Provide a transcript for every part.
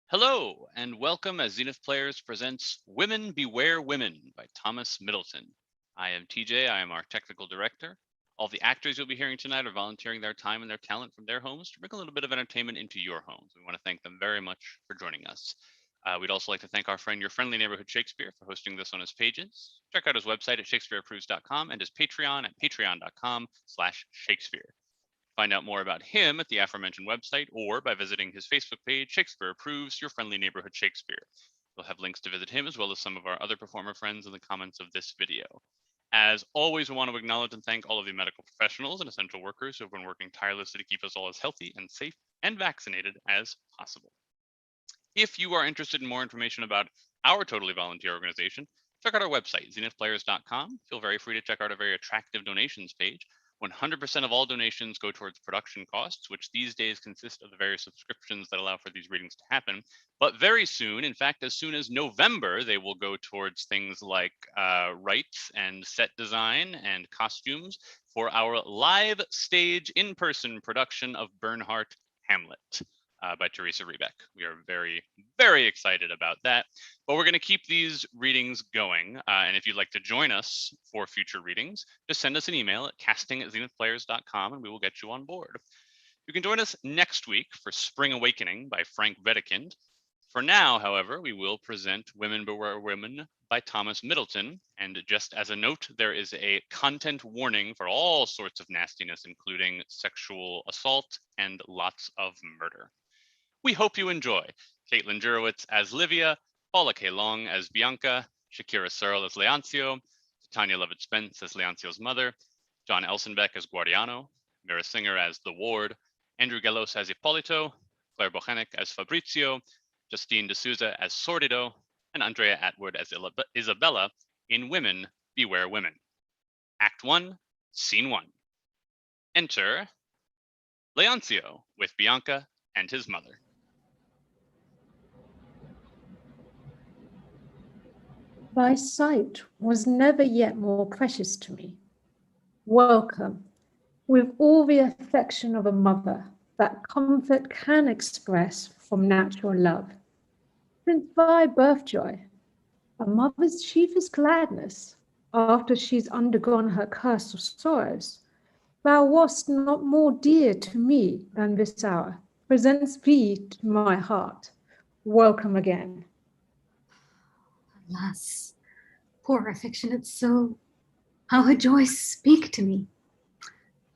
Hello, and welcome as Zenith Players presents Women Beware Women by Thomas Middleton. I am TJ, I am our technical director. All the actors you'll be hearing tonight are volunteering their time and their talent from their homes to bring a little bit of entertainment into your homes. We want to thank them very much for joining us. We'd also like to thank our friend, Your Friendly Neighborhood Shakespeare, for hosting this on his pages. Check out his website at shakespeareapproves.com and his Patreon at patreon.com/Shakespeare. Find out more about him at the aforementioned website or by visiting his Facebook page, Shakespeare Approves, Your Friendly Neighborhood Shakespeare. We'll have links to visit him as well as some of our other performer friends in the comments of this video. As always, we want to acknowledge and thank all of the medical professionals and essential workers who have been working tirelessly to keep us all as healthy and safe and vaccinated as possible. If you are interested in more information about our totally volunteer organization, check out our website, zenithplayers.com. Feel very free to check out a very attractive donations page. 100% of all donations go towards production costs, which these days consist of the various subscriptions that allow for these readings to happen. But very soon, in fact, as soon as November, they will go towards things like rights and set design and costumes for our live stage in-person production of Bernhardt Hamlet. By Teresa Rebeck. We are very, very excited about that. But we're going to keep these readings going. And if you'd like to join us for future readings, just send us an email at casting@zenithplayers.com and we will get you on board. You can join us next week for Spring Awakening by Frank Wedekind. For now, however, we will present Women Beware Women by Thomas Middleton. And just as a note, there is a content warning for all sorts of nastiness, including sexual assault and lots of murder. We hope you enjoy. Caitlin Jurowitz as Livia, Paula K. Long as Bianca, Shakira Searle as Leoncio, Tanya Levitt-Spence as Leoncio's mother, John Elsenbeck as Guardiano, Mira Singer as The Ward, Andrew Gelos as Ippolito, Claire Bochenek as Fabrizio, Justine D'Souza as Sordido, and Andrea Atwood as Isabella in Women Beware Women. Act 1, Scene 1. Enter Leoncio with Bianca and his mother. Thy sight was never yet more precious to me. Welcome, with all the affection of a mother that comfort can express from natural love. Since thy birth joy, a mother's chiefest gladness, after she's undergone her curse of sorrows, thou wast not more dear to me than this hour, presents thee to my heart. Welcome again. Alas, poor affectionate soul, how her joys speak to me.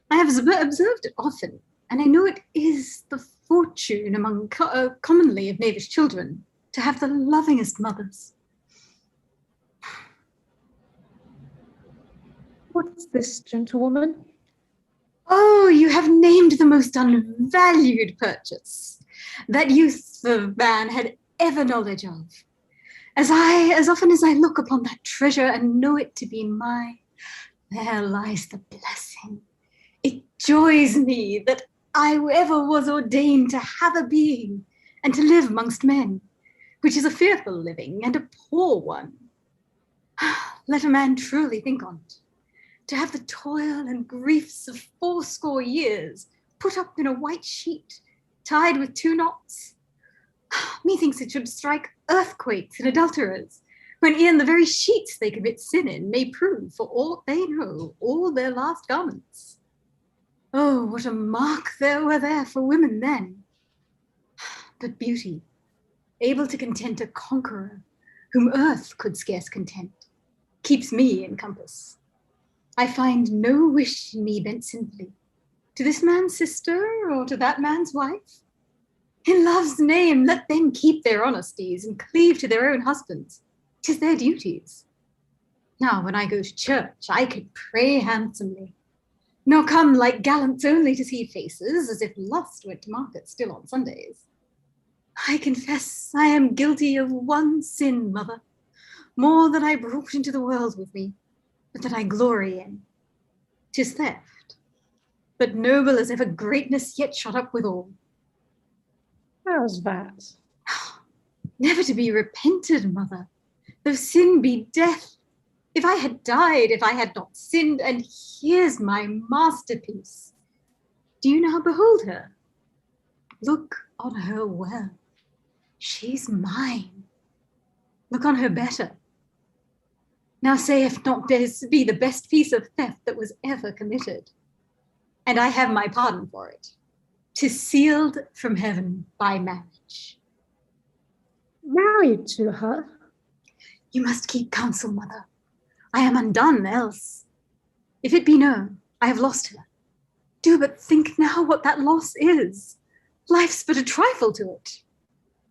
I have observed it often, and I know it is the fortune among commonly of knavish children to have the lovingest mothers. What's this, gentlewoman? Oh, you have named the most unvalued purchase that youth of man had ever knowledge of. As often as I look upon that treasure and know it to be mine, there lies the blessing. It joys me that I ever was ordained to have a being and to live amongst men, which is a fearful living and a poor one. Let a man truly think on't. To have the toil and griefs of 80 years put up in a white sheet, tied with 2 knots. Methinks it should strike earthquakes and adulterers, when e'en the very sheets they commit sin in may prove, for aught they know, all their last garments. Oh, what a mark there were there for women then! But beauty, able to content a conqueror, whom earth could scarce content, keeps me in compass. I find no wish in me bent simply to this man's sister or to that man's wife. In love's name, let them keep their honesties and cleave to their own husbands. 'Tis their duties. Now, when I go to church, I could pray handsomely, nor come like gallants only to see faces, as if lust went to market still on Sundays. I confess I am guilty of one sin, mother, more than I brought into the world with me, but that I glory in. 'Tis theft, but noble as ever greatness yet shot up withal. How's that? Never to be repented, mother, though sin be death. If I had died, if I had not sinned, and here's my masterpiece. Do you now behold her? Look on her well. She's mine. Look on her better. Now say if not this be the best piece of theft that was ever committed. And I have my pardon for it. 'Tis sealed from heaven by marriage. Married to her? You must keep counsel, mother. I am undone else. If it be known, I have lost her. Do but think now what that loss is. Life's but a trifle to it.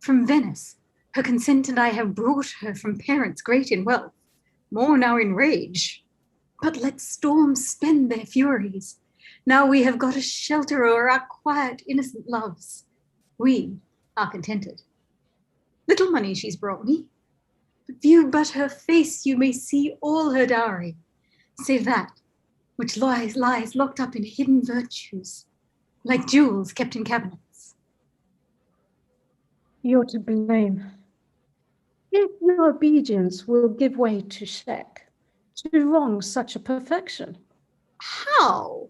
From Venice, her consent and I have brought her from parents great in wealth, more now in rage. But let storms spend their furies. Now we have got a shelter o'er our quiet, innocent loves. We are contented. Little money she's brought me, but view but her face, you may see all her dowry, save that which lies locked up in hidden virtues, like jewels kept in cabinets. You're to blame. If your obedience will give way to check, to wrong such a perfection. How?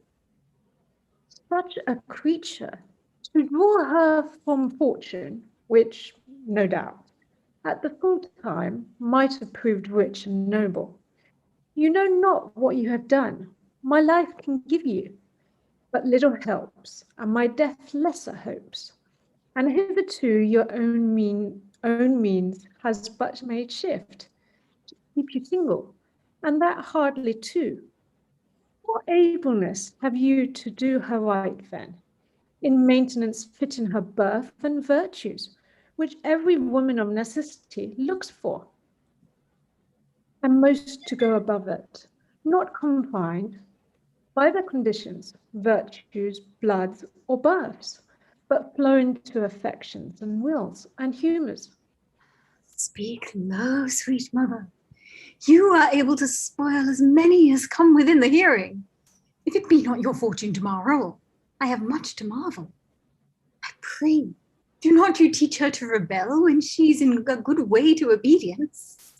Such a creature, to draw her from fortune, which, no doubt, at the full time might have proved rich and noble. You know not what you have done. My life can give you, but little helps, and my death lesser hopes. And hitherto your own means has but made shift to keep you single, and that hardly too. What ableness have you to do her right then, in maintenance fit in her birth and virtues, which every woman of necessity looks for, and most to go above it, not confined by the conditions, virtues, bloods, or births, but flowing to affections and wills and humours. Speak low, sweet mother. You are able to spoil as many as come within the hearing. If it be not your fortune tomorrow, I have much to marvel. I pray, do not you teach her to rebel when she's in a good way to obedience,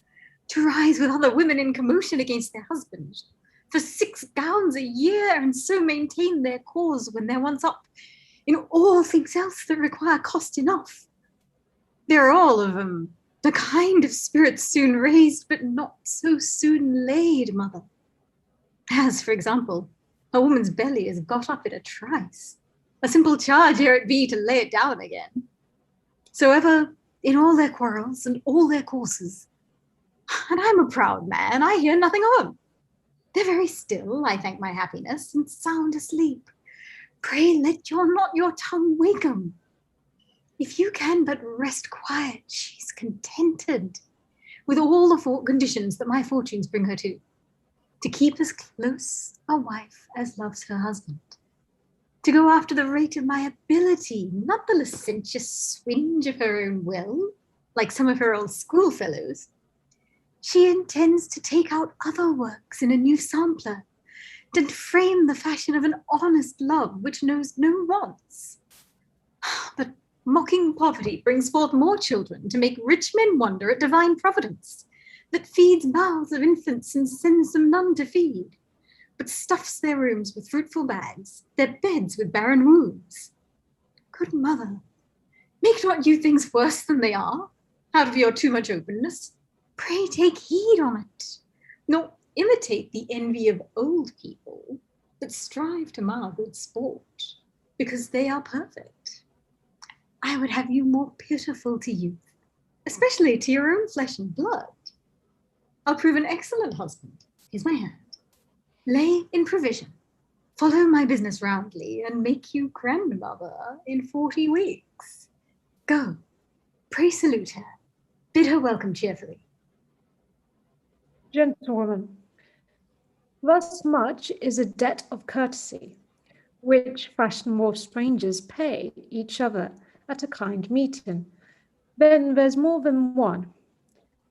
to rise with other women in commotion against their husband, for 6 gowns a year, and so maintain their cause when they're once up in all things else that require cost enough. They're all of them the kind of spirits soon raised, but not so soon laid, mother. As, for example, a woman's belly is got up in a trice. A simple charge ere it be to lay it down again. So ever, in all their quarrels and all their courses, and I'm a proud man, I hear nothing of them. They're very still, I thank my happiness, and sound asleep. Pray let not your tongue wake 'em. If you can but rest quiet, she's contented with all the conditions that my fortunes bring her to keep as close a wife as loves her husband, to go after the rate of my ability, not the licentious swinge of her own will, like some of her old schoolfellows. She intends to take out other works in a new sampler, and frame the fashion of an honest love which knows no wants. But mocking poverty brings forth more children to make rich men wonder at divine providence, that feeds mouths of infants and sends them none to feed, but stuffs their rooms with fruitful bags, their beds with barren wombs. Good mother, make not you things worse than they are, out of your too much openness. Pray take heed on it, nor imitate the envy of old people, but strive to mar good sport, because they are perfect. I would have you more pitiful to youth, especially to your own flesh and blood. I'll prove an excellent husband. Here's my hand. Lay in provision, follow my business roundly, and make you grandmother in 40 weeks. Go, pray salute her, bid her welcome cheerfully. Gentlewoman, thus much is a debt of courtesy, which fashionable strangers pay each other at a kind meeting. Then there's more than one.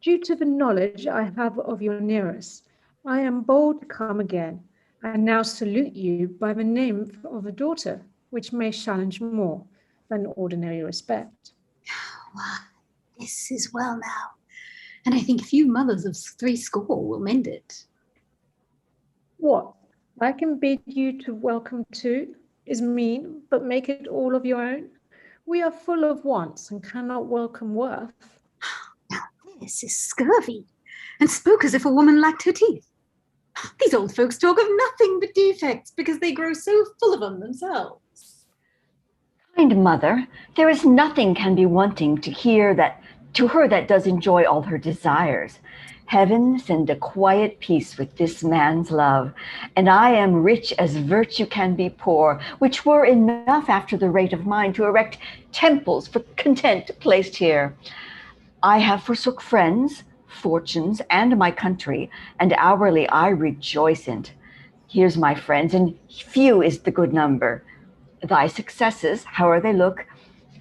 Due to the knowledge I have of your nearest, I am bold to come again, and now salute you by the name of a daughter, which may challenge more than ordinary respect. Why, this is well now, and I think few mothers of 80 will mend it. What I can bid you to welcome to is mean, but make it all of your own. We are full of wants and cannot welcome worth. Now this is scurvy, and spoke as if a woman lacked her teeth. These old folks talk of nothing but defects because they grow so full of them themselves. Kind mother, there is nothing can be wanting to hear that to her that does enjoy all her desires. Heaven send a quiet peace with this man's love, and I am rich as virtue can be poor, which were enough after the rate of mine to erect temples for content placed here. I have forsook friends, fortunes, and my country, and hourly I rejoice in't. Here's my friends, and few is the good number. Thy successes, howe'er they look,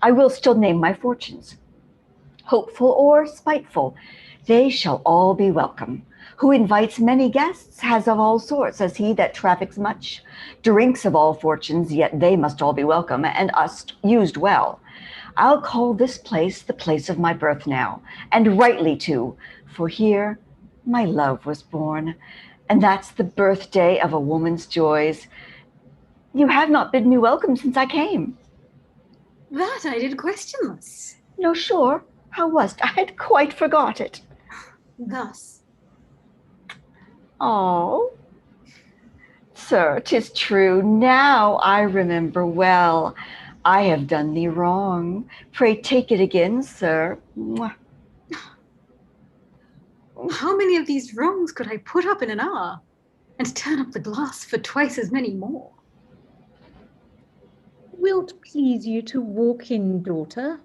I will still name my fortunes. Hopeful or spiteful, they shall all be welcome. Who invites many guests has of all sorts, as he that traffics much. Drinks of all fortunes, yet they must all be welcome, and us used well. I'll call this place the place of my birth now, and rightly too, for here my love was born, and that's the birthday of a woman's joys. You have not bid me welcome since I came. That I did questionless. No, sure. How was't? I had quite forgot it. Thus. Oh, sir, 'tis true. Now I remember well. I have done thee wrong. Pray take it again, sir. Mwah. How many of these wrongs could I put up in an hour, and turn up the glass for twice as many more? Will't please you to walk in, daughter?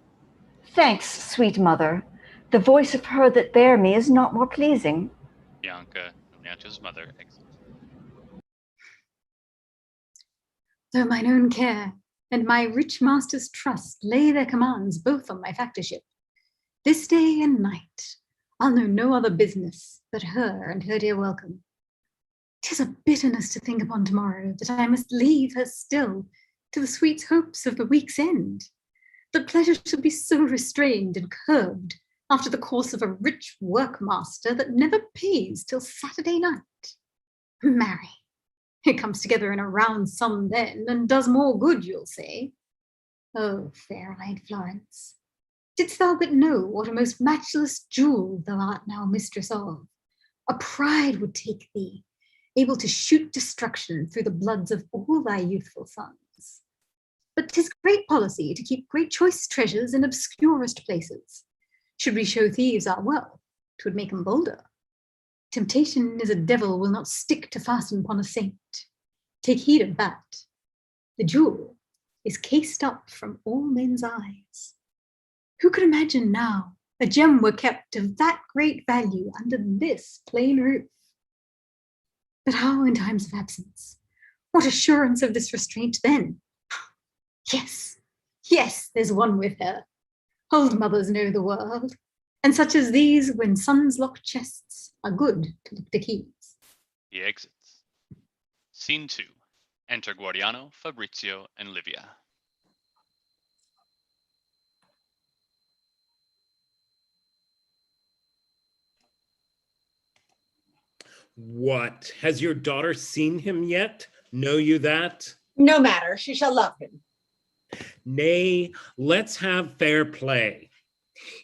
Thanks, sweet mother. The voice of her that bare me is not more pleasing. Bianca, Nonatia's mother, exits. Though mine own care and my rich master's trust lay their commands both on my factorship, this day and night I'll know no other business but her and her dear welcome. 'Tis a bitterness to think upon tomorrow that I must leave her still to the sweet hopes of the week's end, that pleasure shall be so restrained and curbed after the course of a rich workmaster that never pays till Saturday night. Marry, it comes together in a round sum then, and does more good, you'll say. Oh, fair-eyed Florence, didst thou but know what a most matchless jewel thou art now mistress of, a pride would take thee, able to shoot destruction through the bloods of all thy youthful sons. But 'tis great policy to keep great choice treasures in obscurest places. Should we show thieves our wealth, 'twould make 'em bolder. Temptation is a devil will not stick to fasten upon a saint. Take heed of that. The jewel is cased up from all men's eyes. Who could imagine now a gem were kept of that great value under this plain roof? But how in times of absence? What assurance of this restraint then? Yes, yes, there's one with her. Old mothers know the world, and such as these, when sons lock chests, are good to look to keys. He exits. Scene 2. Enter Guardiano, Fabrizio, and Livia. What? Has your daughter seen him yet? Know you that? No matter, she shall love him. Nay, let's have fair play.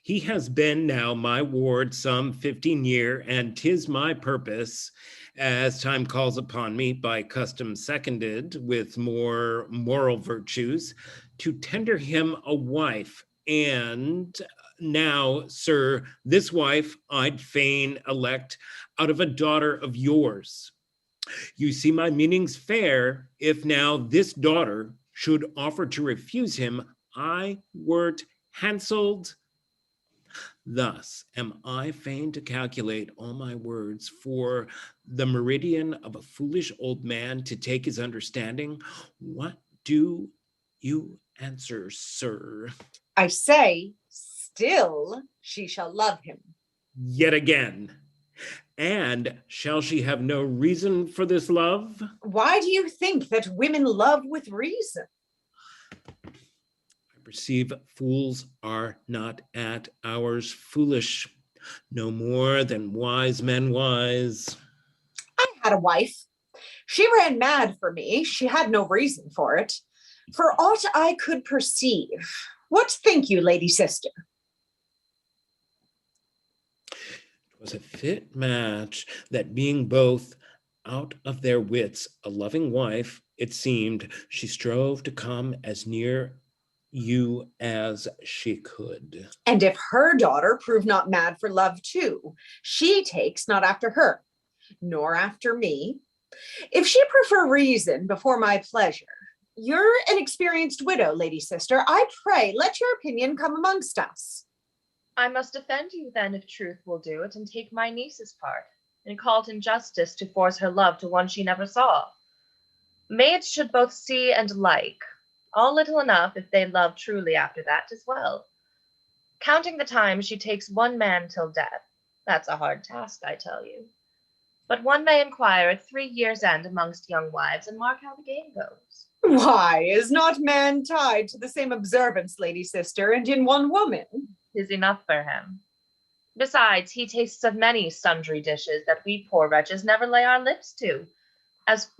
He has been now my ward some 15 year, and 'tis my purpose, as time calls upon me by custom seconded with more moral virtues, to tender him a wife. And now, sir, this wife I'd fain elect out of a daughter of yours. You see my meaning's fair. If now this daughter should offer to refuse him, I were't handselled. Thus am I fain to calculate all my words for the meridian of a foolish old man to take his understanding. What do you answer, sir? I say, still she shall love him. Yet again. And shall she have no reason for this love? Why do you think that women love with reason? I perceive fools are not at hours foolish, no more than wise men wise. I had a wife. She ran mad for me. She had no reason for it. For aught I could perceive, What think you, lady sister? It was a fit match, that being both out of their wits, a loving wife, it seemed, she strove to come as near you as she could. And if her daughter prove not mad for love too, she takes not after her, nor after me. If she prefer reason before my pleasure, you're an experienced widow, lady sister. I pray let your opinion come amongst us. I must defend you then, if truth will do it, and take my niece's part, and call it injustice to force her love to one she never saw. Maids should both see and like, all little enough if they love truly after that as well. Counting the time she takes one man till death, that's a hard task, I tell you. But one may inquire at 3 years' end amongst young wives, and mark how the game goes. Why, is not man tied to the same observance, lady sister, and in one woman? 'Tis enough for him. Besides, he tastes of many sundry dishes that we poor wretches never lay our lips to, as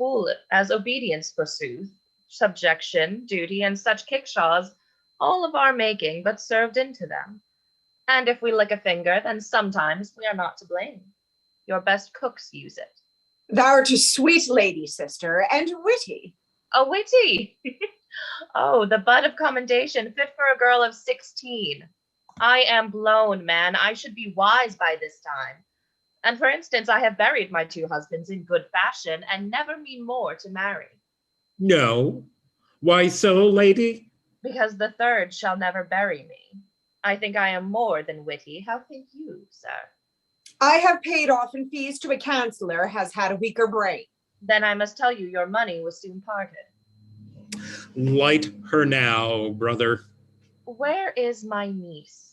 obedience forsooth, subjection, duty, and such kickshaws, all of our making, but served into them. And if we lick a finger, then sometimes we are not to blame. Your best cooks use it. Thou'rt a sweet lady, sister, and witty. Oh, witty! Oh, the bud of commendation, fit for a girl of 16. I am blown, man. I should be wise by this time. And for instance, I have buried my 2 husbands in good fashion, and never mean more to marry. No. Why so, lady? Because the 3rd shall never bury me. I think I am more than witty. How think you, sir? I have paid often fees to a counsellor has had a weaker brain. Then I must tell you your money was soon parted. Light her now, brother. Where is my niece?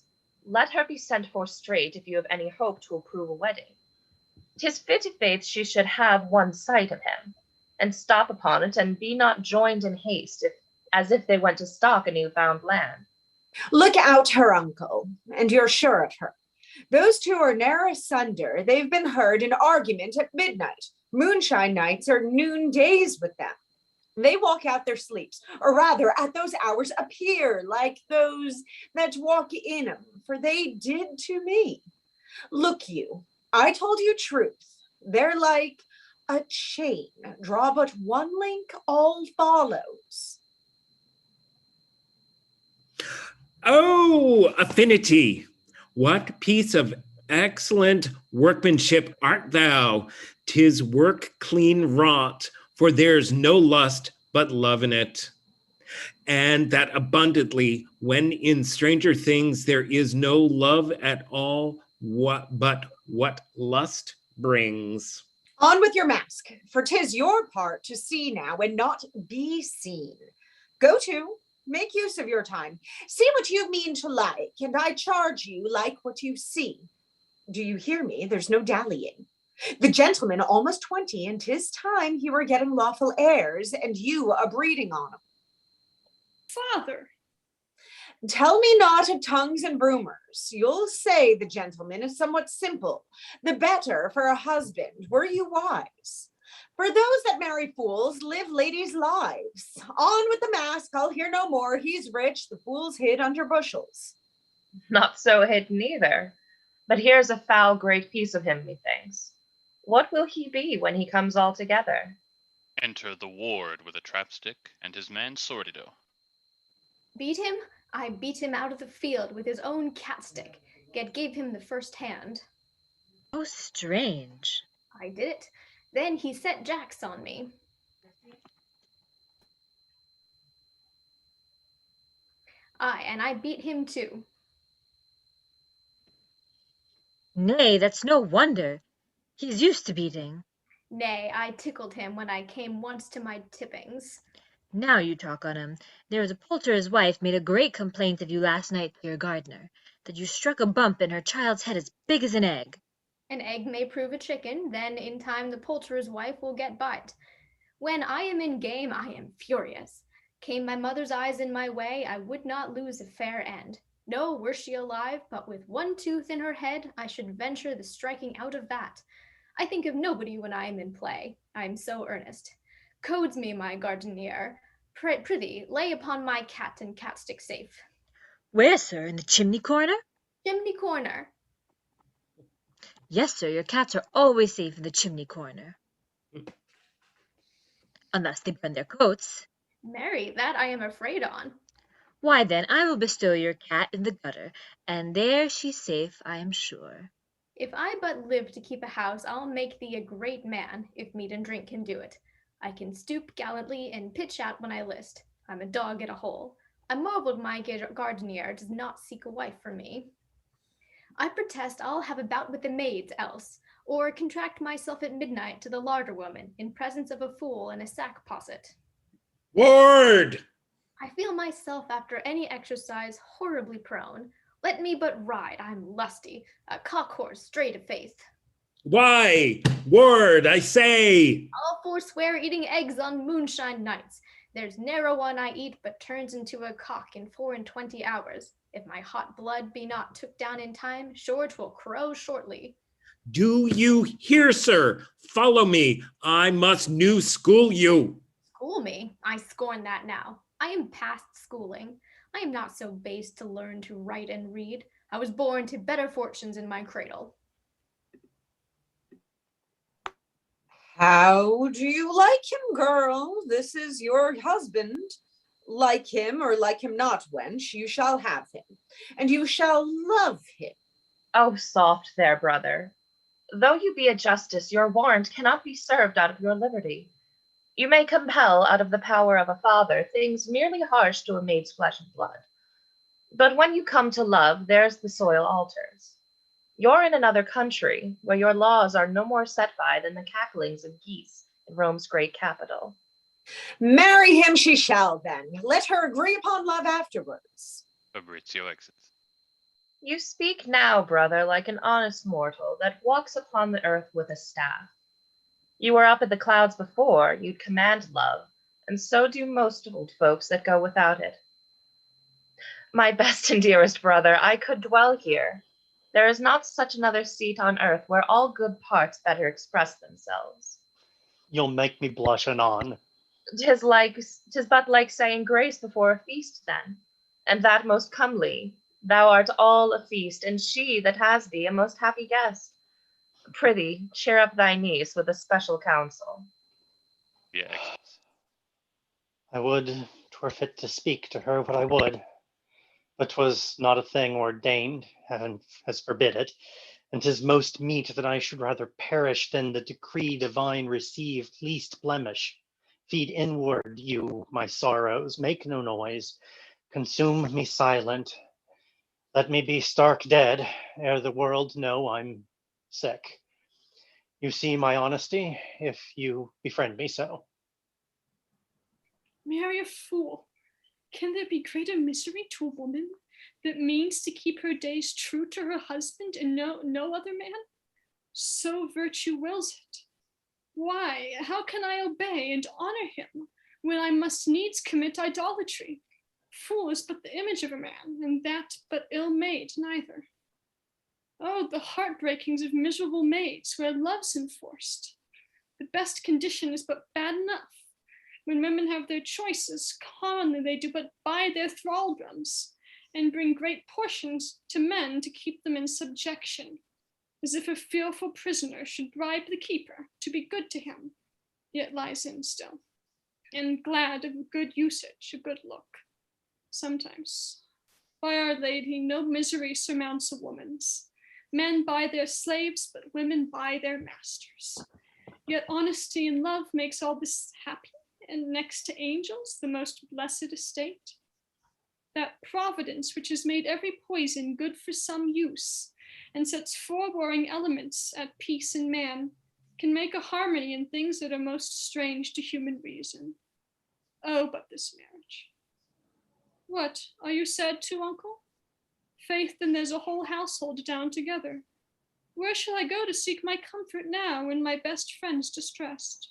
Let her be sent for straight if you have any hope to approve a wedding. 'Tis fit i' faith she should have one sight of him, and stop upon it, and be not joined in haste, as if they went to stalk a new-found land. Look out her uncle, and you're sure of her. Those 2 are ne'er asunder. They've been heard in argument at midnight. Moonshine nights are noondays with them. They walk out their sleeps, or rather at those hours appear like those that walk in 'em, for they did to me. Look you, I told you truth. They're like a chain. Draw but one link, all follows. Oh, affinity! What piece of excellent workmanship art thou? 'Tis work clean wrought, for there's no lust but love in it. And that abundantly, when in stranger things there is no love at all, but what lust brings. On with your mask, for 'tis your part to see now and not be seen. Go to, make use of your time. See what you mean to like, and I charge you like what you see. Do you hear me? There's no dallying. The gentleman almost 20, and 'tis time he were getting lawful heirs, and you a breeding on 'em. Father, Tell me not of tongues and rumors. You'll say the gentleman is somewhat simple, the better for a husband, were you wise. For those that marry fools live ladies' lives. On with the mask, I'll hear no more. He's rich, the fool's hid under bushels. Not so hidden either. But here's a foul great piece of him, methinks. What will he be when he comes all together? Enter the ward with a trapstick and his man Sordido. Beat him? I beat him out of the field with his own catstick, yet gave him the first hand. Oh, strange. I did it. Then he set jacks on me. Aye, and I beat him too. Nay, that's no wonder. He's used to beating. Nay, I tickled him when I came once to my tippings. Now you talk on him. There was a poulterer's wife made a great complaint of you last night to your gardener, that you struck a bump in her child's head as big as an egg. An egg may prove a chicken, then in time the poulterer's wife will get bite. When I am in game, I am furious. Came my mother's eyes in my way, I would not lose a fair end. No, were she alive, but with one tooth in her head, I should venture the striking out of that. I think of nobody when I am in play. I am so earnest. Codes me, my gardenier. Prithee, lay upon my cat and catstick safe. Where, sir? In the chimney corner? Chimney corner. Yes, sir, your cats are always safe in the chimney corner. Unless they burn their coats. Marry, that I am afraid on. Why then, I will bestow your cat in the gutter, and there she's safe, I am sure. If I but live to keep a house, I'll make thee a great man, if meat and drink can do it. I can stoop gallantly and pitch out when I list. I'm a dog at a hole. I marveled my gardenier does not seek a wife for me. I protest I'll have a bout with the maids else, or contract myself at midnight to the larder woman in presence of a fool and a sack posset. Ward! I feel myself after any exercise horribly prone. Let me but ride, I'm lusty, a cock horse straight of faith. Why? Word, I say! I'll forswear eating eggs on moonshine nights. There's ne'er a one I eat but turns into a cock in 24 hours. If my hot blood be not took down in time, sure 'twill crow shortly. Do you hear, sir? Follow me. I must new school you. School me? I scorn that now. I am past schooling. I am not so base to learn to write and read. I was born to better fortunes in my cradle. How do you like him, girl? This is your husband. Like him or like him not, wench, you shall have him, and you shall love him. Oh, soft there, brother. Though you be a justice, your warrant cannot be served out of your liberty. You may compel out of the power of a father things merely harsh to a maid's flesh and blood. But when you come to love, there's the soil alters. You're in another country, where your laws are no more set by than the cacklings of geese in Rome's great capital. Marry him she shall then. Let her agree upon love afterwards. Fabrizio exits. You speak now, brother, like an honest mortal that walks upon the earth with a staff. You were up at the clouds before, you'd command love, and so do most old folks that go without it. My best and dearest brother, I could dwell here. There is not such another seat on earth where all good parts better express themselves. You'll make me blush anon. 'Tis but like saying grace before a feast then, and that most comely. Thou art all a feast, and she that has thee a most happy guest. Prithee, cheer up thy niece with a special counsel. Yeah, exits. I would 'twere fit to speak to her what I would, but 'twas not a thing ordained, heaven has forbid it, and 'tis most meet that I should rather perish than the decree divine receive least blemish. Feed inward, you, my sorrows, make no noise, consume me silent. Let me be stark dead, ere the world know I'm sick. You see my honesty, if you befriend me so. Marry a fool. Can there be greater misery to a woman that means to keep her days true to her husband and no other man? So virtue wills it. Why, how can I obey and honor him when I must needs commit idolatry? Fool is but the image of a man, and that but ill made neither. Oh, the heartbreakings of miserable maids where love's enforced. The best condition is but bad enough. When women have their choices, commonly they do but buy their thraldoms, and bring great portions to men to keep them in subjection, as if a fearful prisoner should bribe the keeper to be good to him, yet lies in still, and glad of good usage, a good look. Sometimes, by Our Lady, no misery surmounts a woman's. Men buy their slaves, but women buy their masters. Yet honesty and love makes all this happy, and next to angels, the most blessed estate. That providence which has made every poison good for some use, and sets four warring elements at peace in man, can make a harmony in things that are most strange to human reason. Oh, but this marriage. What, are you sad too, uncle? Faith, then there's a whole household down together. Where shall I go to seek my comfort now when my best friend's distressed?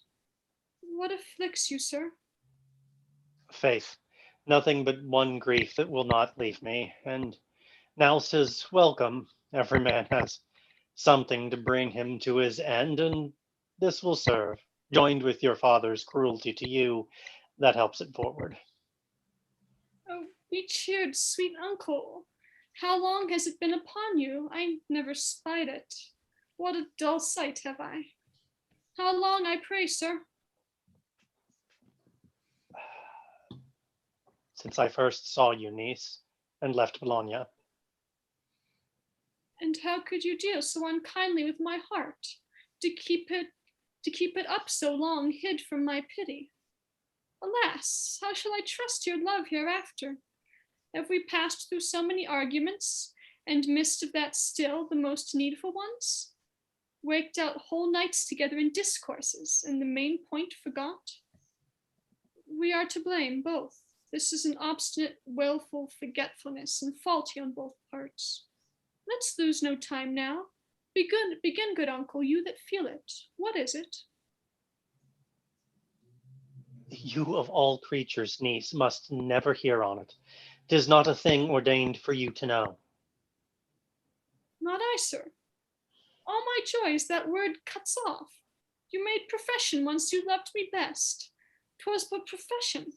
What afflicts you, sir? Faith, nothing but one grief that will not leave me, and now 'tis welcome. Every man has something to bring him to his end, and this will serve, joined with your father's cruelty to you, that helps it forward. Oh, Be cheered, sweet uncle. How long has it been upon you? I never spied it. What a dull sight have I. How long, I pray, sir? Since I first saw you, niece, and left Bologna. And how could you deal so unkindly with my heart, to keep it up so long hid from my pity? Alas, how shall I trust your love hereafter? Have we passed through so many arguments, and missed of that still the most needful ones? Waked out whole nights together in discourses, and the main point forgot? We are to blame both. This is an obstinate, willful forgetfulness, and faulty on both parts. Let's lose no time now. Begin, good uncle, you that feel it. What is it? You of all creatures, niece, must never hear on it. 'Tis not a thing ordained for you to know. Not I, sir. All my joys that word cuts off. You made profession once you loved me best. 'Twas but profession.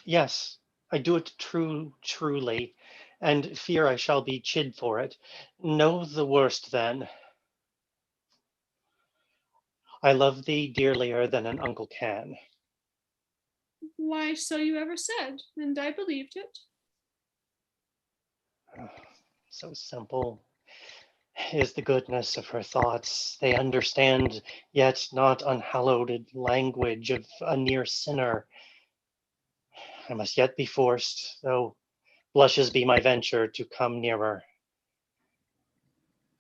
Yes, I do it truly, and fear I shall be chid for it. Know the worst then. I love thee dearlier than an uncle can. Why, so you ever said, and I believed it. So simple is the goodness of her thoughts. They understand, yet not unhallowed language of a near sinner. I must yet be forced, though blushes be my venture, to come nearer.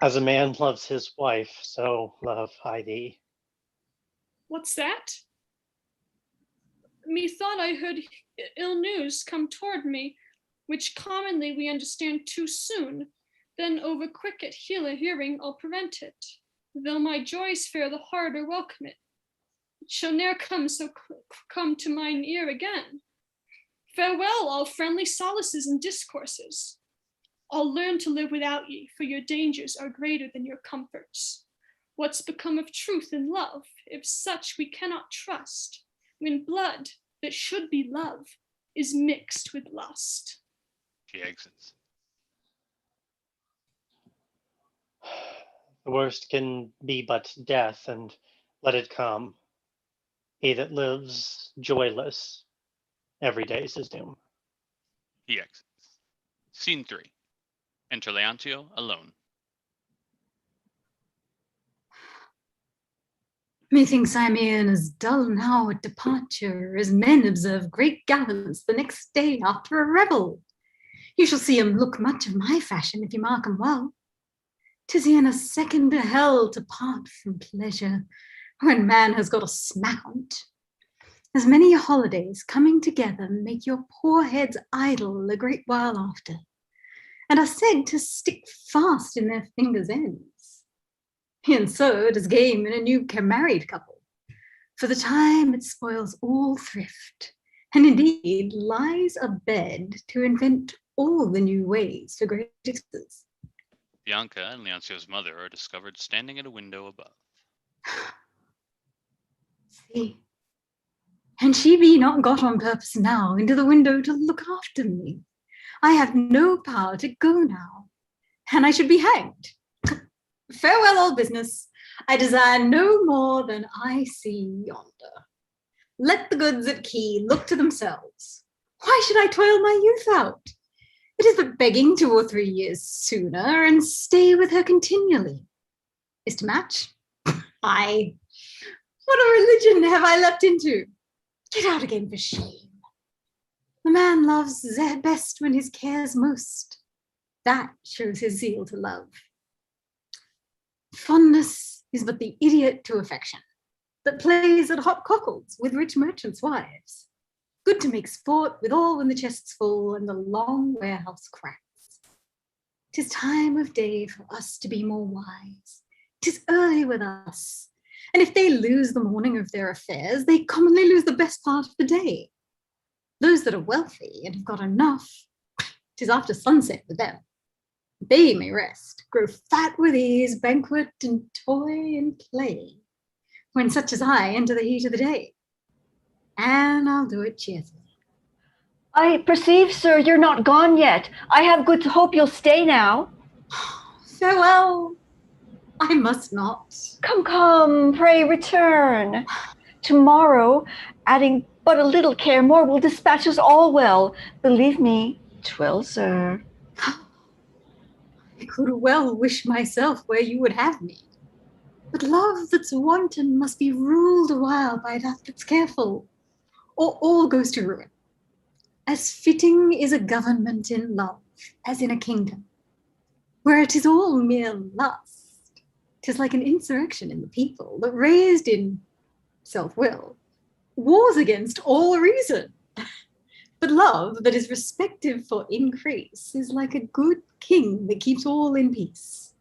As a man loves his wife, so love I thee. What's that? Methought I heard ill news come toward me, which commonly we understand too soon. Then over quick at hearing I'll prevent it. Though my joys fare the harder welcome it. It shall ne'er come to mine ear again. Farewell, all friendly solaces and discourses. I'll learn to live without ye, for your dangers are greater than your comforts. What's become of truth and love, if such we cannot trust, when blood that should be love is mixed with lust? She exits. The worst can be but death, and let it come. He that lives joyless, every day's his doom. He exits. Scene 3. Enter Leontio alone. Methinks I am e'en as dull now at departure as men observe great gallants the next day after a revel. You shall see 'em look much of my fashion if you mark 'em well. 'Tis e'en a second hell to part from pleasure when man has got a smack on't. As many holidays coming together make your poor heads idle a great while after, and are said to stick fast in their fingers' ends. And so it is game in a new married couple. For the time it spoils all thrift, and indeed lies abed to invent all the new ways for great success. Bianca and Leontio's mother are discovered standing at a window above. See, and she be not got on purpose now into the window to look after me. I have no power to go now, and I should be hanged. Farewell, all business. I desire no more than I see yonder. Let the goods at Key look to themselves. Why should I toil my youth out? It is but begging 2 or 3 years sooner, and stay with her continually. Is to match? Aye. What a religion have I leapt into? Get out again for shame. The man loves best when his cares most. That shows his zeal to love. Fondness is but the idiot to affection, that plays at hot cockles with rich merchants' wives. Good to make sport withal when the chest's full and the long warehouse cracks. 'Tis time of day for us to be more wise. 'Tis early with us, and if they lose the morning of their affairs, they commonly lose the best part of the day. Those that are wealthy and have got enough, 'tis after sunset with them. They may rest, grow fat with ease, banquet and toy and play, when such as I enter the heat of the day. And I'll do it cheerfully. I perceive, sir, you're not gone yet. I have good hope you'll stay now. Farewell. I must not. Come, come, pray return. Tomorrow, adding but a little care, more will dispatch us all well. Believe me, 'twill, sir. I could well wish myself where you would have me. But love that's wanton must be ruled a while by that that's careful, or all goes to ruin. As fitting is a government in love as in a kingdom, where it is all mere lust. 'Tis like an insurrection in the people that raised in self-will wars against all reason. But love that is respective for increase is like a good king that keeps all in peace.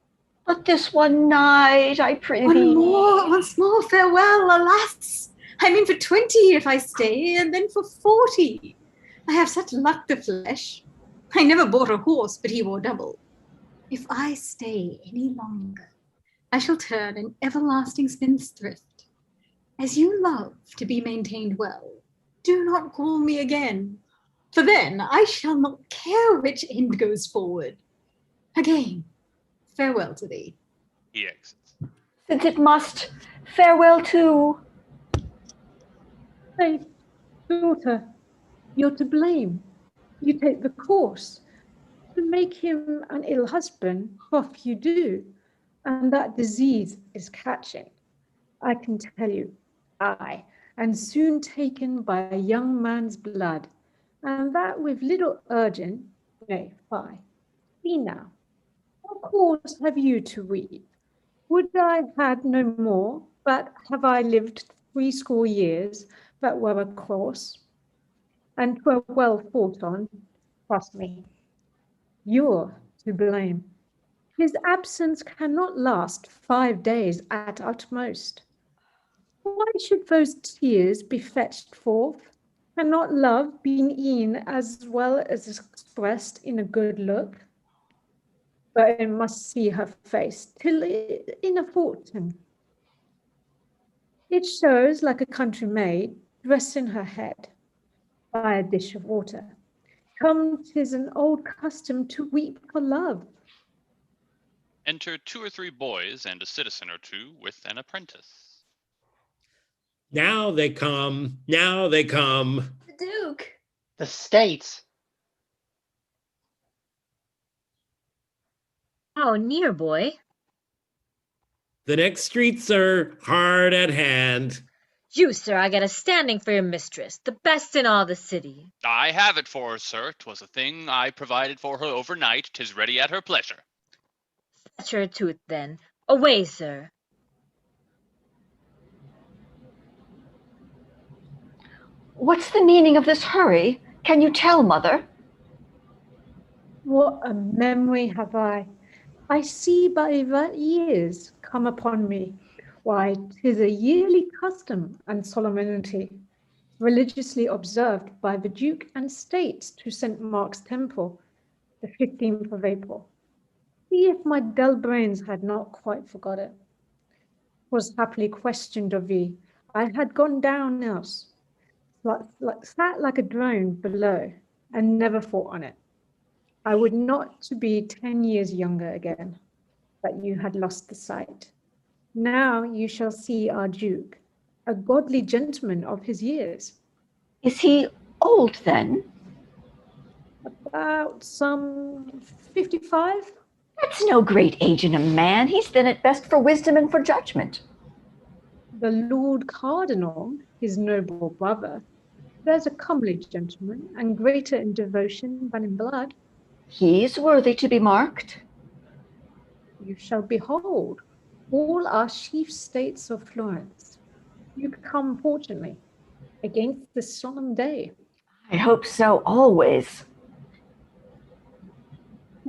But this one night, I prithee. Once more, farewell, alas! I'm in for 20 if I stay, and then for 40. I have such luck the flesh. I never bought a horse, but he wore double. If I stay any longer, I shall turn an everlasting spendthrift. As you love to be maintained well, do not call me again, for then I shall not care which end goes forward. Again, farewell to thee. He exits. Since it must, farewell too. Faith, daughter, you're to blame. You take the course. To make him an ill husband, quoth you do, and that disease is catching. I can tell you, aye, and soon taken by a young man's blood, and that with little urging, nay, fie. See now, what cause have you to weep? Would I had no more, but have I lived 80 years, that were a course, and 'twere well thought on, trust me. You're to blame. His absence cannot last 5 days at utmost. Why should those tears be fetched forth? Cannot love be e'en as well as expressed in a good look? But I must see her face till in a fortune. It shows like a country maid dressing her head by a dish of water. Come, 'tis an old custom to weep for love. Enter 2 or 3 boys and a citizen or two with an apprentice. Now they come. Now they come. The Duke. The States. How near, boy? The next street, sir, hard at hand. You, sir, I got a standing for your mistress, the best in all the city. I have it for her, sir. 'Twas a thing I provided for her overnight. 'Tis ready at her pleasure. Fetch her to it, then. Away, sir. What's the meaning of this hurry? Can you tell, mother? What a memory have I! I see by that years come upon me. Why, 'tis a yearly custom and solemnity, religiously observed by the Duke and States to St. Mark's Temple, the 15th of April. See if my dull brains had not quite forgot it. 'Was happily questioned of thee. I had gone down else, sat like a drone below, and never thought on it. I would not to be 10 years younger again, but you had lost the sight. Now you shall see our Duke, a godly gentleman of his years. Is he old then? About some 55? That's no great age in a man. He's then at best for wisdom and for judgment. The Lord Cardinal, his noble brother, there's a comely gentleman, and greater in devotion than in blood. He's worthy to be marked. You shall behold all our chief states of Florence. You come fortunately against this solemn day. I hope so always.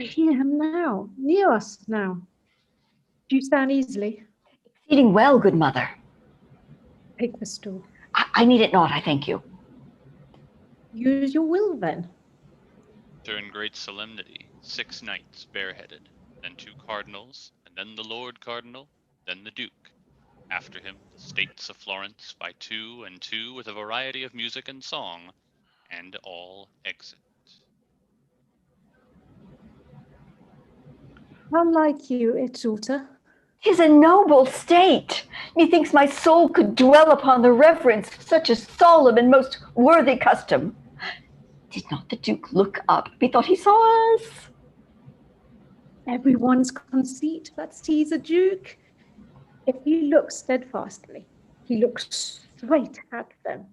I hear him now, near us now. Do you stand easily? Exceeding well, good mother. Take the stool. I need it not, I thank you. Use your will then. During great solemnity, 6 knights bareheaded, then 2 cardinals, and then the Lord Cardinal, then the Duke. After him, the states of Florence by 2 and 2 with a variety of music and song, And all exit. How like you, Itzulta? 'Tis a noble state. Methinks my soul could dwell upon the reverence of such a solemn and most worthy custom. Did not the Duke look up? Methought he saw us. Everyone's conceit that sees a duke. If he looks steadfastly, he looks straight at them,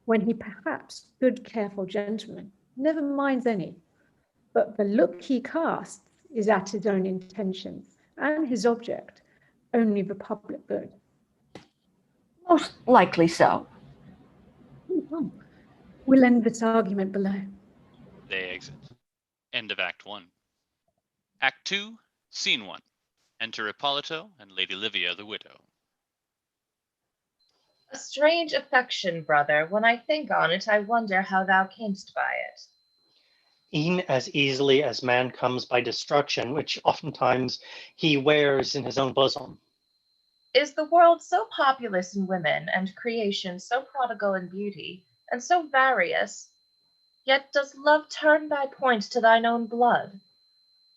when he perhaps, good careful gentleman, never minds any. But the look he casts is at his own intentions, and his object, only the public good. Most likely so. Oh, we'll end this argument below. They exit. End of Act 1. Act 2, Scene 1. Enter Ippolito and Lady Livia the widow. A strange affection, brother. When I think on it, I wonder how thou camest by it. E'en as easily as man comes by destruction, which oftentimes he wears in his own bosom. Is the world so populous in women, and creation so prodigal in beauty, and so various? Yet does love turn thy point to thine own blood?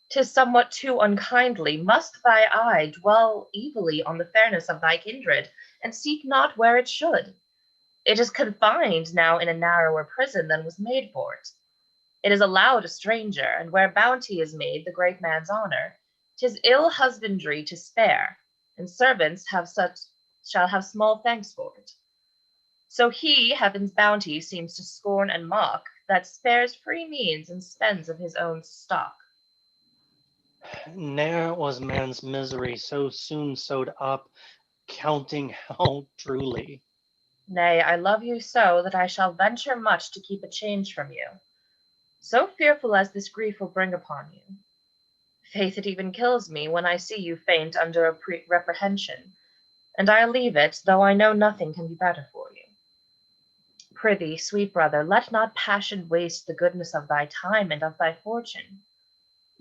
'Tis somewhat too unkindly. Must thy eye dwell evilly on the fairness of thy kindred, and seek not where it should? It is confined now in a narrower prison than was made for it. It is allowed a stranger, and where bounty is made the great man's honor, 'tis ill husbandry to spare, and servants shall have small thanks for it. So he, heaven's bounty, seems to scorn and mock, that spares free means and spends of his own stock. Ne'er was man's misery so soon sewed up, counting how truly. Nay, I love you so that I shall venture much to keep a change from you, so fearful as this grief will bring upon you. Faith, it even kills me when I see you faint under a reprehension, and I leave it, though I know nothing can be better for you. Prithee, sweet brother, let not passion waste the goodness of thy time and of thy fortune.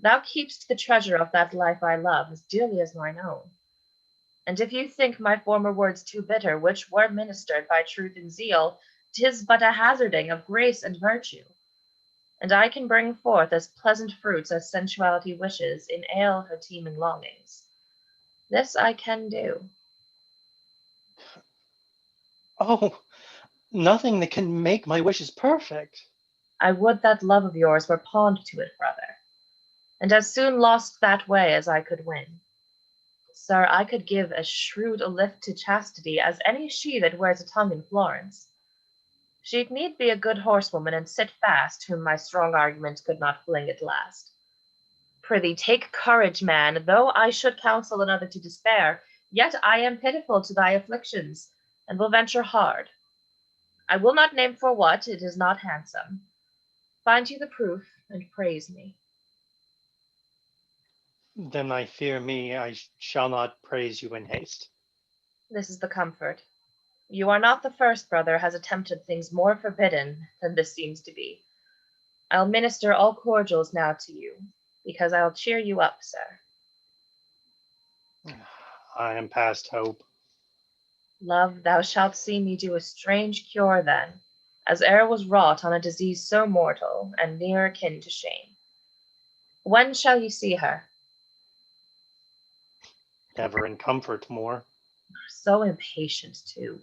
Thou keep'st the treasure of that life I love as dearly as mine own. And if you think my former words too bitter, which were ministered by truth and zeal, 'tis but a hazarding of grace and virtue. And I can bring forth as pleasant fruits as sensuality wishes in ale her teeming longings. This I can do. Oh, nothing that can make my wishes perfect. I would that love of yours were pawned to it, brother, and as soon lost that way as I could win. Sir, I could give as shrewd a lift to chastity as any she that wears a tongue in Florence. She'd need be a good horsewoman and sit fast, whom my strong argument could not fling at last. Prithee, take courage, man. Though I should counsel another to despair, yet I am pitiful to thy afflictions, and will venture hard. I will not name for what, it is not handsome. Find you the proof, and praise me. Then I fear me I shall not praise you in haste. This is the comfort. You are not the first, brother, has attempted things more forbidden than this seems to be. I'll minister all cordials now to you, because I'll cheer you up, sir. I am past hope. Love, thou shalt see me do a strange cure then, as e'er was wrought on a disease so mortal, and near akin to shame. When shall you see her? Never in comfort more. So impatient, too.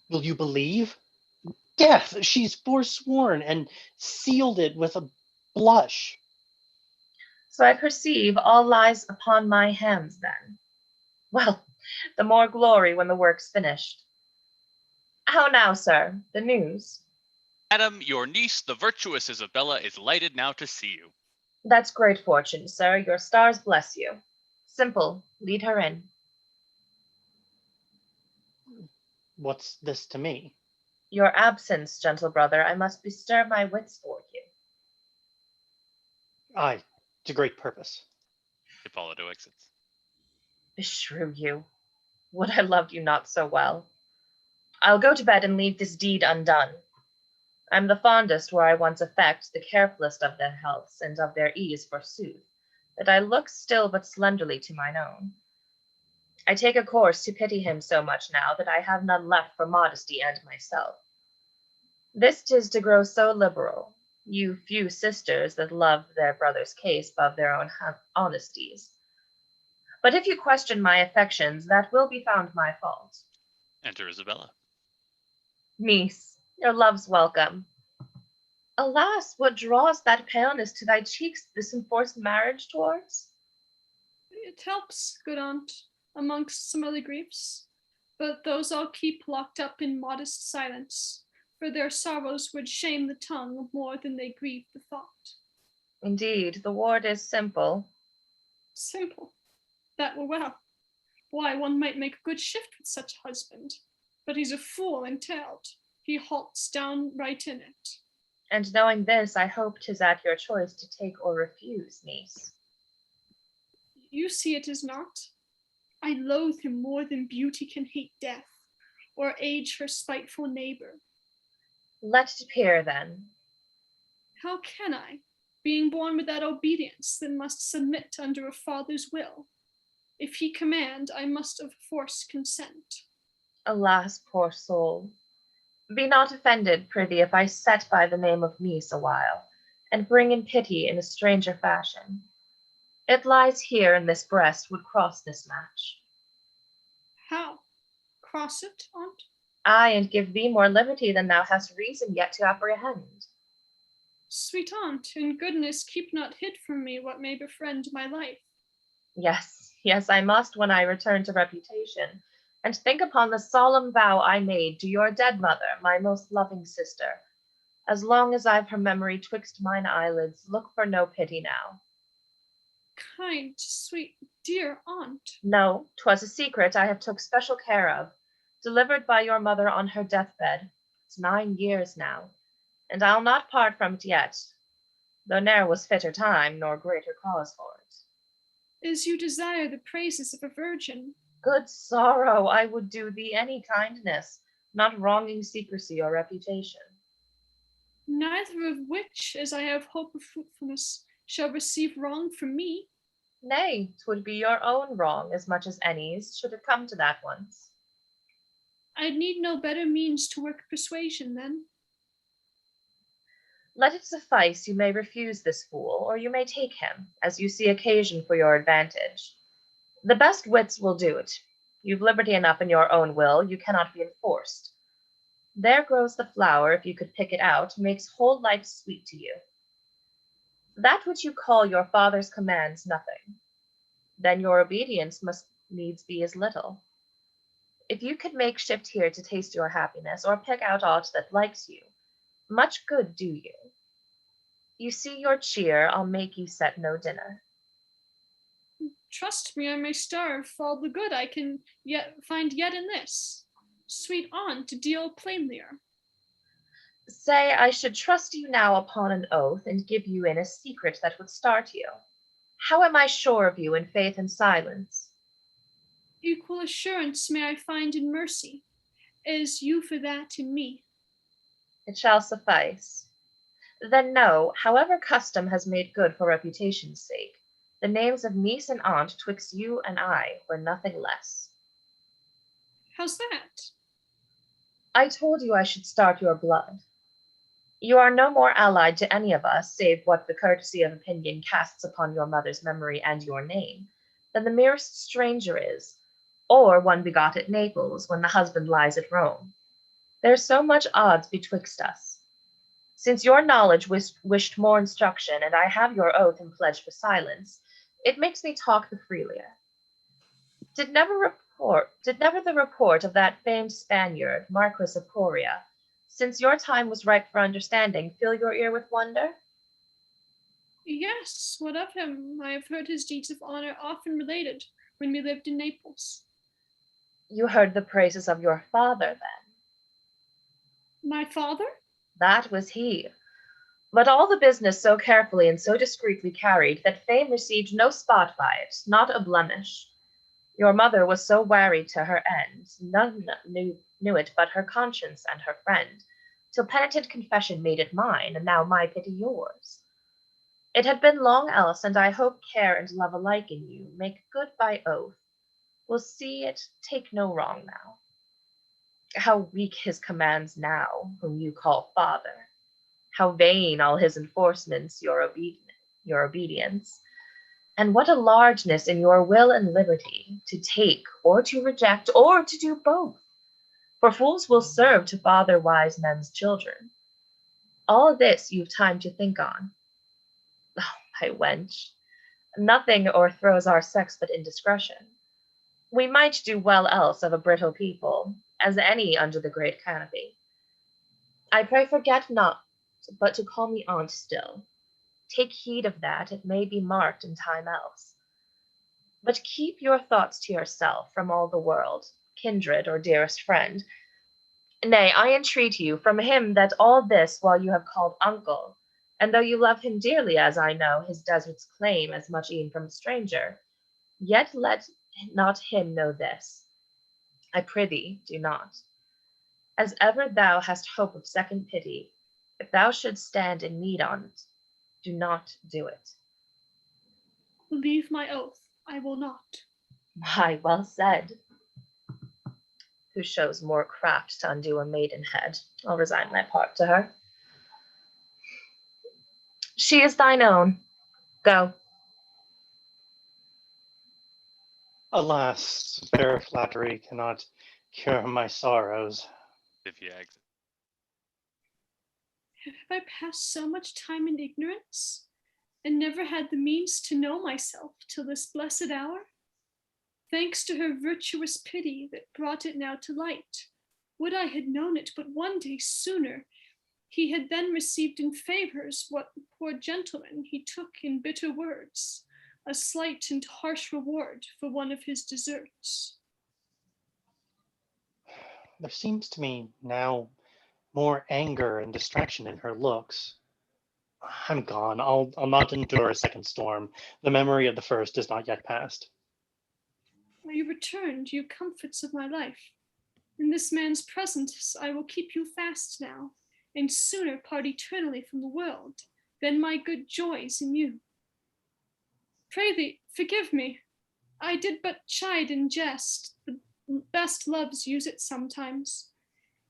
Will you believe? Death, she's forsworn and sealed it with a blush. So I perceive all lies upon my hands then. Well, the more glory when the work's finished. How now, sir, the news? Madam, your niece, the virtuous Isabella, is lighted now to see you. That's great fortune, sir. Your stars bless you. Simple, lead her in. What's this to me? Your absence, gentle brother, I must bestir my wits for you. Aye, to great purpose. Hippolito exits. Beshrew you. Would I loved you not so well. I'll go to bed and leave this deed undone. I'm the fondest where I once affect, the carefullest of their healths, and of their ease, forsooth, that I look still but slenderly to mine own. I take a course to pity him so much now that I have none left for modesty and myself. This 'tis to grow so liberal, you few sisters that love their brother's case above their own honesties. But if you question my affections, that will be found my fault. Enter Isabella. Niece, your love's welcome. Alas, what draws that paleness to thy cheeks this enforced marriage towards? It helps, good aunt, amongst some other griefs, but those I'll keep locked up in modest silence, for their sorrows would shame the tongue more than they grieve the thought. Indeed, the ward is simple. Simple. That were well. Why, one might make a good shift with such a husband, but he's a fool entailed. He halts downright in it. And knowing this, I hope 'tis at your choice to take or refuse, niece. You see it is not. I loathe him more than beauty can hate death, or age her spiteful neighbor. Let it appear, then. How can I, being born with that obedience that must submit under a father's will? If he command, I must of force consent. Alas, poor soul. Be not offended, prithee, if I set by the name of niece a while, and bring in pity in a stranger fashion. It lies here in this breast would cross this match. How? Cross it, aunt? Ay, and give thee more liberty than thou hast reason yet to apprehend. Sweet aunt, in goodness keep not hid from me what may befriend my life. Yes, yes, I must when I return to reputation, and think upon the solemn vow I made to your dead mother, my most loving sister. As long as I've her memory twixt mine eyelids, look for no pity now. Kind, sweet, dear aunt. No, 'twas a secret I have took special care of, delivered by your mother on her deathbed. It's 9 years now, and I'll not part from it yet, though ne'er was fitter time nor greater cause for it. As you desire the praises of a virgin. Good sorrow, I would do thee any kindness, not wronging secrecy or reputation. Neither of which, as I have hope of fruitfulness, shall receive wrong from me. Nay, 'twould be your own wrong as much as any's, should it come to that once. I need no better means to work persuasion then. Let it suffice you may refuse this fool, or you may take him, as you see occasion for your advantage. The best wits will do it. You've liberty enough in your own will, you cannot be enforced. There grows the flower, if you could pick it out, makes whole life sweet to you. That which you call your father's commands nothing, then your obedience must needs be as little. If you could make shift here to taste your happiness, or pick out aught that likes you, much good do you. You see your cheer, I'll make you set no dinner. Trust me, I may starve for all the good I can find yet in this. Sweet aunt, to deal plainlier. Say I should trust you now upon an oath, and give you in a secret that would start you. How am I sure of you in faith and silence? Equal assurance may I find in mercy, as you for that in me. It shall suffice. Then know, however custom has made good for reputation's sake, the names of niece and aunt twixt you and I were nothing less. How's that? I told you I should start your blood. You are no more allied to any of us, save what the courtesy of opinion casts upon your mother's memory and your name, than the merest stranger is, or one begot at Naples when the husband lies at Rome. There's so much odds betwixt us. Since your knowledge wished more instruction, and I have your oath and pledge for silence, it makes me talk the freelier. Did never the report of that famed Spaniard, Marquis of Coria, since your time was ripe for understanding, fill your ear with wonder? Yes, what of him? I have heard his deeds of honor often related when we lived in Naples. You heard the praises of your father, then? My father? That was he. But all the business so carefully and so discreetly carried that fame received no spot by it, not a blemish. Your mother was so wary to her end, none knew it but her conscience and her friend, till penitent confession made it mine, and now my pity yours. It had been long else, and I hope care and love alike in you make good by oath. Will see it take no wrong now. How weak his commands now, whom you call father. How vain all his enforcements, your obedience. And what a largeness in your will and liberty to take or to reject or to do both. For fools will serve to father wise men's children. All this you've time to think on. Oh, my wench, nothing o'erthrows our sex but indiscretion. We might do well else of a brittle people, as any under the great canopy. I pray forget not, but to call me aunt still. Take heed of that, it may be marked in time else. But keep your thoughts to yourself from all the world, kindred or dearest friend. Nay, I entreat you from him that all this while you have called uncle, and though you love him dearly, as I know his deserts claim as much e'en from a stranger, yet let not him know this. I prithee, do not. As ever thou hast hope of second pity, if thou shouldst stand in need on't, do not do it. Believe my oath, I will not. Why, well said. Who shows more craft to undo a maidenhead? I'll resign my part to her. She is thine own. Go. Alas, fair flattery cannot cure my sorrows. Livia exits. Have I passed so much time in ignorance, and never had the means to know myself till this blessed hour? Thanks to her virtuous pity that brought it now to light. Would I had known it but one day sooner, he had then received in favors what poor gentleman he took in bitter words, a slight and harsh reward for one of his deserts. There seems to me now more anger and distraction in her looks. I'm gone. I'll not endure a second storm. The memory of the first is not yet past. You returned, you comforts of my life. In this man's presence I will keep you fast now, and sooner part eternally from the world than my good joys in you. Pray thee, forgive me. I did but chide and jest. The best loves use it sometimes.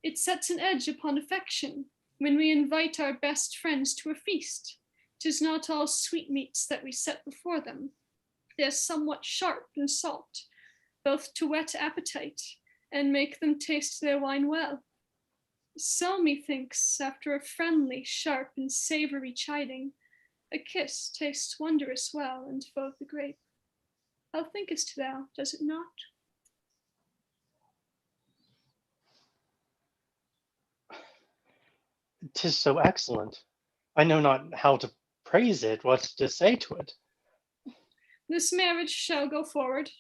It sets an edge upon affection when we invite our best friends to a feast. 'Tis not all sweetmeats that we set before them. They're somewhat sharp and salt, both to whet appetite and make them taste their wine well. So methinks, after a friendly, sharp, and savory chiding, a kiss tastes wondrous well, and both the grape. How thinkest thou, does it not? 'Tis so excellent. I know not how to praise it, what to say to it. This marriage shall go forward.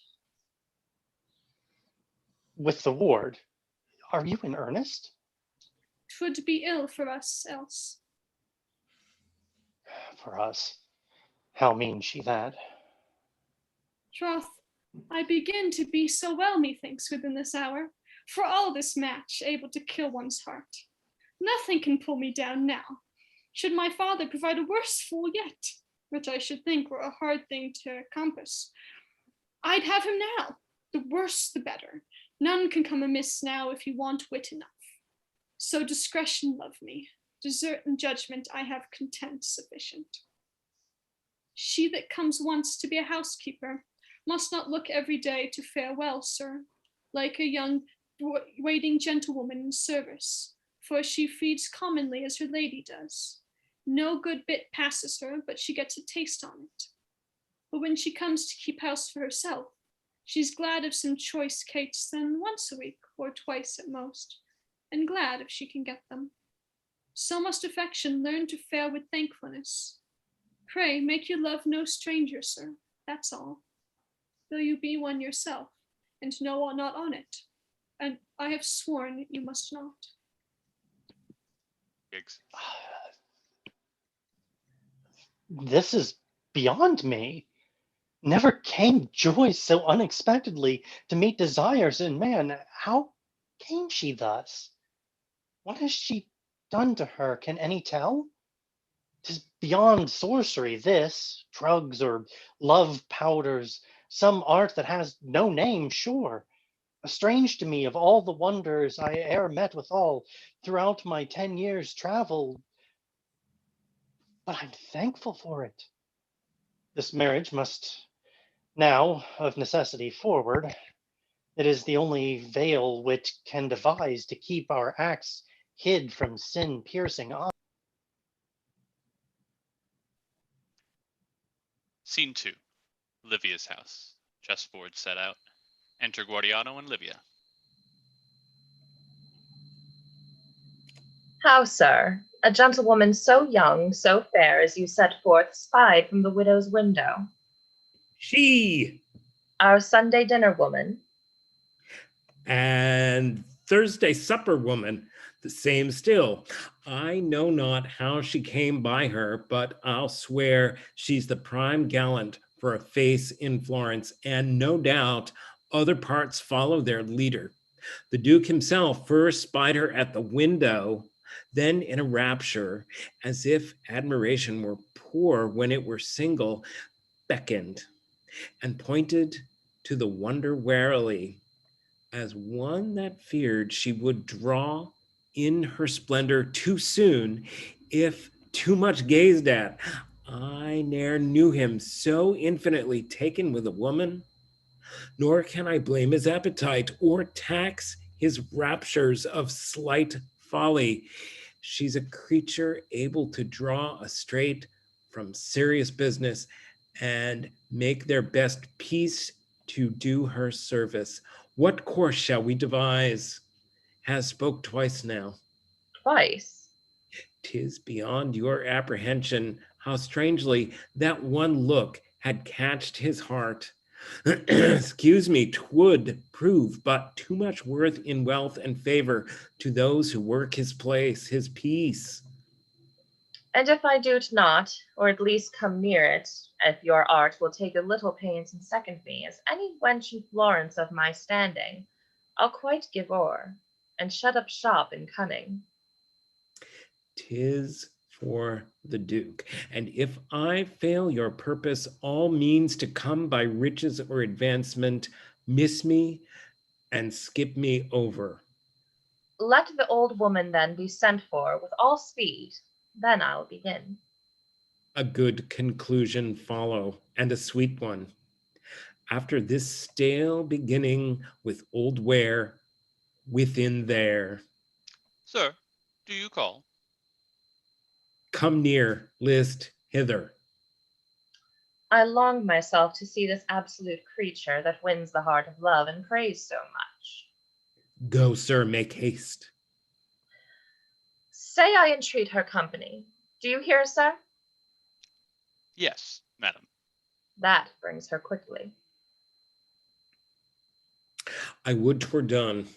With the ward, are you in earnest? 'Twould be ill for us else. For us. How means she that? Troth, I begin to be so well, methinks, within this hour, for all this match able to kill one's heart. Nothing can pull me down now. Should my father provide a worse fool yet, which I should think were a hard thing to compass, I'd have him now. The worse the better. None can come amiss now if you want wit enough. So discretion love me, desert and judgment I have content sufficient. She that comes once to be a housekeeper must not look every day to fare well, sir, like a young waiting gentlewoman in service, for she feeds commonly as her lady does. No good bit passes her, but she gets a taste on it. But when she comes to keep house for herself, she's glad of some choice cates then once a week, or twice at most, and glad if she can get them. So must affection learn to fare with thankfulness. Pray make your love no stranger, sir, that's all, though you be one yourself, and know not on it, and I have sworn you must not. Gigs. This is beyond me. Never came joy so unexpectedly to meet desires in man. How came she thus? What has she done to her? Can any tell? 'Tis beyond sorcery, this, drugs or love powders, some art that has no name, sure. strange to me of all the wonders I e'er met withal throughout my 10 years' travel, but I'm thankful for it. This marriage must now, of necessity forward, it is the only veil wit can devise to keep our acts hid from sin-piercing eyes. Scene 2. Livia's house. Chessboard set out. Enter Guardiano and Livia. How, sir, a gentlewoman so young, so fair as you set forth, spied from the widow's window? She Our Sunday dinner woman? and Thursday supper woman, the same still. I know not how she came by her, but I'll swear she's the prime gallant for a face in Florence, and no doubt other parts follow their leader. The Duke himself first spied her at the window, then in a rapture, as if admiration were poor when it were single, beckoned and pointed to the wonder warily, as one that feared she would draw in her splendor too soon, if too much gazed at. I ne'er knew him so infinitely taken with a woman, nor can I blame his appetite or tax his raptures of slight folly. She's a creature able to draw a straight from serious business and make their best peace to do her service. What course shall we devise? Has spoke twice now. Twice? 'Tis beyond your apprehension how strangely that one look had catched his heart. Excuse me, 'twould prove but too much worth in wealth and favor to those who work his place, his peace. And if I do't not, or at least come near it, if your art will take a little pains and second me, as any wench in Florence of my standing, I'll quite give o'er, and shut up shop in cunning. 'Tis for the Duke, and if I fail your purpose, all means to come by riches or advancement, miss me and skip me over. Let the old woman then be sent for with all speed, then I'll begin. A good conclusion follow, and a sweet one. After this stale beginning with old ware within there. Sir, do you call? Come near, list hither. I long myself to see this absolute creature that wins the heart of love and praise so much. Go, sir, make haste. Say I entreat her company. Do you hear, sir? Yes, madam. That brings her quickly. I would 'twere done.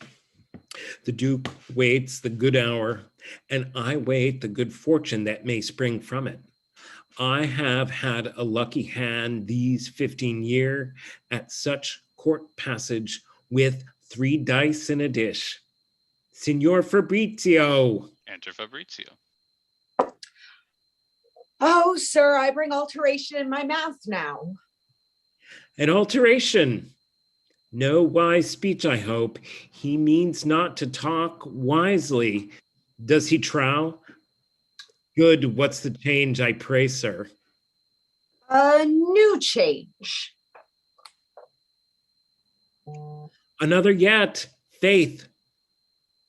The Duke waits the good hour, and I wait the good fortune that may spring from it. I have had a lucky hand these 15 year at such court passage with 3 dice in a dish. Signor Fabrizio. Enter Fabrizio. Oh, sir, I bring alteration in my mouth now. An alteration. No wise speech, I hope. He means not to talk wisely. Does he trow? Good, what's the change, I pray, sir? A new change. Another yet. Faith.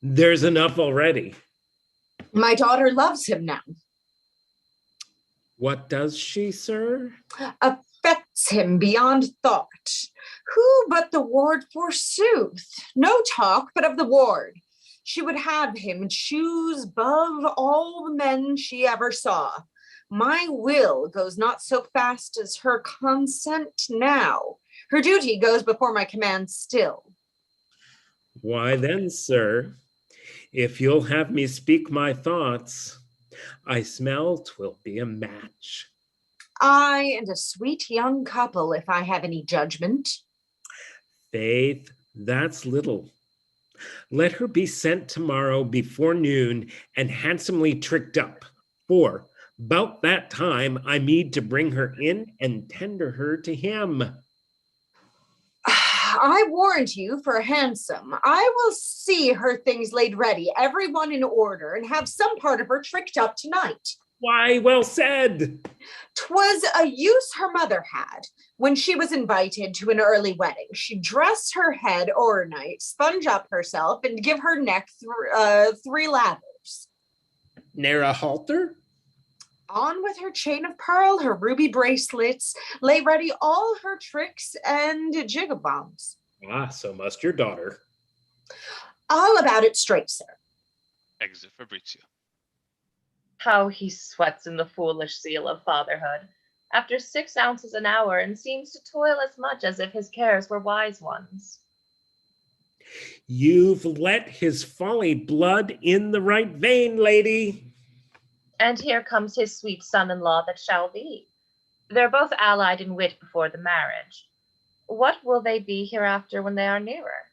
There's enough already. My daughter loves him now. What does she, sir? Affects him beyond thought. Who but the ward, forsooth? No talk but of the ward. She would have him choose above all the men she ever saw. My will goes not so fast as her consent now. Her duty goes before my command still. Why then, sir, if you'll have me speak my thoughts, I smell 'twill be a match. I and a sweet young couple, if I have any judgment. Faith, that's little. Let her be sent tomorrow before noon and handsomely tricked up, for 'bout that time I mean to bring her in and tender her to him. I warned you for handsome. I will see her things laid ready, everyone in order, and have some part of her tricked up tonight. Why, well said. 'Twas a use her mother had when she was invited to an early wedding. She'd dress her head o'ernight, sponge up herself, and give her neck 3 lathers. Ne'er a halter? On with her chain of pearl, her ruby bracelets, lay ready all her tricks and jigabombs. Ah, so must your daughter. All about it straight, sir. Exit Fabrizio. How he sweats in the foolish zeal of fatherhood, after 6 ounces an hour, and seems to toil as much as if his cares were wise ones. You've let his folly blood in the right vein, lady. And here comes his sweet son-in-law that shall be. They're both allied in wit before the marriage. What will they be hereafter when they are nearer?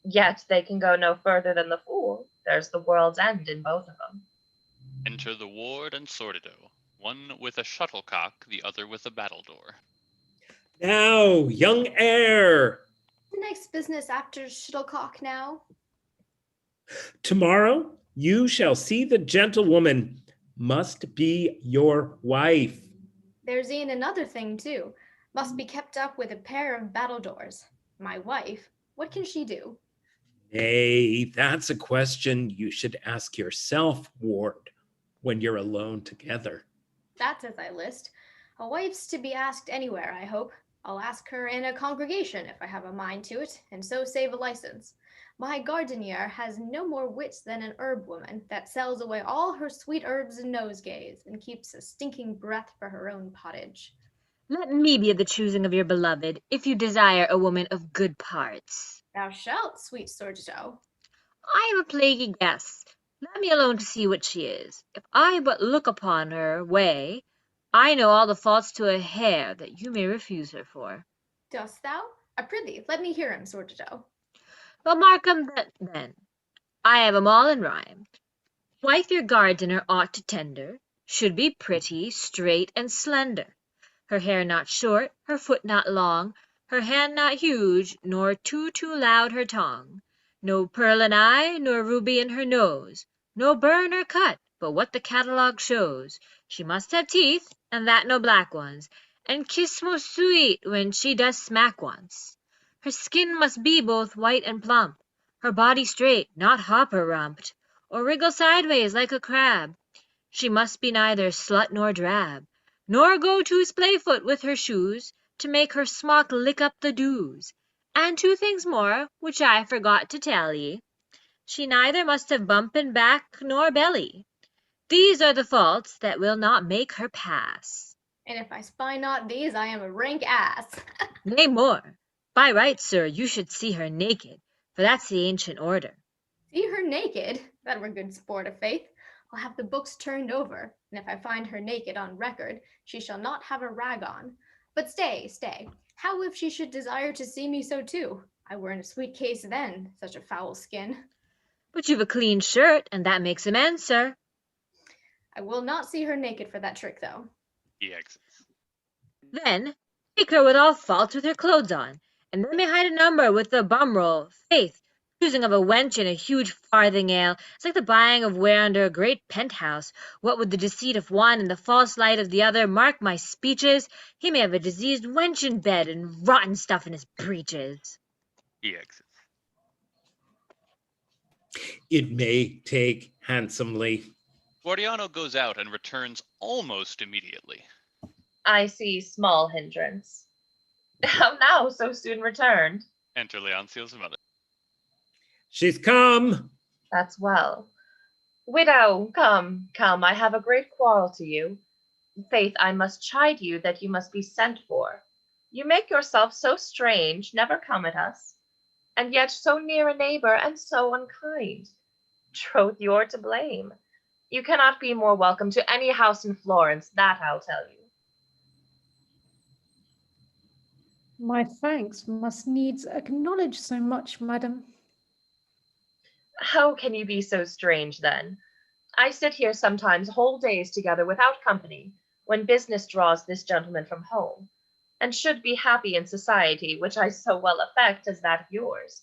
Yet they can go no further than the fool. There's the world's end in both of them. Enter the ward and sordido, one with a shuttlecock, the other with a battledore. Now, young heir. The next business after shuttlecock now. Tomorrow you shall see the gentlewoman must be your wife. There's e'en another thing too. Must be kept up with a pair of battledores. My wife, what can she do? Nay, that's a question you should ask yourself, ward, when you're alone together. That's as I list. A wife's to be asked anywhere, I hope. I'll ask her in a congregation if I have a mind to it, and so save a license. My gardenier has no more wits than an herb woman that sells away all her sweet herbs in nosegays and keeps a stinking breath for her own pottage. Let me be of the choosing of your beloved, if you desire a woman of good parts. Thou shalt, sweet Sorgito. I am a plaguy guest. Let me alone to see what she is. If I but look upon her way, I know all the faults to a hair that you may refuse her for. Dost thou? I prithee, let me hear him, Sorgito. Well, mark 'em then. I have 'em all in rhyme. Wife your gardener ought to tender, should be pretty, straight, and slender. Her hair not short, her foot not long, her hand not huge, nor too loud her tongue. No pearl in eye, nor ruby in her nose, no burr nor cut, but what the catalogue shows. She must have teeth, and that no black ones, and kiss most sweet when she does smack once. Her skin must be both white and plump, her body straight, not hopper rumped, or wriggle sideways like a crab. She must be neither slut nor drab, nor go too splayfoot with her shoes, to make her smock lick up the dews. And 2 things more, which I forgot to tell ye. She neither must have bumpin' back nor belly. These are the faults that will not make her pass. And if I spy not these, I am a rank ass. Nay more, by right, sir, you should see her naked, for that's the ancient order. See her naked? That were good sport, of faith. I'll have the books turned over, and if I find her naked on record, she shall not have a rag on. But stay. How if she should desire to see me so too? I were in a sweet case then, such a foul skin. But you've a clean shirt, and that makes amends, sir. I will not see her naked for that trick, though. He exits. Then take her with all faults with her clothes on, and then may hide a number with the bum roll. Faith, choosing of a wench in a huge farthingale is like the buying of ware under a great penthouse. What with the deceit of one and the false light of the other, mark my speeches, he may have a diseased wench in bed and rotten stuff in his breeches. He exits. It may take handsomely. Guardiano goes out and returns almost immediately. I see small hindrance. How now, so soon returned? Enter Leoncio's mother. She's come. That's well. Widow, come, I have a great quarrel to you. Faith, I must chide you that you must be sent for. You make yourself so strange, never come at us, and yet so near a neighbor and so unkind. Troth, you're to blame. You cannot be more welcome to any house in Florence, that I'll tell you. My thanks must needs acknowledge so much, madam. How can you be so strange, then? I sit here sometimes whole days together without company, when business draws this gentleman from home, and should be happy in society, which I so well affect as that of yours.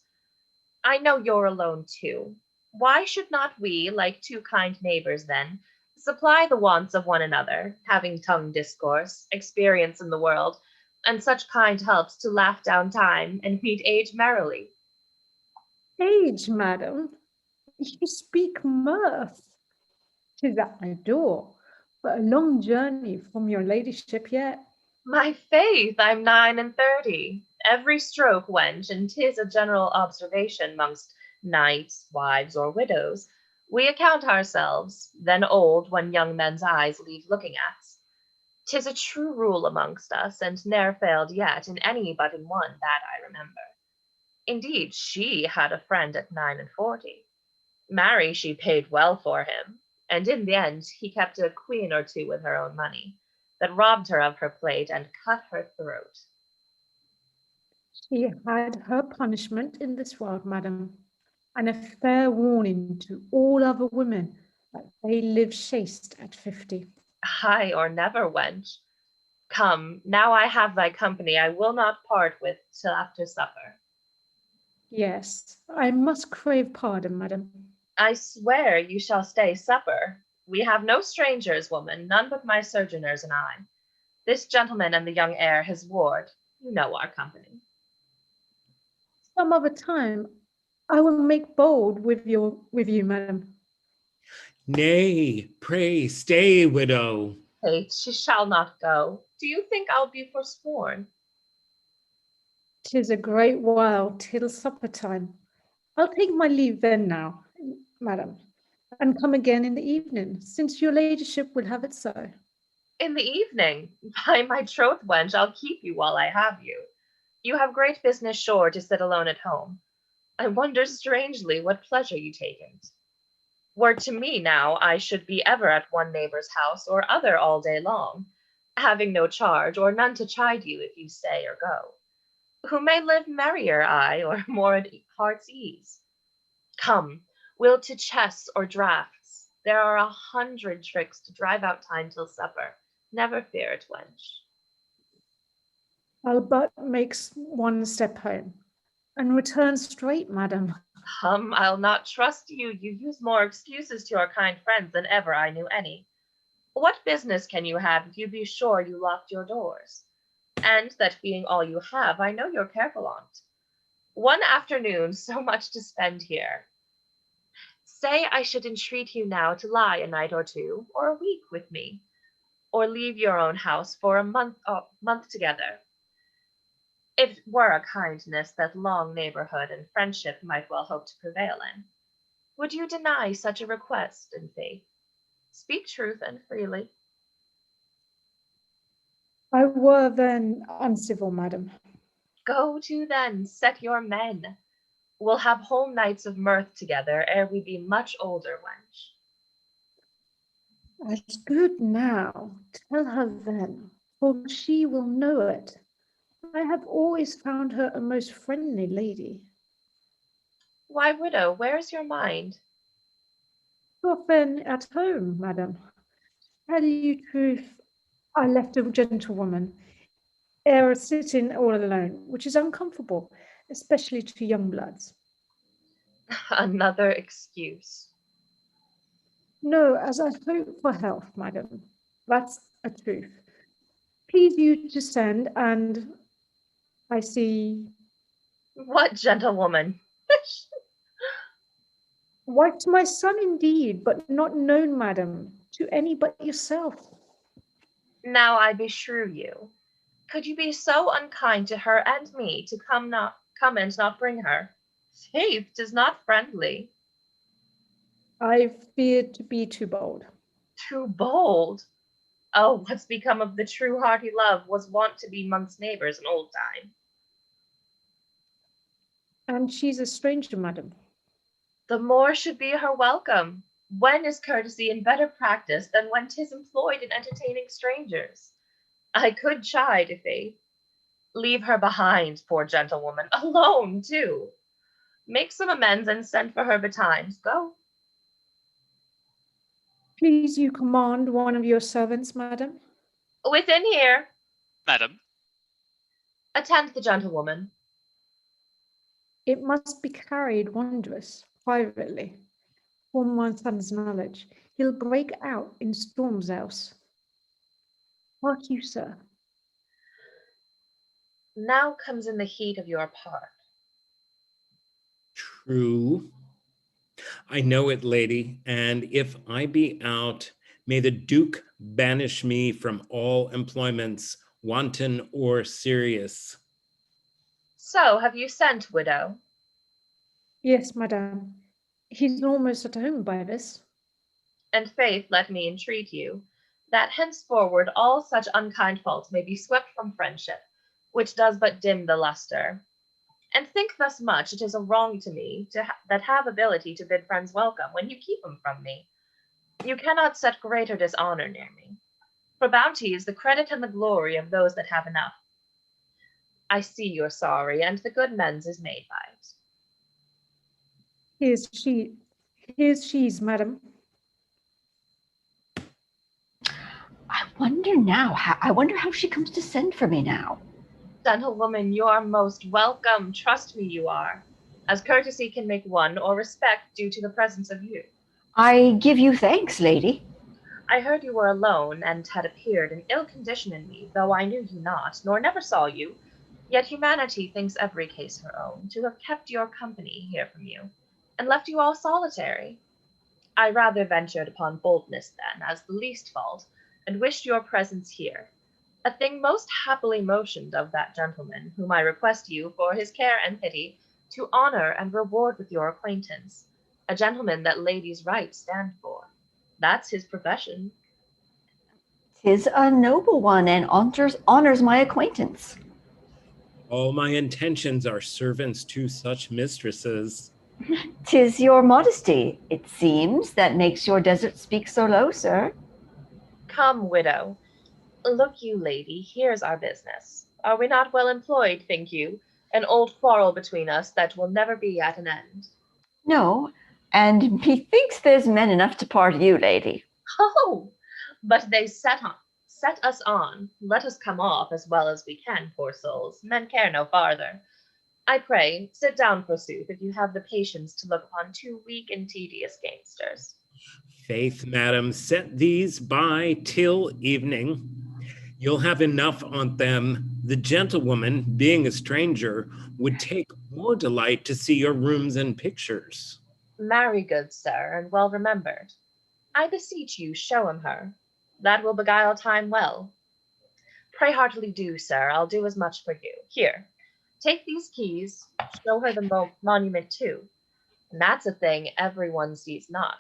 I know you're alone too. Why should not we, like two kind neighbors then, supply the wants of one another, having tongue discourse, experience in the world, and such kind helps to laugh down time and meet age merrily? Age, madam, you speak mirth. 'Tis at my door, but a long journey from your ladyship yet. My faith, I'm 39. Every stroke, wench, and 'tis a general observation mongst knights, wives, or widows. We account ourselves then old when young men's eyes leave looking at's. 'Tis a true rule amongst us, and ne'er failed yet in any but in one that I remember. Indeed, she had a friend at 49. Marry, she paid well for him, and in the end he kept a queen or two with her own money, that robbed her of her plate and cut her throat. She had her punishment in this world, madam, and a fair warning to all other women that they live chaste at 50. Aye, or never, wench. Come, now I have thy company, I will not part with till after supper. Yes, I must crave pardon, madam. I swear you shall stay supper. We have no strangers, woman, none but my sojourners and I. This gentleman and the young heir, his ward, you know our company. Some other time I will make bold with you, madam. Nay, pray stay, widow. Faith, she shall not go. Do you think I'll be forsworn? 'Tis a great while till supper time. I'll take my leave then now, madam, and come again in the evening, since your ladyship will have it so. In the evening? By my troth, wench, I'll keep you while I have you. You have great business sure to sit alone at home. I wonder strangely what pleasure you take in't. Were to me now, I should be ever at one neighbor's house or other all day long, having no charge or none to chide you if you stay or go. Who may live merrier, I, or more at heart's ease? Come, will to chess or draughts? There are 100 tricks to drive out time till supper. Never fear it, wench. I'll but make one step home, and return straight, madam. Come, I'll not trust you. You use more excuses to your kind friends than ever I knew any. What business can you have if you be sure you locked your doors? And that being all you have, I know you're careful on't. One afternoon, so much to spend here. Say I should entreat you now to lie a night or two, or a week with me, or leave your own house for a month together. It were a kindness that long neighborhood and friendship might well hope to prevail in. Would you deny such a request in faith? Speak truth and freely. I were then uncivil, madam. Go to then, set your men. We'll have whole nights of mirth together ere we be much older, wench. As good now, tell her then, for she will know it. I have always found her a most friendly lady. Why, widow, where's your mind? Often at home, madam. Tell you truth, I left a gentlewoman, ere sitting all alone, which is uncomfortable, especially to young bloods. Another excuse. No, as I hope for health, madam. That's a truth. Please you to send, and I see. What gentlewoman? Wife to my son indeed, but not known, madam, to any but yourself. Now I beshrew you. Could you be so unkind to her and me to come and not bring her? Faith, 'tis not friendly. I feared to be too bold. Too bold? Oh, what's become of the true hearty love was wont to be mongst neighbors in old time. And she's a stranger, madam. The more should be her welcome. When is courtesy in better practice than when 'tis employed in entertaining strangers? I could chide, if faith. Leave her behind, poor gentlewoman, alone too. Make some amends and send for her betimes. Go. Please you command one of your servants, madam. Within here. Madam, Attend the gentlewoman. It must be carried wondrous, privately, for my son's knowledge. He'll break out in storms else. Mark you, sir. Now comes in the heat of your part. True. I know it, lady, and if I be out, may the Duke banish me from all employments, wanton or serious. So, have you sent, widow? Yes, madame. He's almost at home by this. And faith, let me entreat you, that henceforward all such unkind faults may be swept from friendship, which does but dim the lustre. And think thus much, it is a wrong to me that have ability to bid friends welcome when you keep them from me. You cannot set greater dishonor near me, for bounty is the credit and the glory of those that have enough. I see you're sorry, and the good men's is made by it. Here's she's, madam. I wonder how she comes to send for me now. Gentlewoman, you are most welcome. Trust me, you are. As courtesy can make one, or respect due to the presence of you. I give you thanks, lady. I heard you were alone, and had appeared in ill condition in me, though I knew you not, nor never saw you. Yet humanity thinks every case her own, to have kept your company here from you, and left you all solitary. I rather ventured upon boldness then, as the least fault, and wished your presence here, a thing most happily motioned of that gentleman, whom I request you, for his care and pity, to honor and reward with your acquaintance, a gentleman that ladies' rights stand for. That's his profession. 'Tis a noble one, and honors my acquaintance. All my intentions are servants to such mistresses. 'Tis your modesty, it seems, that makes your desert speak so low, sir. Come, widow. Look you, lady, here's our business. Are we not well employed, think you? An old quarrel between us that will never be at an end. No, and methinks there's men enough to part you, lady. Oh, but they set us on. Let us come off as well as we can, poor souls. Men care no farther. I pray, sit down, forsooth, if you have the patience to look upon two weak and tedious gamesters. Faith, madam, set these by till evening. You'll have enough on them. The gentlewoman, being a stranger, would take more delight to see your rooms and pictures. Marry, good sir, and well remembered. I beseech you, show him her. That will beguile time well. Pray heartily do, sir. I'll do as much for you. Here, take these keys. Show her the monument too. And that's a thing everyone sees not.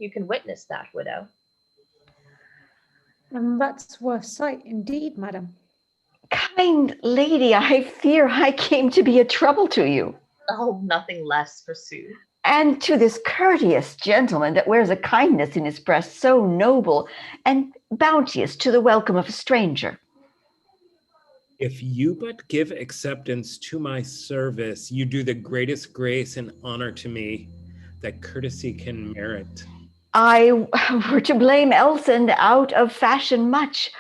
You can witness that, widow. And that's worth sight indeed, madam. Kind lady, I fear I came to be a trouble to you. Oh, nothing less, forsooth. And to this courteous gentleman that wears a kindness in his breast so noble and bounteous to the welcome of a stranger. If you but give acceptance to my service, you do the greatest grace and honor to me that courtesy can merit. I were to blame else and out of fashion much.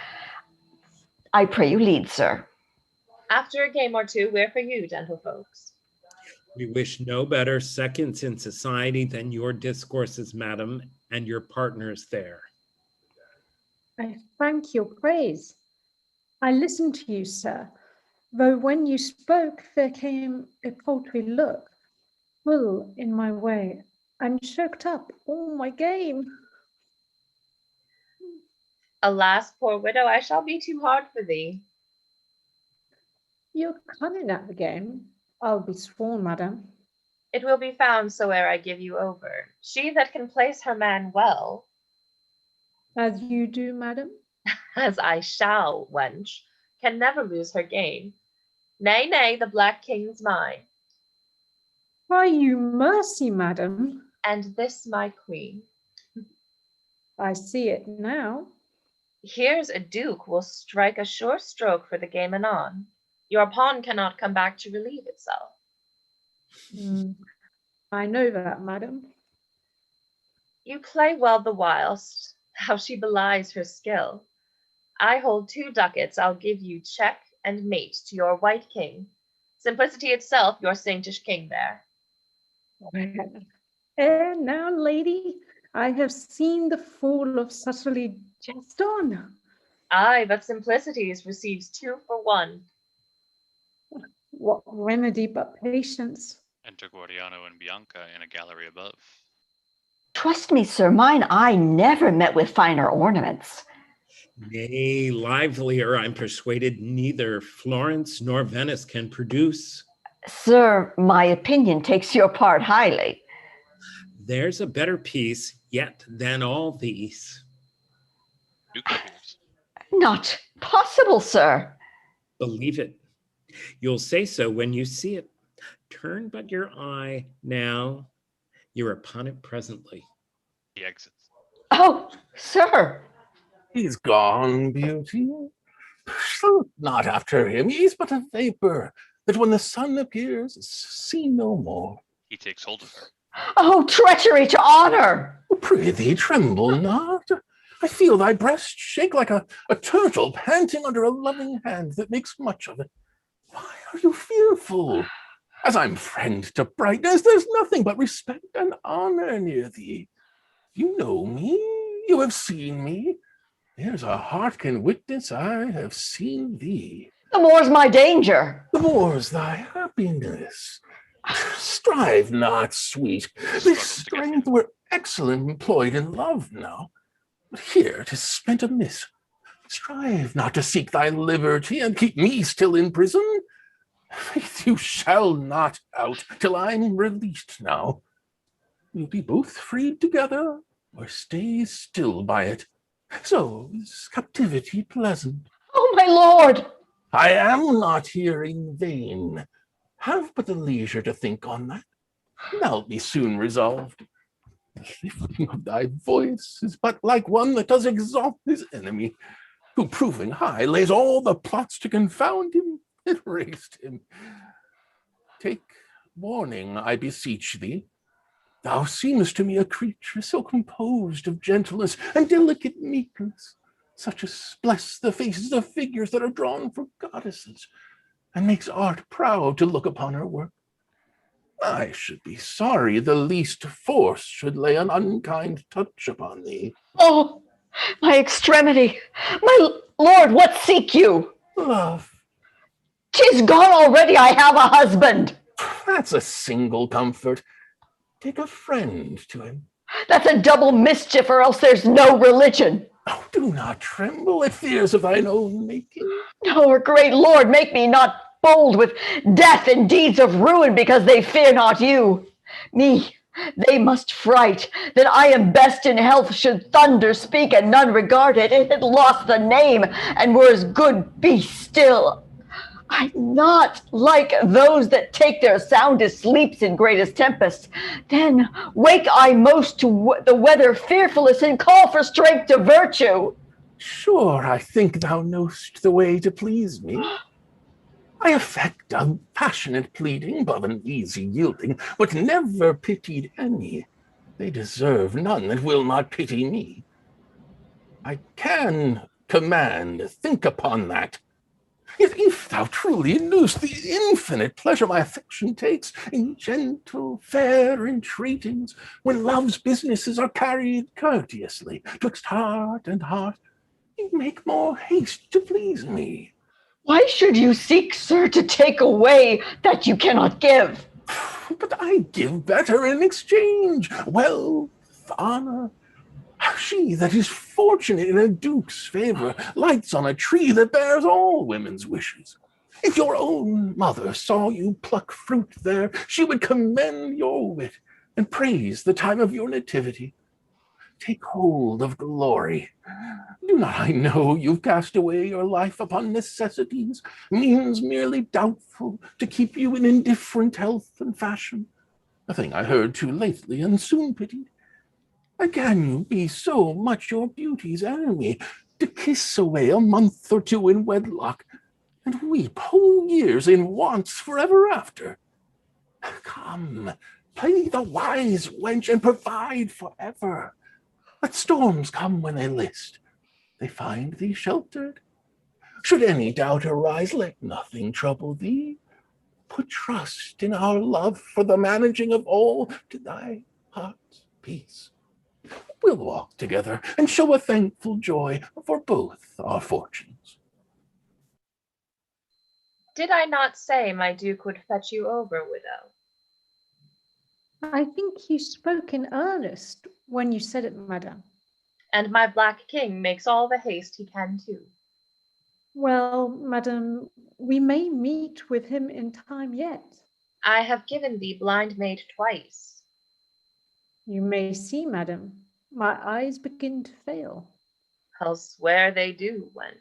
I pray you lead, sir. After a game or two, we're for you, gentlefolks. We wish no better seconds in society than your discourses, madam, and your partners there. I thank your praise. I listened to you, sir, though when you spoke there came a paltry look, full in my way, and choked up all my game. Alas, poor widow, I shall be too hard for thee. You're cunning at the game, I'll be sworn, madam. It will be found so ere I give you over. She that can place her man well, As you do, madam. as I shall, wench, can never lose her game. Nay, nay, the Black King's mine, Cry you mercy, madam. and this my queen. I see it now. Here's a duke will strike a sure stroke for the game anon. Your pawn cannot come back to relieve itself. I know that, madam. You play well the whilst, how she belies her skill. I hold 2 ducats, I'll give you check and mate to your white king. Simplicity itself, your saintish king there. And now, lady, I have seen the fall of subtly jest on. Aye, but Simplicities receives 2 for 1. What remedy but patience? Enter Gordiano and Bianca in a gallery above. Trust me, sir, mine eye never met with finer ornaments. Nay, livelier, I'm persuaded neither Florence nor Venice can produce. Sir, my opinion takes your part highly. There's a better piece yet than all these. Duke appears. Not possible, sir. Believe it. You'll say so when you see it. Turn but your eye now. You're upon it presently. He exits. Oh, sir. He's gone, beauty. Look not after him. He's but a vapor that when the sun appears is seen no more. He takes hold of her. Oh, treachery to honor. Prithee, tremble not. I feel thy breast shake like a turtle panting under a loving hand that makes much of it. Why are you fearful? As I'm friend to brightness, there's nothing but respect and honor near thee. You know me, you have seen me. There's a heart can witness I have seen thee. The more's my danger. The more's thy happiness. Strive not, sweet. This strength were excellent employed in love now, but here 'tis spent amiss. Strive not to seek thy liberty and keep me still in prison. Faith, you shall not out till I'm released now. We'll be both freed together, or stay still by it. So is captivity pleasant? Oh, my lord! I am not here in vain. Have but the leisure to think on that. Thou'lt be soon resolved. The lifting of thy voice is but like one that does exalt his enemy, who proving high lays all the plots to confound him and raised him. Take warning, I beseech thee. Thou seemest to me a creature so composed of gentleness and delicate meekness, such as bless the faces of figures that are drawn for goddesses, and makes art proud to look upon her work. I should be sorry the least force should lay an unkind touch upon thee. Oh, my extremity! My lord, what seek you? Love. 'Tis gone already, I have a husband. That's a single comfort. Take a friend to him. That's a double mischief, or else there's no religion. Oh, do not tremble at fears of thine own making. No, or great Lord, make me not bold with death and deeds of ruin, because they fear not you. Me they must fright, that I am best in health, should thunder speak and none regard it. It had lost the name, and were as good be still. I'm not like those that take their soundest sleeps in greatest tempests. Then wake I most to the weather fearfulest, and call for strength to virtue. Sure, I think thou know'st the way to please me. I affect a passionate pleading above an easy yielding, but never pitied any. They deserve none that will not pity me. I can command, think upon that. Yet if thou truly knew'st the infinite pleasure my affection takes in gentle, fair entreatings, when love's businesses are carried courteously twixt heart and heart, you'd make more haste to please me. Why should you seek, sir, to take away that you cannot give? But I give better in exchange, wealth, honor. She that is fortunate in a duke's favor lights on a tree that bears all women's wishes. If your own mother saw you pluck fruit there, she would commend your wit and praise the time of your nativity. Take hold of glory. Do not I know you've cast away your life upon necessities, means merely doubtful to keep you in indifferent health and fashion, a thing I heard too lately and soon pitied. Can you be so much your beauty's enemy, to kiss away a month or two in wedlock, and weep whole years in wants forever after? Come, play the wise wench and provide forever. Let storms come when they list. They find thee sheltered. Should any doubt arise, let nothing trouble thee. Put trust in our love for the managing of all to thy heart's peace. We'll walk together and show a thankful joy for both our fortunes. Did I not say my Duke would fetch you over, widow? I think you spoke in earnest when you said it, madam. And my Black King makes all the haste he can too. Well, madam, we may meet with him in time yet. I have given thee blind maid twice. You may see, madam, my eyes begin to fail. I'll swear they do, wench.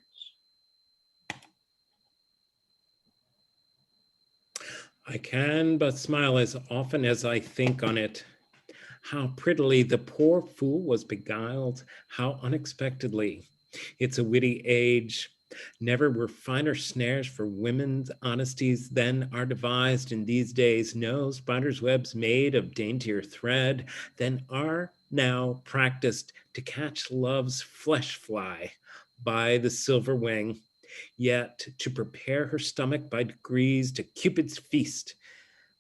I can but smile as often as I think on it. How prettily the poor fool was beguiled, how unexpectedly. It's a witty age. Never were finer snares for women's honesties than are devised in these days. No spider's webs made of daintier thread than are now practiced to catch love's flesh fly by the silver wing. Yet to prepare her stomach by degrees to Cupid's feast,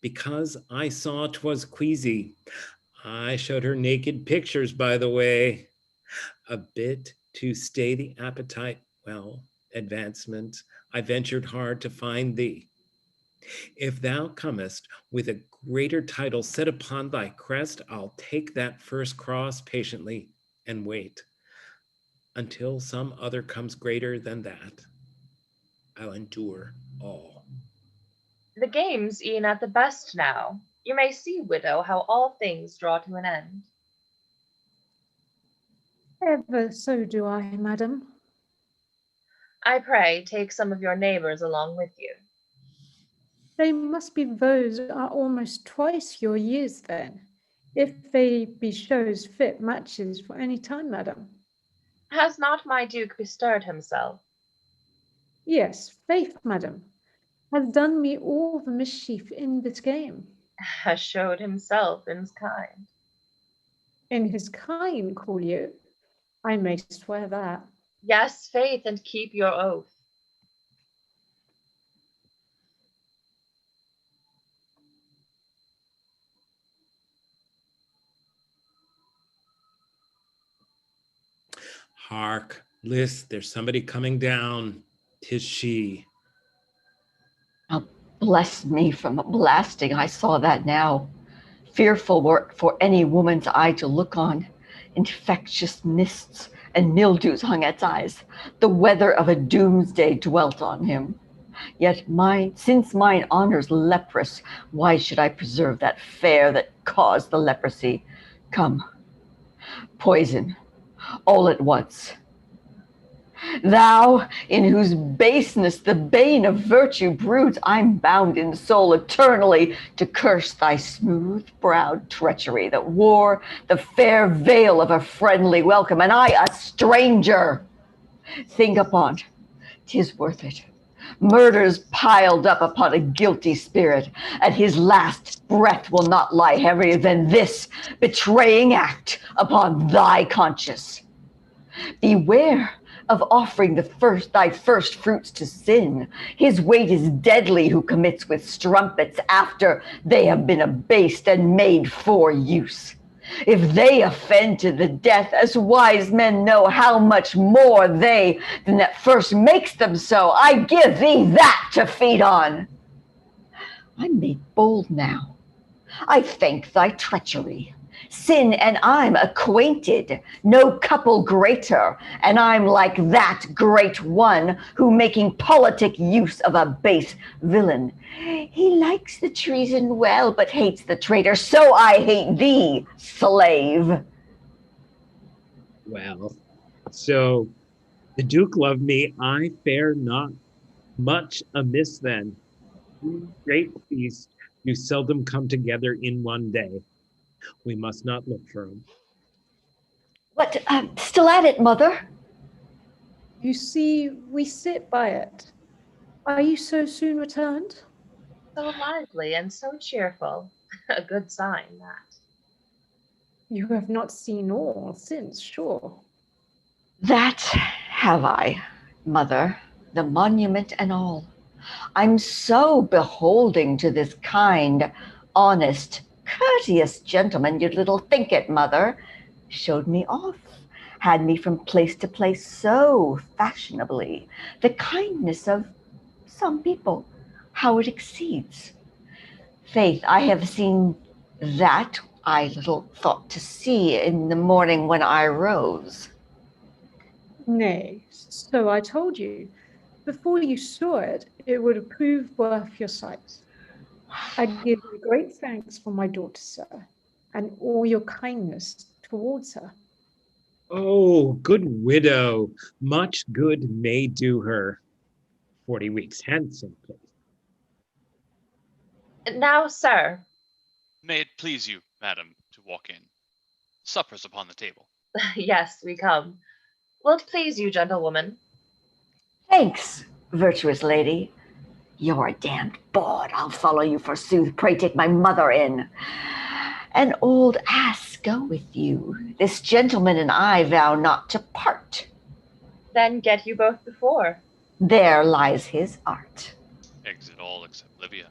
because I saw 'twas queasy. I showed her naked pictures, by the way, a bit to stay the appetite. Well, advancement, I ventured hard to find thee. If thou comest with a greater title set upon thy crest, I'll take that first cross patiently and wait until some other comes greater than that. I'll endure all. The game's e'en at the best now. You may see, widow, how all things draw to an end. Ever so do I, madam. I pray take some of your neighbors along with you. They must be those are almost twice your years then, if they be shows fit matches for any time, madam. Has not my Duke bestirred himself? Yes, faith, madam, has done me all the mischief in this game. Has showed himself in his kind. In his kind, call you? I may swear that. Yes, faith, and keep your oath. Hark, list, there's somebody coming down. 'Tis she. Now, bless me from a blasting. I saw that now. Fearful work for any woman's eye to look on. Infectious mists and mildews hung at eyes. The weather of a doomsday dwelt on him. Yet since mine honor's leprous, why should I preserve that fair that caused the leprosy? Come, poison, all at once. Thou, in whose baseness the bane of virtue broods, I'm bound in soul eternally to curse thy smooth-browed treachery that wore the fair veil of a friendly welcome, and I a stranger. Think upon, 'tis worth it. Murders piled up upon a guilty spirit, and his last breath will not lie heavier than this betraying act upon thy conscience. Beware of offering thy first fruits to sin. His weight is deadly who commits with strumpets after they have been abased and made for use. If they offend to the death, as wise men know how much more they than that first makes them so, I give thee that to feed on. I'm made bold now. I thank thy treachery. Sin and I'm acquainted, no couple greater, and I'm like that great one who, making politic use of a base villain, he likes the treason well, but hates the traitor, so I hate thee, slave. Well, so the Duke loved me, I fare not much amiss then. Great feast, you seldom come together in one day. We must not look for him. What, still at it, mother? You see, we sit by it. Are you so soon returned? So lively and so cheerful. A good sign, that. You have not seen all since, sure. That have I, mother. the monument and all. I'm so beholding to this kind, honest, courteous gentleman, you'd little think it, mother. Showed me off, had me from place to place so fashionably. The kindness of some people, how it exceeds. Faith, I have seen that I little thought to see in the morning when I rose. Nay, so I told you. Before you saw it, it would have proved worth your sight. I give you great thanks for my daughter, sir, and all your kindness towards her. Oh, good widow, much good may do her. 40 weeks hence, simply. Now, sir. May it please you, madam, to walk in. Supper's upon the table. Yes, we come. Will't please you, gentlewoman? Thanks, virtuous lady. You're a damned bawd. I'll follow you forsooth. Pray take my mother in. An old ass go with you. This gentleman and I vow not to part. Then get you both before. There lies his art. Exit all except Livia.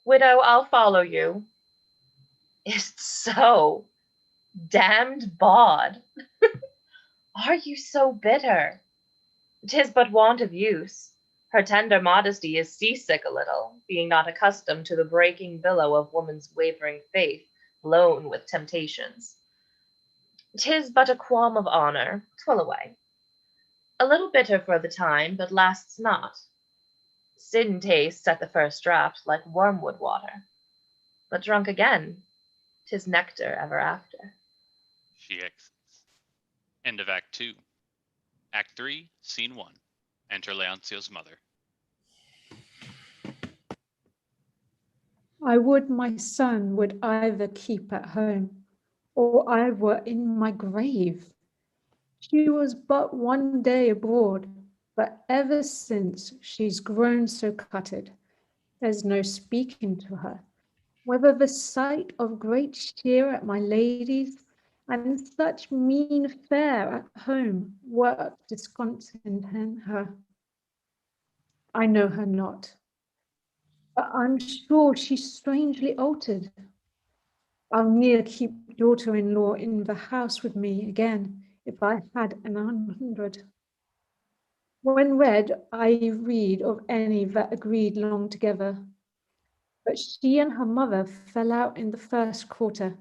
Widow, I'll follow you. It's so damned bawd. Are you so bitter? 'Tis but want of use. Her tender modesty is seasick a little, being not accustomed to the breaking billow of woman's wavering faith, blown with temptations. 'Tis but a qualm of honor, 'twill away. A little bitter for the time, but lasts not. Sin tastes at the first draught like wormwood water, but drunk again, 'tis nectar ever after. She exits. End of Act 2. Act 3, Scene 1. Enter Leoncio's mother. I would my son would either keep at home, or I were in my grave. She was but one day abroad, but ever since she's grown so cutted, there's no speaking to her, whether the sight of great cheer at my lady's, and such mean fare at home work discontent her. I know her not, but I'm sure she's strangely altered. I'll ne'er keep daughter-in-law in the house with me again if I had 100. When read, I read of any that agreed long together, but she and her mother fell out in the first quarter.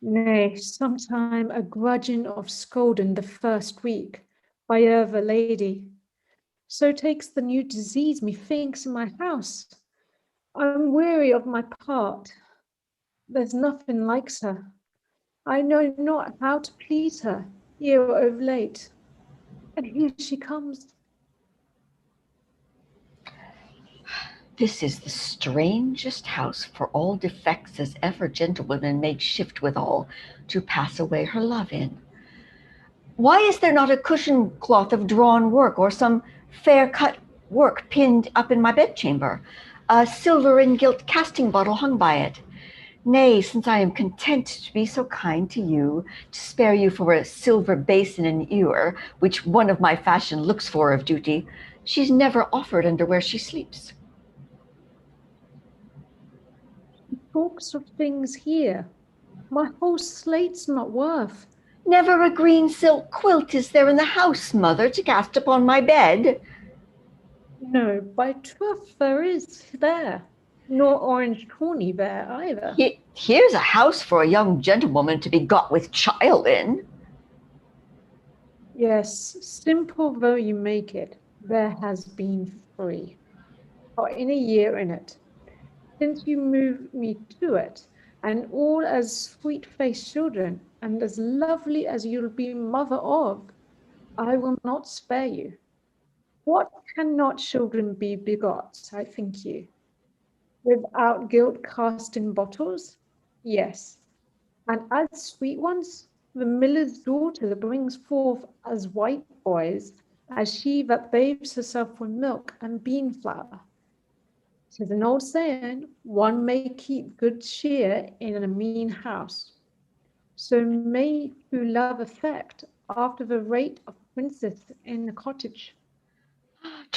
Nay, sometime a grudging of scolding the first week by the lady. So takes the new disease methinks in my house. I'm weary of my part. There's nothing likes her. I know not how to please her, here of late. And here she comes. This is the strangest house for all defects as ever gentlewomen made shift withal to pass away her love in. Why is there not a cushion cloth of drawn work, or some fair cut work pinned up in my bedchamber, a silver and gilt casting bottle hung by it? Nay, since I am content to be so kind to you, to spare you for a silver basin and ewer, which one of my fashion looks for of duty, she's never offered under where she sleeps. Talks of things here. My whole slate's not worth. Never a green silk quilt is there in the house, mother, to cast upon my bed. No, by troth there is there. Nor orange tawny there either. Here's a house for a young gentlewoman to be got with child in. Yes, simple though you make it, there has been 3, or in a year in it, since you moved me to it, and all as sweet-faced children, and as lovely as you'll be mother of. I will not spare you. What cannot children be begot, I think you? Without guilt cast in bottles? Yes. And as sweet ones, the miller's daughter that brings forth as white boys as she that bathes herself with milk and bean flour. 'Tis an old saying, one may keep good cheer in a mean house. So may who love affect after the rate of princes in the cottage.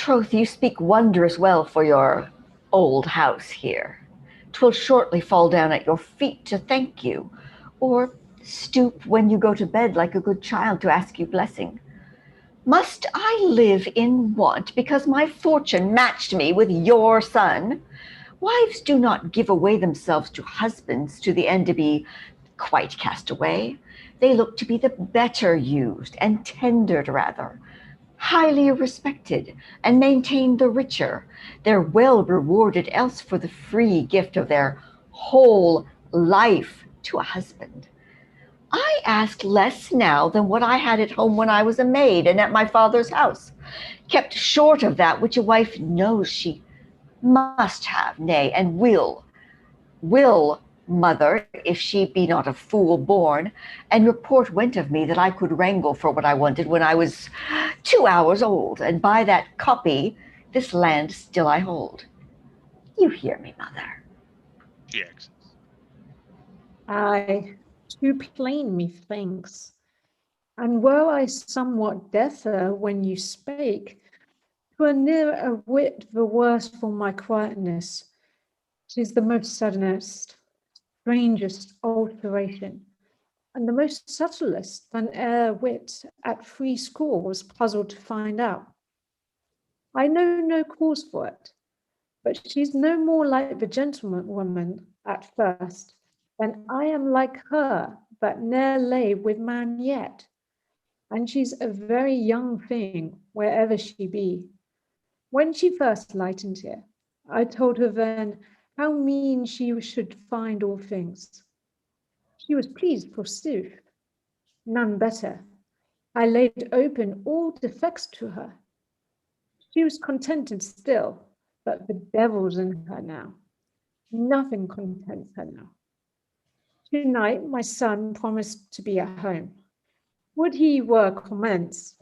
troth, you speak wondrous well for your old house here. 'Twill shortly fall down at your feet to thank you, or stoop when you go to bed like a good child to ask you blessing. Must I live in want because my fortune matched me with your son? Wives do not give away themselves to husbands to the end to be quite cast away. They look to be the better used and tendered rather, highly respected and maintained the richer. They're well rewarded else for the free gift of their whole life to a husband. I ask less now than what I had at home when I was a maid and at my father's house, kept short of that which a wife knows she must have, nay, and will, mother, if she be not a fool born, and report went of me that I could wrangle for what I wanted when I was 2 hours old, and by that copy this land still I hold. You hear me, mother. She exits. Aye, too plain methinks. And were I somewhat deafer when you spake, 'twere near a whit the worse for my quietness. 'Tis the most suddenest, strangest alteration, and the most subtlest than e'er wit at 3 score was puzzled to find out. I know no cause for it, but she's no more like the gentleman woman at first than I am like her that ne'er lay with man yet. And she's a very young thing, wherever she be. When she first lightened here, I told her then how mean she should find all things. She was pleased, forsooth, none better. I laid open all defects to her. She was contented still, but the devil's in her now. Nothing contents her now. Tonight my son promised to be at home. Would he were commence,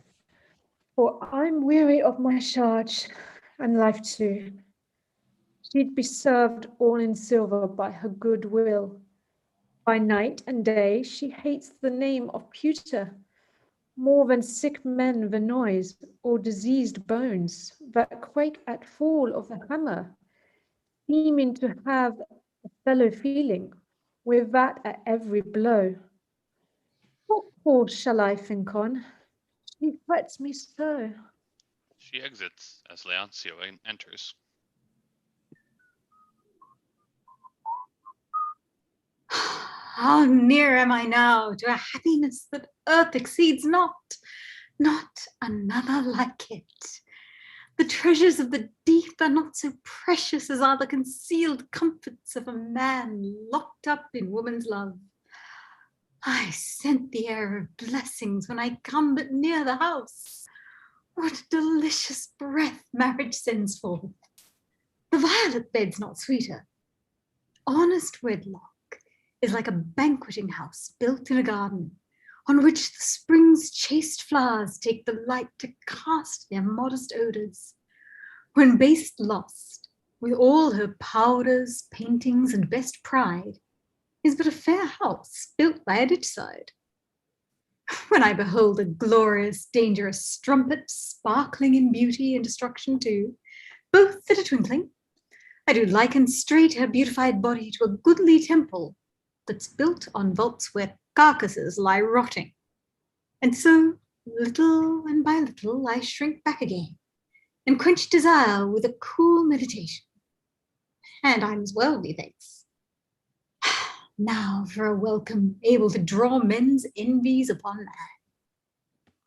for I'm weary of my charge and life too. She'd be served all in silver by her good will. By night and day she hates the name of pewter, more than sick men the noise, or diseased bones that quake at fall of the hammer, seeming to have a fellow feeling with that at every blow. What cause shall I think on? She frets me so. She exits as Leoncio enters. How near am I now to a happiness that earth exceeds not, not another like it. The treasures of the deep are not so precious as are the concealed comforts of a man locked up in woman's love. I scent the air of blessings when I come but near the house. What delicious breath marriage sends forth. The violet bed's not sweeter. Honest wedlock is like a banqueting house built in a garden, on which the spring's chaste flowers take the light to cast their modest odors. When baste lost, with all her powders, paintings, and best pride, is but a fair house built by a ditch side. When I behold a glorious, dangerous strumpet, sparkling in beauty and destruction too, both at a twinkling, I do liken straight her beautified body to a goodly temple that's built on vaults where carcasses lie rotting. And so, little and by little, I shrink back again and quench desire with a cool meditation. And I'm as well, methinks. Now for a welcome able to draw men's envies upon man.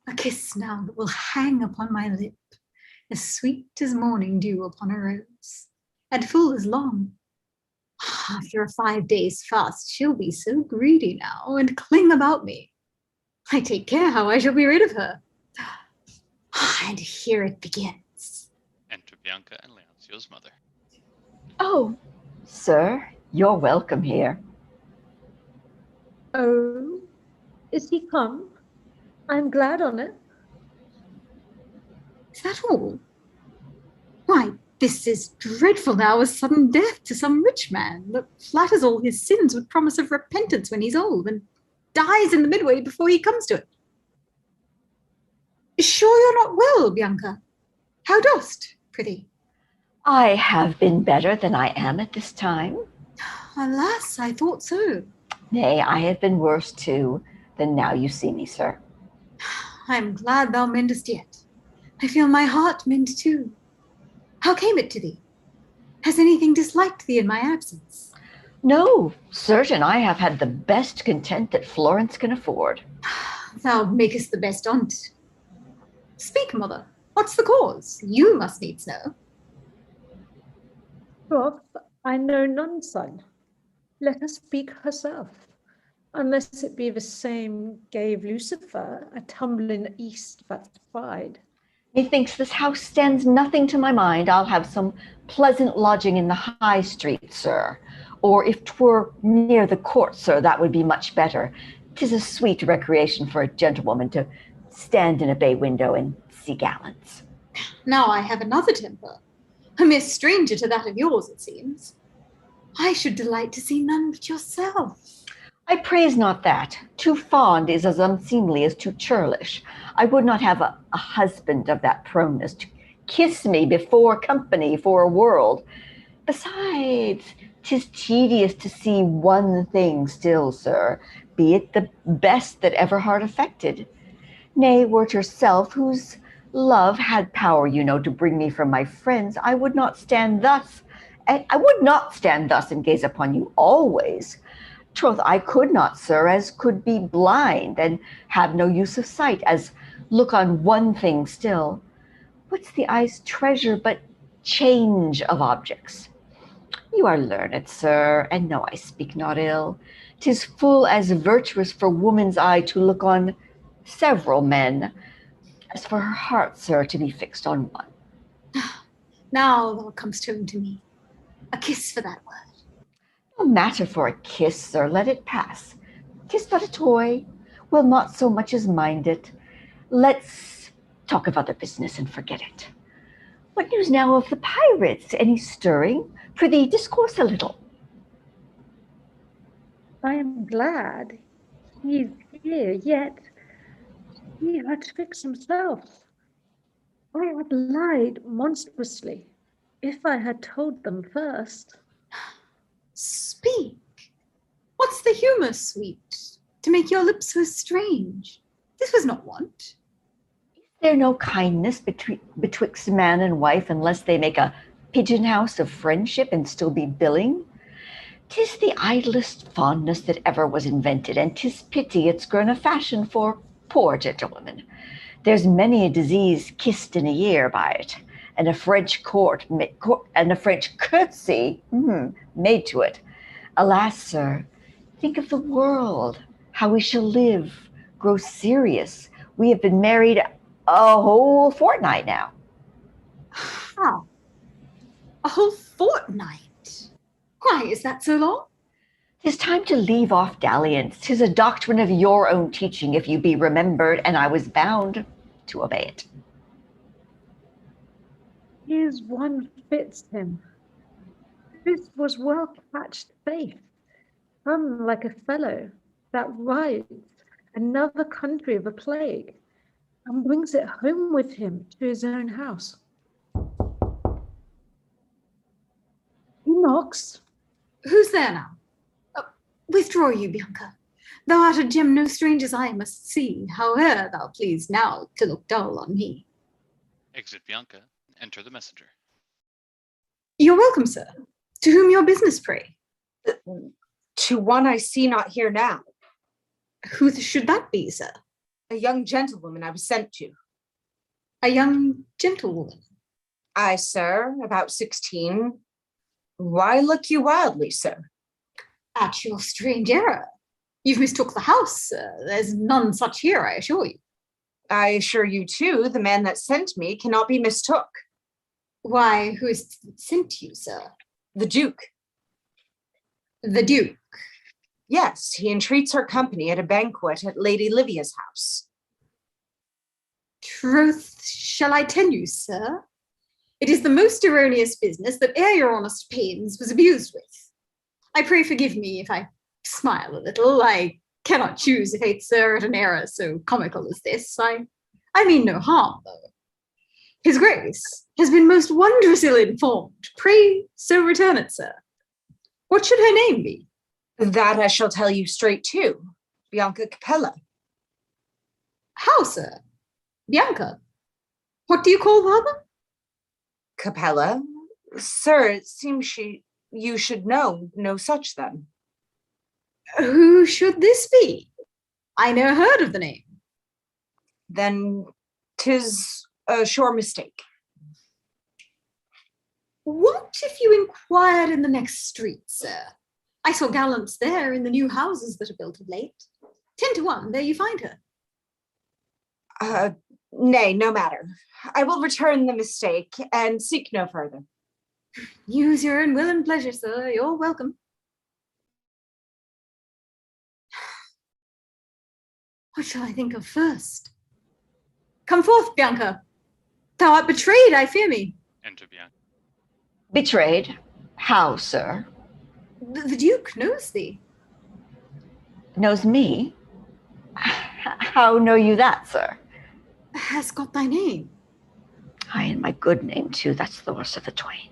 A kiss now that will hang upon my lip, as sweet as morning dew upon a rose, and full as long. After a 5 days' fast, she'll be so greedy now and cling about me. I take care how I shall be rid of her. And here it begins. Enter Bianca and Leoncio's mother. Oh, sir, you're welcome here. Oh, is he come? I'm glad on it. Is that all? Why, this is dreadful now, a sudden death to some rich man that flatters all his sins with promise of repentance when he's old and dies in the midway before he comes to it. Sure you're not well, Bianca? How dost, prithee? I have been better than I am at this time. Alas, I thought so. Nay, I have been worse too than now you see me, sir. I am glad thou mendest yet. I feel my heart mend too. How came it to thee? Has anything disliked thee in my absence? No, certain I have had the best content that Florence can afford. Thou makest the best on't. Speak, mother. What's the cause? You must needs know. Troth, I know none, son. Let her speak herself, unless it be the same gave Lucifer a tumble in the east that's pride. Methinks this house stands nothing to my mind. I'll have some pleasant lodging in the High Street, sir. Or if 'twere near the court, sir, that would be much better. 'Tis a sweet recreation for a gentlewoman to stand in a bay window and see gallants. Now I have another temper, a mere stranger to that of yours, it seems. I should delight to see none but yourself. I praise not that. Too fond is as unseemly as too churlish. I would not have a husband of that proneness to kiss me before company for a world. Besides, 'tis tedious to see one thing still, sir, be it the best that ever heart affected. Nay, were't yourself whose love had power, you know, to bring me from my friends, I would not stand thus and gaze upon you always. Troth, I could not, sir, as could be blind and have no use of sight, as look on one thing still. What's the eye's treasure but change of objects? You are learned, sir, and know I speak not ill. 'Tis full as virtuous for woman's eye to look on several men, as for her heart, sir, to be fixed on one. Now thou comest home to me. A kiss for that word. No matter for a kiss, sir, let it pass. 'Tis but a toy. We'll not so much as mind it. Let's talk of other business and forget it. What news now of the pirates? Any stirring? Prithee, discourse a little. I am glad he's here, yet he had fixed himself. I had lied monstrously if I had told them first. Speak. What's the humour, sweet, to make your lips so strange? This was not wont. Is there no kindness betwixt man and wife unless they make a pigeon house of friendship and still be billing? 'Tis the idlest fondness that ever was invented, and 'tis pity it's grown a fashion for poor gentlewomen. There's many a disease kissed in a year by it, and a French curtsy made to it. Alas, sir, think of the world, how we shall live, grow serious. We have been married a whole fortnight now. How? A whole fortnight? Why, is that so long? 'Tis time to leave off dalliance. 'Tis a doctrine of your own teaching, if you be remembered, and I was bound to obey it. Here's one fits him. This was well-catched faith, like a fellow that rides another country of a plague and brings it home with him to his own house. He knocks. Who's there now? Withdraw you, Bianca. Thou art a gem no strangers eye must see, howe'er thou please now to look dull on me. Exit Bianca. Enter the messenger. You're welcome, sir. To whom your business, pray? To one I see not here now. Who should that be, sir? A young gentlewoman I was sent to. A young gentlewoman? Aye, sir, about 16. Why look you wildly, sir? At your strange error. You've mistook the house, sir. There's none such here, I assure you. I assure you, too, the man that sent me cannot be mistook. Why, who is sent you, sir? The Duke. The Duke? Yes, he entreats her company at a banquet at Lady Livia's house. Troth, shall I tell you, sir? It is the most erroneous business that e'er your honest pains was abused with. I pray forgive me if I smile a little. I cannot choose a fate, sir, at an error so comical as this. I mean no harm, though. His Grace has been most wondrous ill-informed. Pray so return it, sir. What should her name be? That I shall tell you straight too. Bianca Capella. How, sir? Bianca? What do you call father? Capella? Sir, it seems you should know no such then. Who should this be? I ne'er heard of the name. Then 'tis a sure mistake. What if you inquired in the next street, sir? I saw gallants there in the new houses that are built of late. 10 to 1, there you find her. Nay, no matter. I will return the mistake and seek no further. Use your own will and pleasure, sir. You're welcome. What shall I think of first? Come forth, Bianca. Thou art betrayed, I fear me. Enter Bianca. Betrayed? How, sir? The Duke knows thee. Knows me? How know you that, sir? Has got thy name. Aye, and my good name, too. That's the worst of the twain.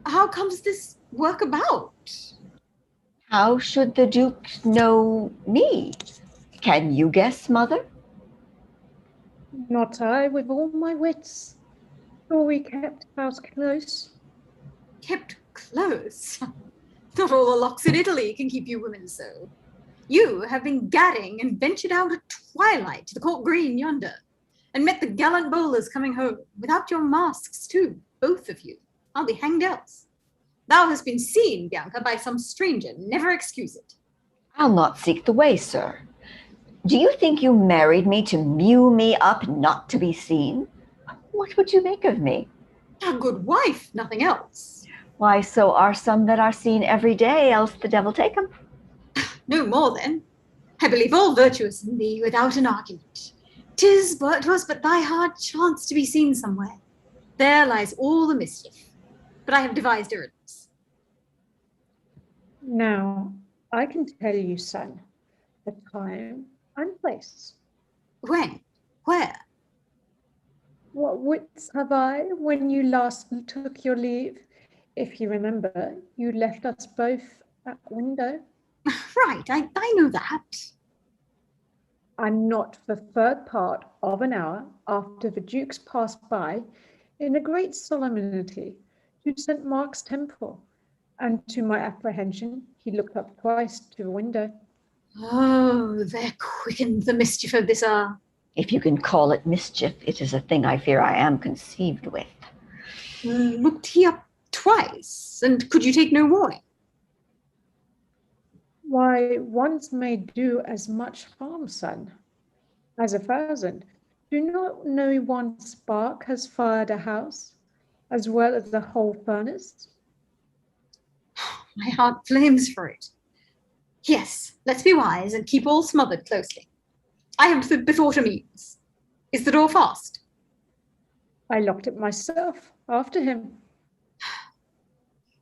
How comes this work about? How should the Duke know me? Can you guess, mother? Not I, with all my wits. For we kept house close. Kept close? Not all the locks in Italy can keep you women so. You have been gadding and ventured out at twilight to the court green yonder, and met the gallant bowlers coming home, without your masks too, both of you. I'll be hanged else. Thou hast been seen, Bianca, by some stranger. Never excuse it. I'll not seek the way, sir. Do you think you married me to mew me up not to be seen? What would you make of me? A good wife, nothing else. Why, so are some that are seen every day, else the devil take 'em. No more, then. I believe all virtuous in thee without an argument. 'Twas but thy hard chance to be seen somewhere. There lies all the mischief. But I have devised a riddance. Now, I can tell you, son, the time and place. When? Where? What wits have I when you last took your leave? If you remember, you left us both at window. Right, I know that. And not the third part of an hour after the Dukes passed by in a great solemnity to St. Mark's Temple, and to my apprehension he looked up twice to the window. Oh, there quickened the mischief of this hour. If you can call it mischief, it is a thing I fear I am conceived with. Looked he up twice, and could you take no warning? Why, once may do as much harm, son, as 1,000. Do not know one spark has fired a house, as well as the whole furnace? My heart flames for it. Yes, let's be wise and keep all smothered closely. I have bethought a means. Is the door fast? I locked it myself, after him.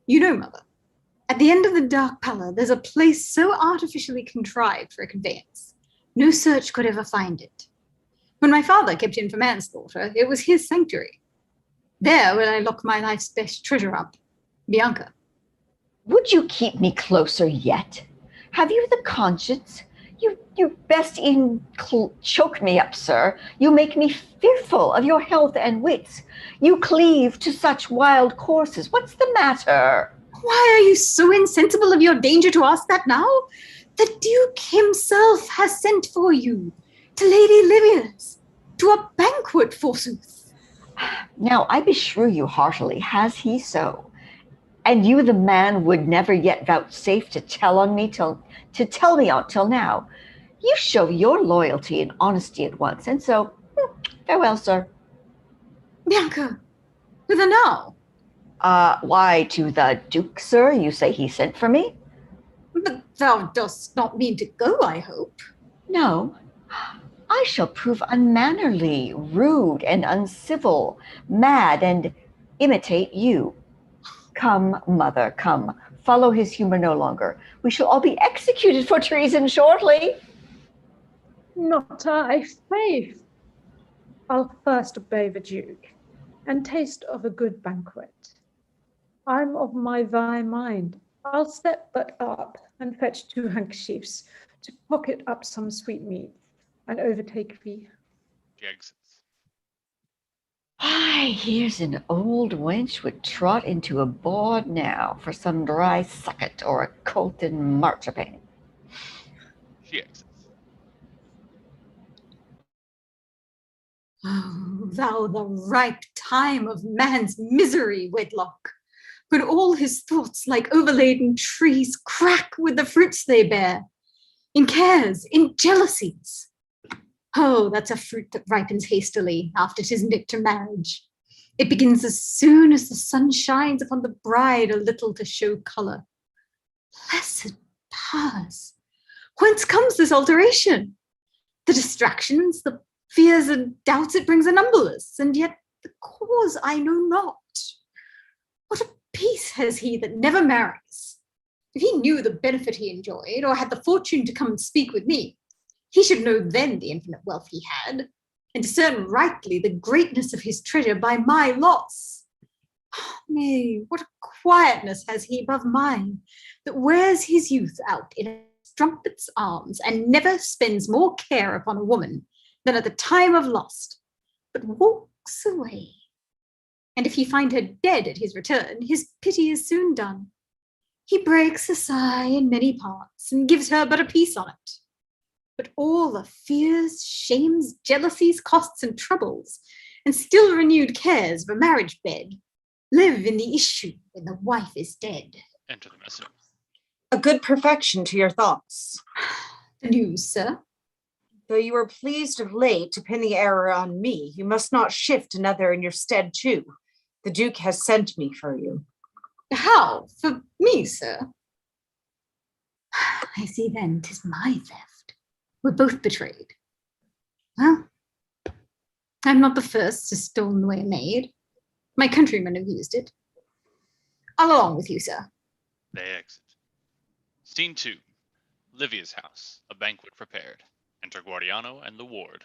You know, mother, at the end of the dark parlour, there's a place so artificially contrived for a conveyance. No search could ever find it. When my father kept in for manslaughter, it was his sanctuary. There will I lock my life's best treasure up, Bianca. Would you keep me closer yet? Have you the conscience? You best e'en choke me up, sir. You make me fearful of your health and wits. You cleave to such wild courses. What's the matter? Why are you so insensible of your danger to ask that now? The Duke himself has sent for you to Lady Livia's, to a banquet, forsooth. Now, I beshrew you heartily, has he so? And you, the man, would never yet vouchsafe to tell me till now. You show your loyalty and honesty at once, and so, farewell, sir. Bianca, whither now? Why, to the Duke, sir. You say he sent for me? But thou dost not mean to go, I hope. No. I shall prove unmannerly, rude, and uncivil, mad, and imitate you. Come, mother, come. Follow his humor no longer. We shall all be executed for treason shortly. Not I, faith. I'll first obey the Duke, and taste of a good banquet. I'm of my thy mind. I'll step but up, and fetch 2 handkerchiefs, to pocket up some sweetmeat, and overtake thee. She exits. Why, here's an old wench would trot into a bawd now for some dry sucket or a colton marchpane. She exits. Oh, thou the ripe time of man's misery, Wedlock, when all his thoughts like overladen trees crack with the fruits they bear, in cares, in jealousies. Oh, that's a fruit that ripens hastily after 'tis nipped to marriage. It begins as soon as the sun shines upon the bride a little to show colour. Blessed powers! Whence comes this alteration? The distractions, the fears and doubts it brings are numberless, and yet the cause I know not. What a peace has he that never marries? If he knew the benefit he enjoyed, or had the fortune to come and speak with me, he should know then the infinite wealth he had, and discern rightly the greatness of his treasure by my loss. Nay, what a quietness has he above mine, that wears his youth out in a strumpet's arms, and never spends more care upon a woman than at the time of lust, but walks away. And if he find her dead at his return, his pity is soon done. He breaks a sigh in many parts, and gives her but a piece on it. But all the fears, shames, jealousies, costs, and troubles, and still renewed cares of a marriage bed, live in the issue when the wife is dead. Enter the messenger. A good perfection to your thoughts. The news, sir. Though you were pleased of late to pin the error on me, you must not shift another in your stead too. The Duke has sent me for you. How? For me, sir? I see then 'tis my theft. We're both betrayed. Well, I'm not the first to stolen away a maid. My countrymen have used it. I'll along with you, sir. They exit. Scene 2. Livia's house. A banquet prepared. Enter Guardiano and the ward.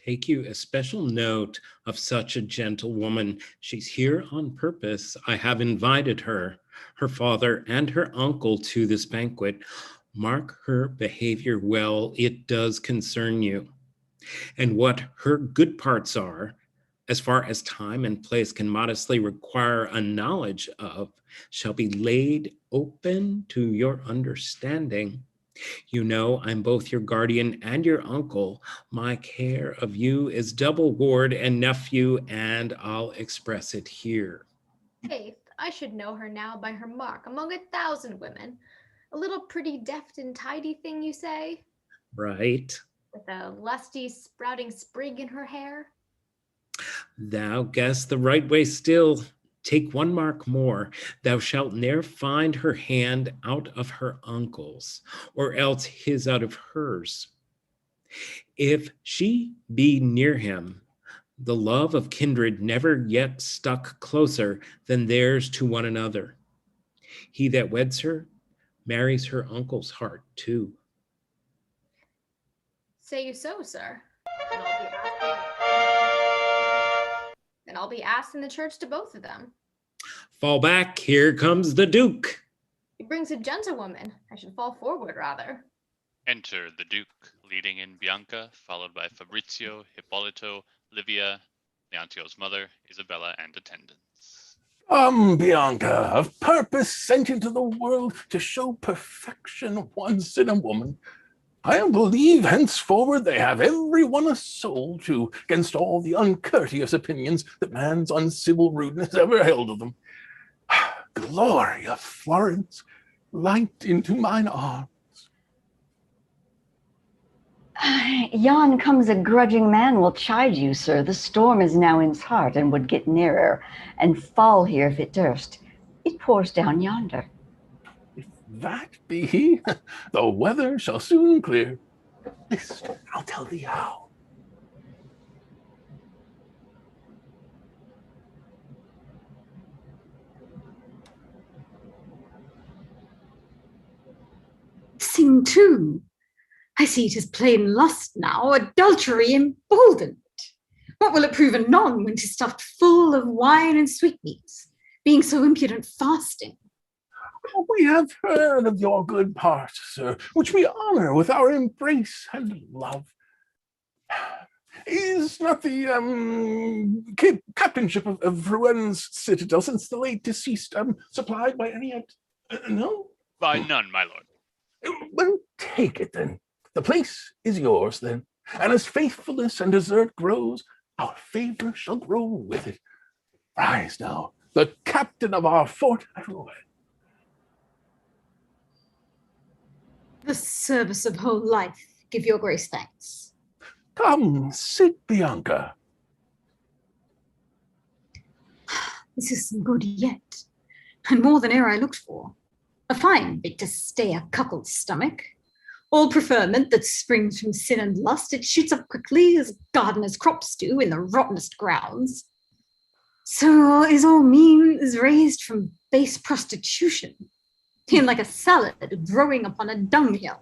Take you a special note of such a gentlewoman. She's here on purpose. I have invited her father, and her uncle to this banquet. Mark her behavior well. It does concern you. And what her good parts are, as far as time and place can modestly require a knowledge of, shall be laid open to your understanding. You know, I'm both your guardian and your uncle. My care of you is double ward and nephew, and I'll express it here. Faith, I should know her now by her mark among 1,000 women. A little pretty deft and tidy thing, you say? Right? With a lusty sprouting sprig in her hair? Thou guess the right way still. Take one mark more. Thou shalt ne'er find her hand out of her uncle's, or else his out of hers. If she be near him, the love of kindred never yet stuck closer than theirs to one another. He that weds her marries her uncle's heart too. Say you so, sir? Then I'll be asked in the church to both of them. Fall back, here comes the Duke. He brings a gentlewoman. I should fall forward rather. Enter the Duke, leading in Bianca, followed by Fabrizio, Hippolito, Livia, Leontio's mother, Isabella, and attendants. Bianca, of purpose sent into the world to show perfection once in a woman. I believe henceforward they have every one a soul to, against all the uncourteous opinions that man's uncivil rudeness ever held of them. Glory of Florence, light into mine arms. Yon comes a grudging man will chide you, sir. The storm is now in's heart, and would get nearer, and fall here if it durst. It pours down yonder. If that be he, the weather shall soon clear. List, I'll tell thee how. Sing too. I see it is plain lust now, adultery emboldened. What will it prove anon when 'tis stuffed full of wine and sweetmeats, being so impudent fasting? We have heard of your good part, sir, which we honor with our embrace and love. Is not the captainship of Rowen's citadel since the late deceased supplied by any no? By none, my lord. Well, take it then. The place is yours then, and as faithfulness and desert grows, our favor shall grow with it. Rise now, the captain of our fort at Rouen. The service of whole life give your grace thanks. Come, sit, Bianca. This is some good yet, and more than e'er I looked for. A fine bit to stay a cuckold's stomach. All preferment that springs from sin and lust, it shoots up quickly as gardeners' crops do in the rottenest grounds. So is all mean is raised from base prostitution, in like a salad growing upon a dunghill.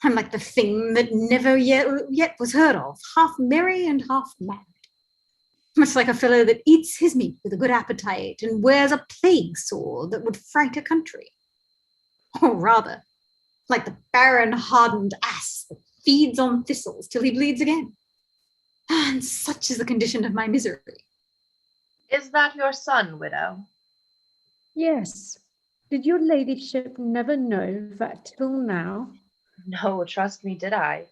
I'm like the thing that never yet was heard of, half merry and half mad. Much like a fellow that eats his meat with a good appetite and wears a plague sore that would fright a country. Or rather, like the barren, hardened ass that feeds on thistles till he bleeds again. And such is the condition of my misery. Is that your son, widow? Yes. Did your ladyship never know that till now? No, trust me, did I.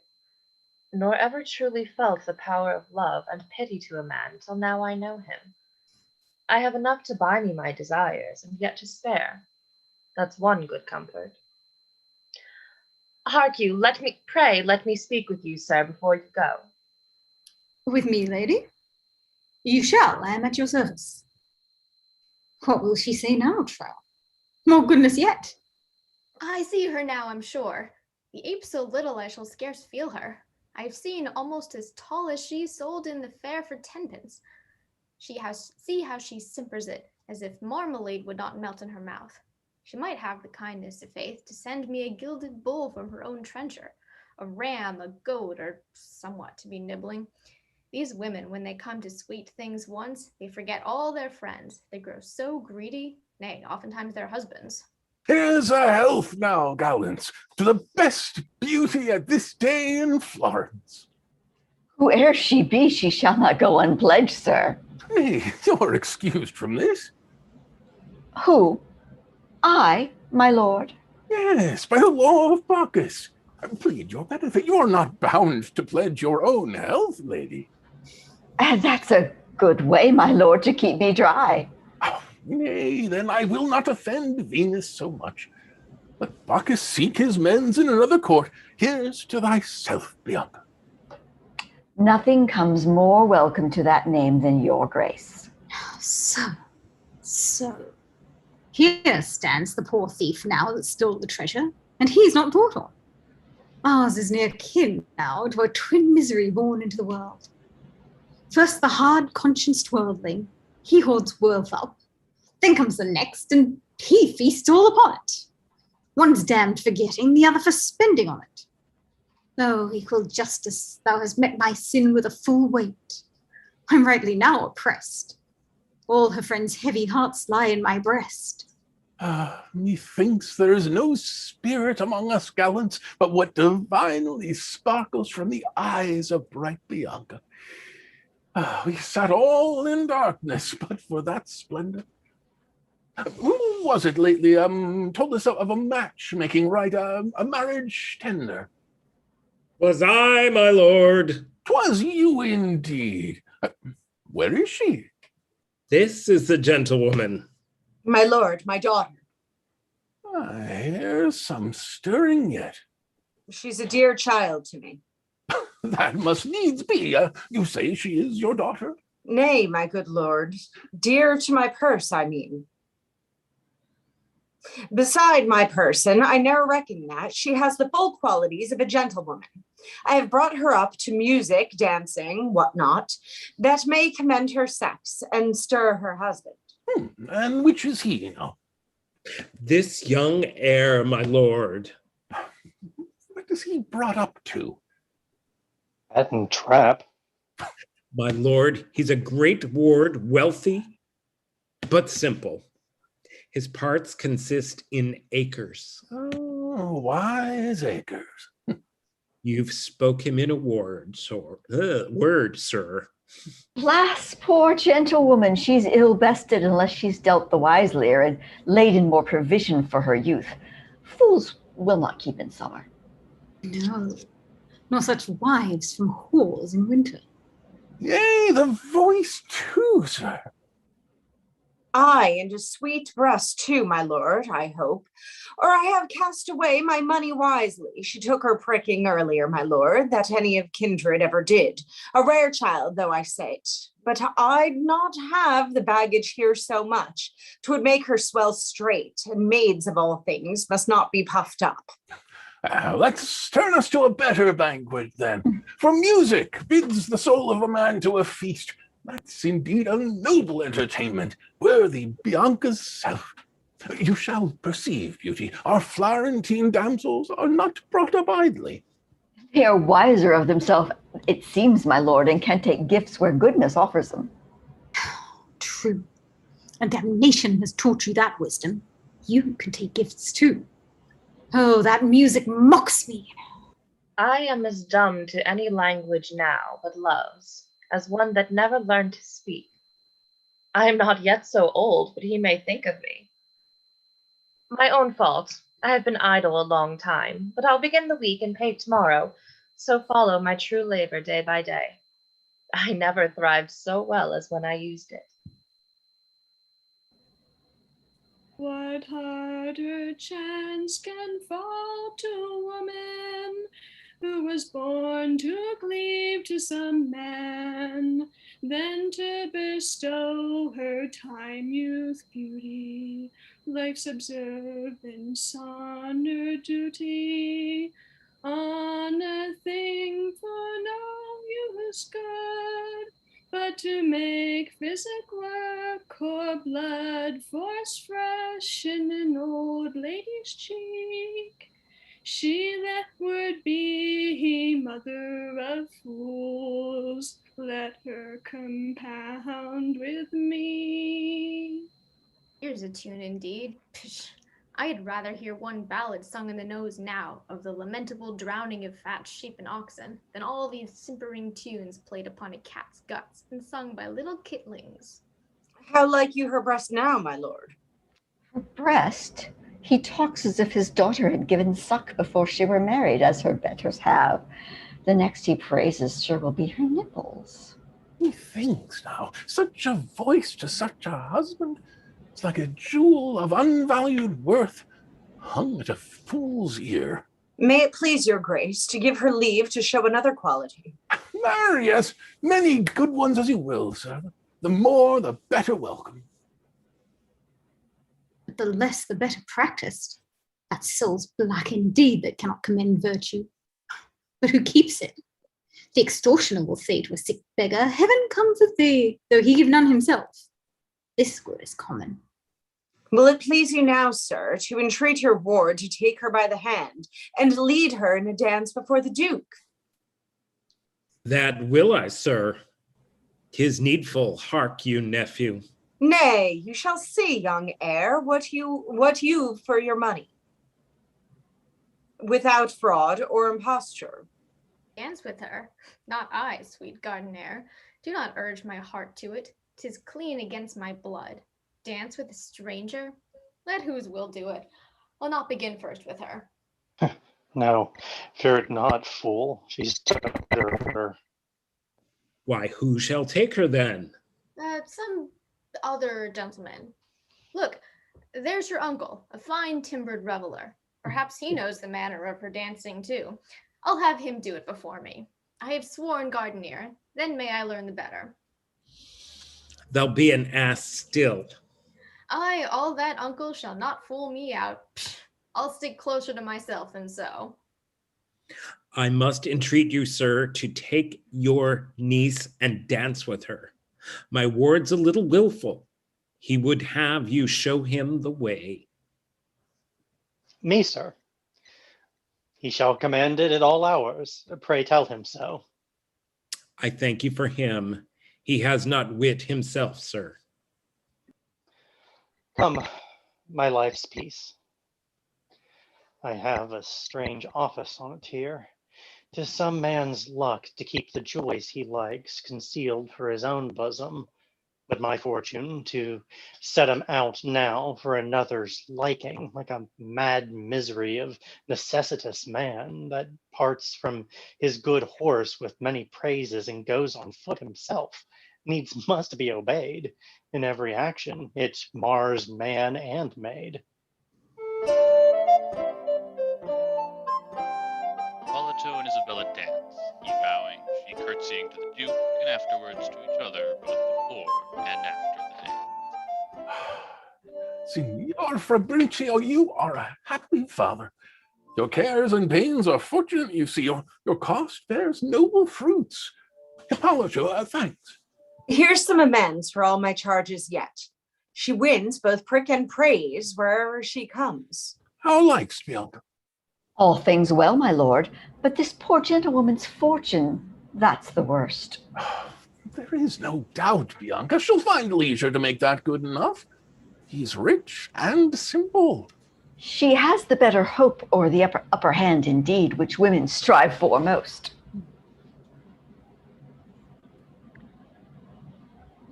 Nor ever truly felt the power of love and pity to a man till now I know him. I have enough to buy me my desires, and yet to spare. That's one good comfort. Hark you, let me speak with you, sir, before you go. With me, lady? You shall, I am at your service. What will she say now, trow? More goodness yet. I see her now, I'm sure. The ape so little I shall scarce feel her. I've seen almost as tall as she sold in the fair for 10 pence. See how she simpers it, as if marmalade would not melt in her mouth. She might have the kindness of faith to send me a gilded bull from her own trencher, a ram, a goat, or somewhat to be nibbling. These women, when they come to sweet things once, they forget all their friends. They grow so greedy, nay, oftentimes their husbands. Here's a health now, gallants, to the best beauty at this day in Florence. Whoe'er she be, she shall not go unpledged, sir. Nay, you're excused from this. Who? I, my lord? Yes, by the law of Bacchus. I plead your benefit. You're not bound to pledge your own health, lady. That's a good way, my lord, to keep me dry. Oh, nay, then I will not offend Venus so much. Let Bacchus seek his mends in another court. Here's to thyself, Bianca. Nothing comes more welcome to that name than your grace. So. Here stands the poor thief now that stole the treasure, and he's not thought of. Ours is near kin now to a twin misery born into the world. First the hard-conscienced worldling, he hoards wealth up. Then comes the next, and he feasts all upon it. One's damned forgetting, the other for spending on it. Oh, equal justice, thou hast met my sin with a full weight. I'm rightly now oppressed. All her friends' heavy hearts lie in my breast. Methinks there is no spirit among us gallants, but what divinely sparkles from the eyes of bright Bianca. We sat all in darkness, but for that splendor. Who was it lately told us of a match-making rite, a marriage tender? 'Twas I, my lord. 'Twas you indeed. Where is she? This is the gentlewoman. My lord, my daughter. There's some stirring yet. She's a dear child to me. That must needs be. You say she is your daughter? Nay, my good lord. Dear to my purse, I mean. Beside my person, I ne'er reckon that she has the full qualities of a gentlewoman. I have brought her up to music, dancing, whatnot, that may commend her sex and stir her husband. And which is he now? This young heir, my lord. What is he brought up to? Bat and trap. My lord, he's a great ward, wealthy, but simple. His parts consist in acres. Oh, wise acres. You've spoke him in a word, sir. Alas, poor gentlewoman, she's ill-bested unless she's dealt the wiselier and laid in more provision for her youth. Fools will not keep in summer. No, nor such wives from whores in winter. Yea, the voice too, sir. Ay, and a sweet breast too, my lord, I hope. Or I have cast away my money wisely. She took her pricking earlier, my lord, that any of kindred ever did. A rare child, though I say it. But I'd not have the baggage here so much. 'Twould make her swell straight, and maids of all things must not be puffed up. Let's turn us to a better banquet then. For music bids the soul of a man to a feast. That's indeed a noble entertainment, worthy Bianca's self. You shall perceive, beauty, our Florentine damsels are not brought up idly. They are wiser of themselves, it seems, my lord, and can take gifts where goodness offers them. True. And damnation has taught you that wisdom. You can take gifts too. Oh, that music mocks me. I am as dumb to any language now but love's, as one that never learned to speak. I am not yet so old, but he may think of me. My own fault. I have been idle a long time, but I'll begin the week and paint tomorrow, so follow my true labor day by day. I never thrived so well as when I used it. What harder chance can fall to a woman who was born to cleave to some man than to bestow her time, youth, beauty, life's observance, honor, duty, on a thing for no use good, but to make physic work or blood force fresh in an old lady's cheek. She that would be mother of fools, let her compound with me. Here's a tune indeed. Pish. I'd rather hear one ballad sung in the nose now of the lamentable drowning of fat sheep and oxen than all these simpering tunes played upon a cat's guts and sung by little kitlings. How like you her breast now, my lord? Her breast? He talks as if his daughter had given suck before she were married, as her betters have. The next he praises sure will be her nipples. Methinks now, such a voice to such a husband, it's like a jewel of unvalued worth, hung at a fool's ear. May it please your grace to give her leave to show another quality. Marry, yes, many good ones as you will, sir. The more, the better welcome. But the less, the better practiced. That soul's black indeed that cannot commend virtue. But who keeps it? The extortioner will say to a sick beggar, heaven comfort thee, though he give none himself. This good is common. Will it please you now, sir, to entreat your ward to take her by the hand and lead her in a dance before the Duke? That will I, sir. 'Tis needful, hark you, nephew. Nay, you shall see, young heir, what you've for your money, without fraud or imposture. Dance with her, not I, sweet gardener. Do not urge my heart to it. 'Tis clean against my blood. Dance with a stranger? Let whose will do it. I'll not begin first with her. No, fear it not, fool. She's her. Why, who shall take her then? Some other gentleman. Look, there's your uncle, a fine timbered reveler. Perhaps he knows the manner of her dancing too. I'll have him do it before me. I have sworn, gardener, then may I learn the better. Thou be an ass still. Aye, all that, uncle, shall not fool me out. Psh, I'll stick closer to myself than so. I must entreat you, sir, to take your niece and dance with her. My ward's a little willful. He would have you show him the way. Me, sir. He shall command it at all hours. Pray tell him so. I thank you for him. He has not wit himself, sir. Come, my life's peace. I have a strange office on it here. 'Tis some man's luck to keep the joys he likes concealed for his own bosom, but my fortune to set 'em out now for another's liking, like a mad misery of necessitous man that parts from his good horse with many praises and goes on foot himself, needs must be obeyed. In every action it mars man and maid. Hippolito and Isabella dance, he bowing, she curtsying to the Duke, and afterwards to each other, both before and after the dance. Signor Fabrizio, you are a happy father. Your cares and pains are fortunate, you see. Your cost bears noble fruits. Hippolito, thanks. Here's some amends for all my charges yet. She wins both prick and praise wherever she comes. How likes Bianca? All things well, my lord, but this poor gentlewoman's fortune, that's the worst. There is no doubt, Bianca. She'll find leisure to make that good enough. He's rich and simple. She has the better hope, or the upper hand indeed, which women strive for most.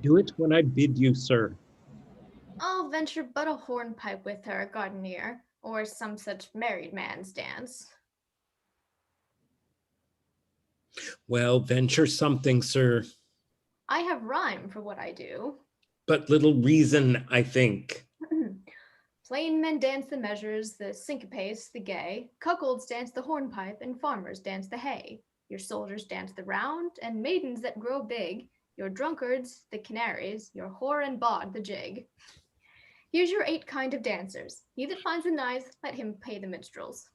Do it when I bid you, sir. I'll venture but a hornpipe with her, Gardenier, or some such married man's dance. Well, venture something, sir. I have rhyme for what I do. But little reason, I think. Plain men dance the measures, the syncopes, the gay. Cuckolds dance the hornpipe, and farmers dance the hay. Your soldiers dance the round, and maidens that grow big. Your drunkards, the canaries, your whore and bawd, the jig. Here's your 8 kind of dancers. He that finds them nice, let him pay the minstrels.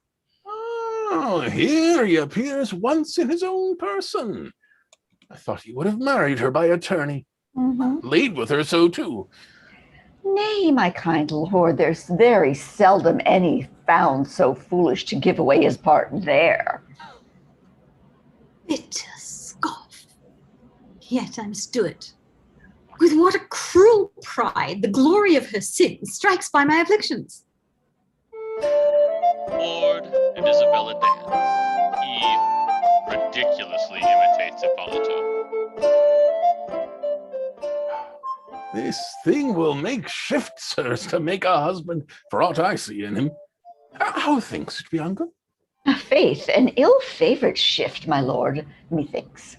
Oh, here he appears once in his own person. I thought he would have married her by attorney. Laid with her so too. Nay, my kind lord, there's very seldom any found so foolish to give away his part there. Bitter scoff. Yet I must do it. With what a cruel pride the glory of her sin strikes by my afflictions. Lord and Isabella dance. He ridiculously imitates Hippolito. This thing will make shift, sirs, to make a husband, for aught I see in him. How thinks it, Bianca? Faith, an ill-favored shift, my lord, methinks.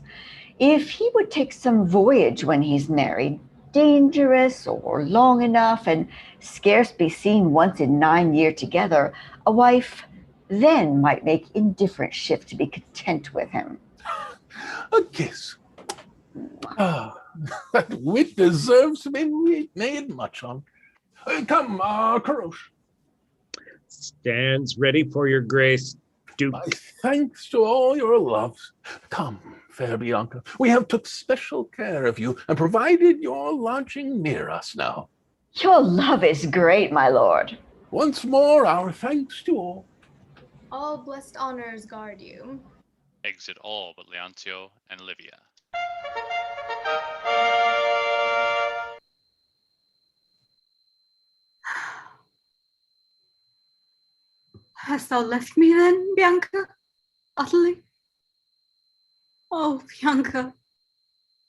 If he would take some voyage when he's married, dangerous or long enough, and scarce be seen once in 9 years together, a wife then might make indifferent shift to be content with him. A kiss. That wit deserves to be made much on. Come, Caroche. Stands ready for your grace, Duke. My thanks to all your loves. Come, fair Bianca, we have took special care of you and provided your lodging near us now. Your love is great, my lord. Once more, our thanks to all. All blessed honors guard you. Exit all but Leoncio and Livia. Hast thou left me then, Bianca? Utterly? Oh, Bianca,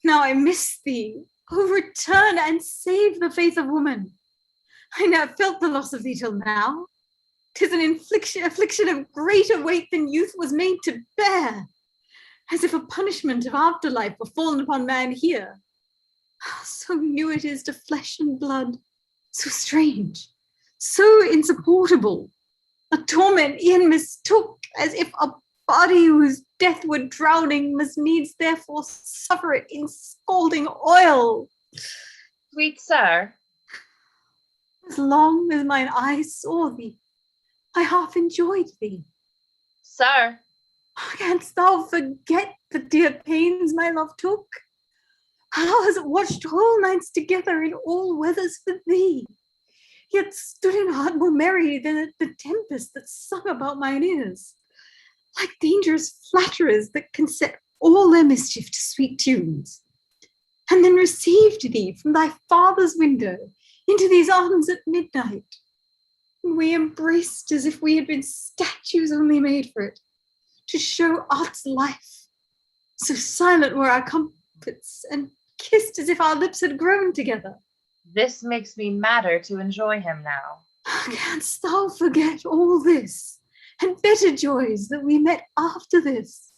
now I miss thee. Oh, return and save the faith of woman. I never felt the loss of thee till now. 'Tis an affliction of greater weight than youth was made to bear, as if a punishment of afterlife were fallen upon man here. So new it is to flesh and blood, so strange, so insupportable. A torment e'en mistook, as if a body whose death were drowning must needs therefore suffer it in scalding oil. Sweet sir. As long as mine eyes saw thee, I half enjoyed thee. Sir. Canst thou forget the dear pains my love took? How has it watched whole nights together in all weathers for thee? Yet stood in heart more merry than at the tempest that sung about mine ears. like dangerous flatterers that can set all their mischief to sweet tunes, and then received thee from thy father's window into these arms at midnight. We embraced as if we had been statues only made for it, to show art's life. So silent were our comforts, and kissed as if our lips had grown together. This makes me madder to enjoy him now. Canst thou forget all this, and better joys that we met after this,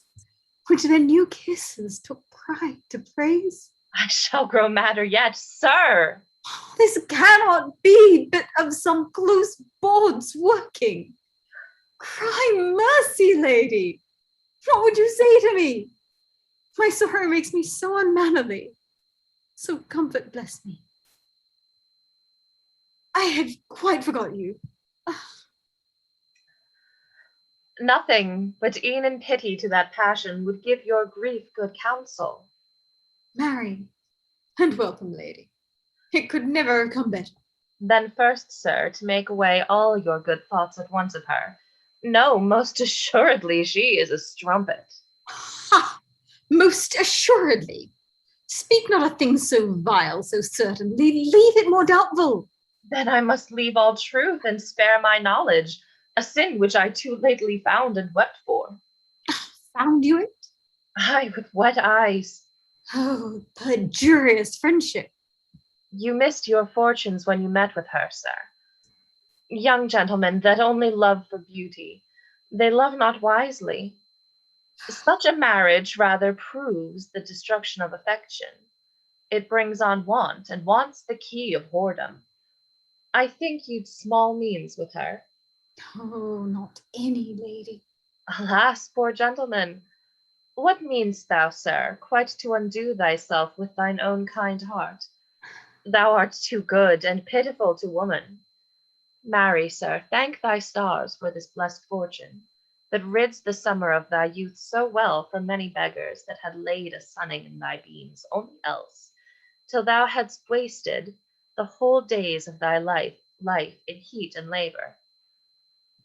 which their new kisses took pride to praise? I shall grow madder yet, sir. This cannot be but of some close boards working. Cry mercy, lady. What would you say to me? My sorrow makes me so unmannerly. So comfort bless me. I had quite forgot you. Nothing but e'en in pity to that passion would give your grief good counsel. Marry, and welcome, lady. It could never come better. Then first, sir, to make away all your good thoughts at once of her. No, most assuredly she is a strumpet. Ha! Most assuredly. Speak not a thing so vile, so certainly. Leave it more doubtful. Then I must leave all truth and spare my knowledge, a sin which I too lately found and wept for. Found you it? Aye, with wet eyes. Oh, perjurious friendship. You missed your fortunes when you met with her, sir. Young gentlemen that only love for beauty, they love not wisely. Such a marriage rather proves the destruction of affection. It brings on want, and want's the key of whoredom. I think you'd small means with her. Oh, not any lady. Alas, poor gentleman, what mean'st thou, sir, quite to undo thyself with thine own kind heart? Thou art too good and pitiful to woman. Marry, sir, thank thy stars for this blessed fortune, that rids the summer of thy youth so well from many beggars that had laid a sunning in thy beams, only else, till thou hadst wasted the whole days of thy life in heat and labor.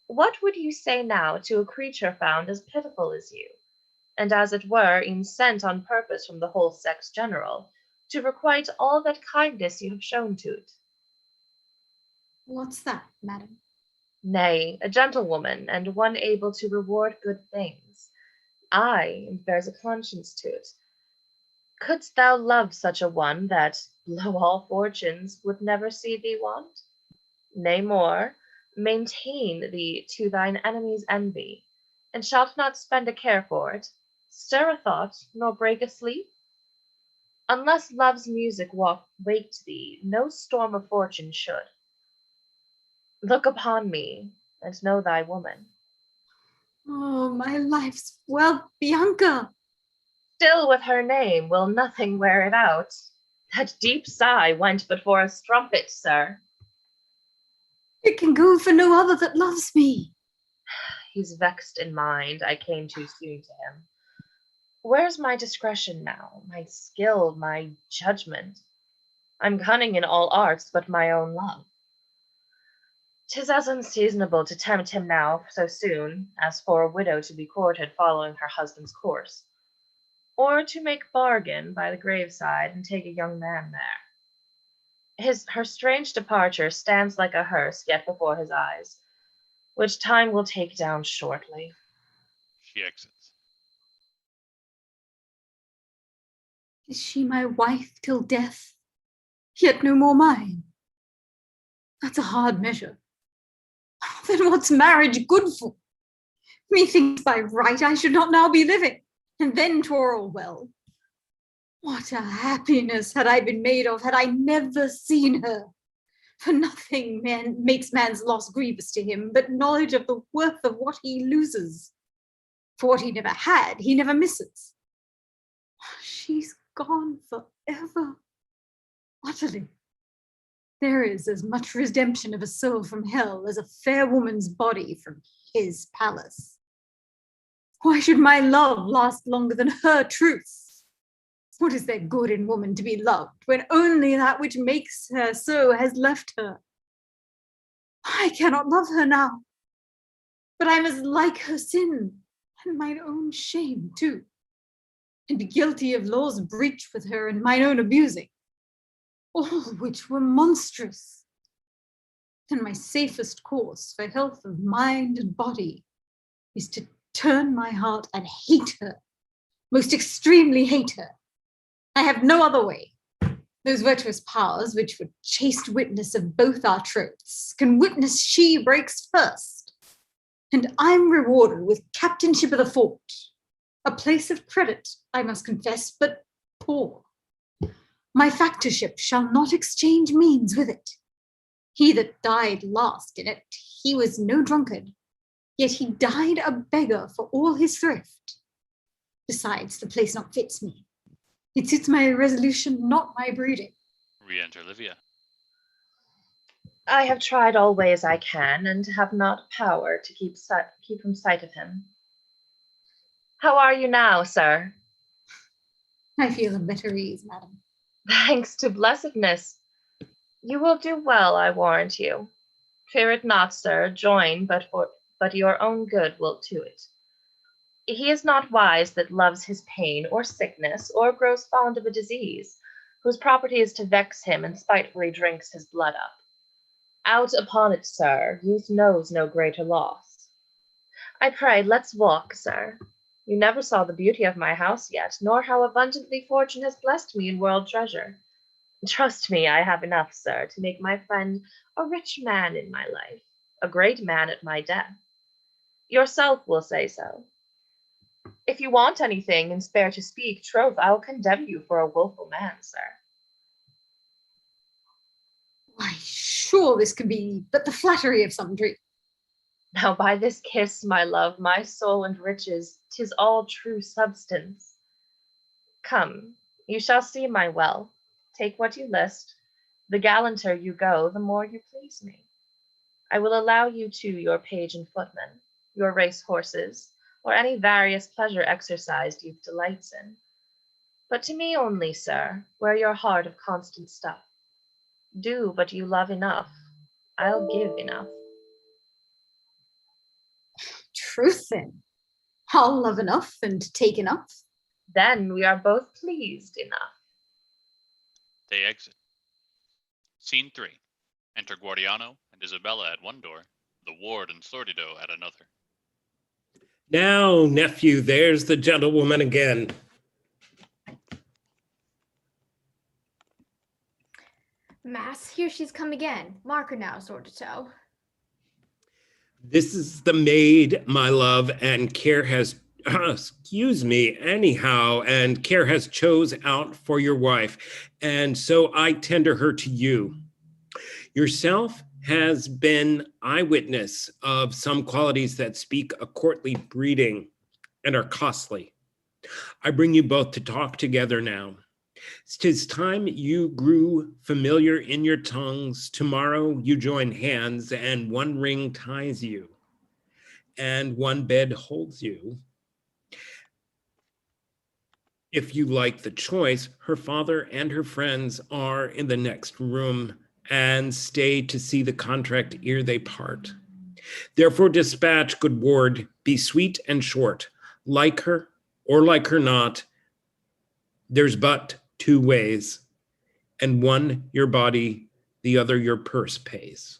What would you say now to a creature found as pitiful as you, and as it were e'en sent on purpose from the whole sex general, to requite all that kindness you have shown to't? What's that, madam? Nay, a gentlewoman, and one able to reward good things. Aye, and bears a conscience to't. Couldst thou love such a one that, blow all fortunes, would never see thee want? Nay more, maintain thee to thine enemy's envy, and shalt not spend a care for it, stir a thought, nor break a sleep? Unless love's music waked thee, no storm of fortune should. Look upon me, and know thy woman. Oh, my life's wealth, Bianca! Still with her name will nothing wear it out. That deep sigh went but for a strumpet, sir. It can go for no other that loves me. He's vexed in mind, I came too soon to him. Where's my discretion now, my skill, my judgment? I'm cunning in all arts but my own love. 'Tis as unseasonable to tempt him now so soon, as for a widow to be courted following her husband's course, or to make bargain by the graveside and take a young man there. Her strange departure stands like a hearse yet before his eyes, which time will take down shortly. She exits. Is she my wife till death, yet no more mine? That's a hard measure. Then what's marriage good for? Methinks by right I should not now be living, and then 'twere all well. What a happiness had I been made of had I never seen her. For nothing makes man's loss grievous to him but knowledge of the worth of what he loses. For what he never had, he never misses. She's gone forever, utterly. There is as much redemption of a soul from hell as a fair woman's body from his palace. Why should my love last longer than her truth? What is there good in woman to be loved when only that which makes her so has left her? I cannot love her now, but I'm as like her sin and mine own shame too, and be guilty of law's breach with her and mine own abusing, all which were monstrous. Then my safest course for health of mind and body is to turn my heart and hate her, most extremely hate her. I have no other way. Those virtuous powers, which were chaste witness of both our troths, can witness she breaks first. And I'm rewarded with captainship of the fort, a place of credit, I must confess, but poor. My factorship shall not exchange means with it. He that died last in it, he was no drunkard, yet he died a beggar for all his thrift. Besides, the place not fits me. It suits my resolution, not my breeding. Re-enter Livia. I have tried all ways I can, and have not power to keep from sight of him. How are you now, sir? I feel in better ease, madam. Thanks to blessedness. You will do well, I warrant you. Fear it not, sir. Join, but your own good will to it. He is not wise that loves his pain or sickness, or grows fond of a disease, whose property is to vex him, and spitefully drinks his blood up. Out upon it, sir. Youth knows no greater loss. I pray, let's walk, sir. You never saw the beauty of my house yet, nor how abundantly fortune has blessed me in world treasure. Trust me, I have enough, sir, to make my friend a rich man in my life, a great man at my death. Yourself will say so. If you want anything and spare to speak, troth, I will condemn you for a wilful man, sir. Why, sure this can be but the flattery of some dream. Now by this kiss, my love, my soul and riches, 'tis all true substance. Come, you shall see my well. Take what you list. The gallanter you go, the more you please me. I will allow you too your page and footman, your race horses, or any various pleasure exercised youth delights in. But to me only, sir, wear your heart of constant stuff. Do but you love enough, I'll give enough. Truth then, I'll love enough and take enough. Then we are both pleased enough. They exit. Scene 3. Enter Guardiano and Isabella at one door, the ward and Sordido at another. Now, nephew, there's the gentlewoman again. Mass, here she's come again. Mark her now, Sordido. This is the maid, my love, and care has, excuse me, anyhow, and care has chose out for your wife, and so I tender her to you. Yourself has been eyewitness of some qualities that speak a courtly breeding and are costly. I bring you both to talk together now. 'Tis time you grew familiar in your tongues. Tomorrow you join hands, and one ring ties you, and one bed holds you. If you like the choice, her father and her friends are in the next room, and stay to see the contract ere they part. Therefore dispatch, good ward, be sweet and short. Like her or like her not, there's but two ways, and one your body, the other your purse pays.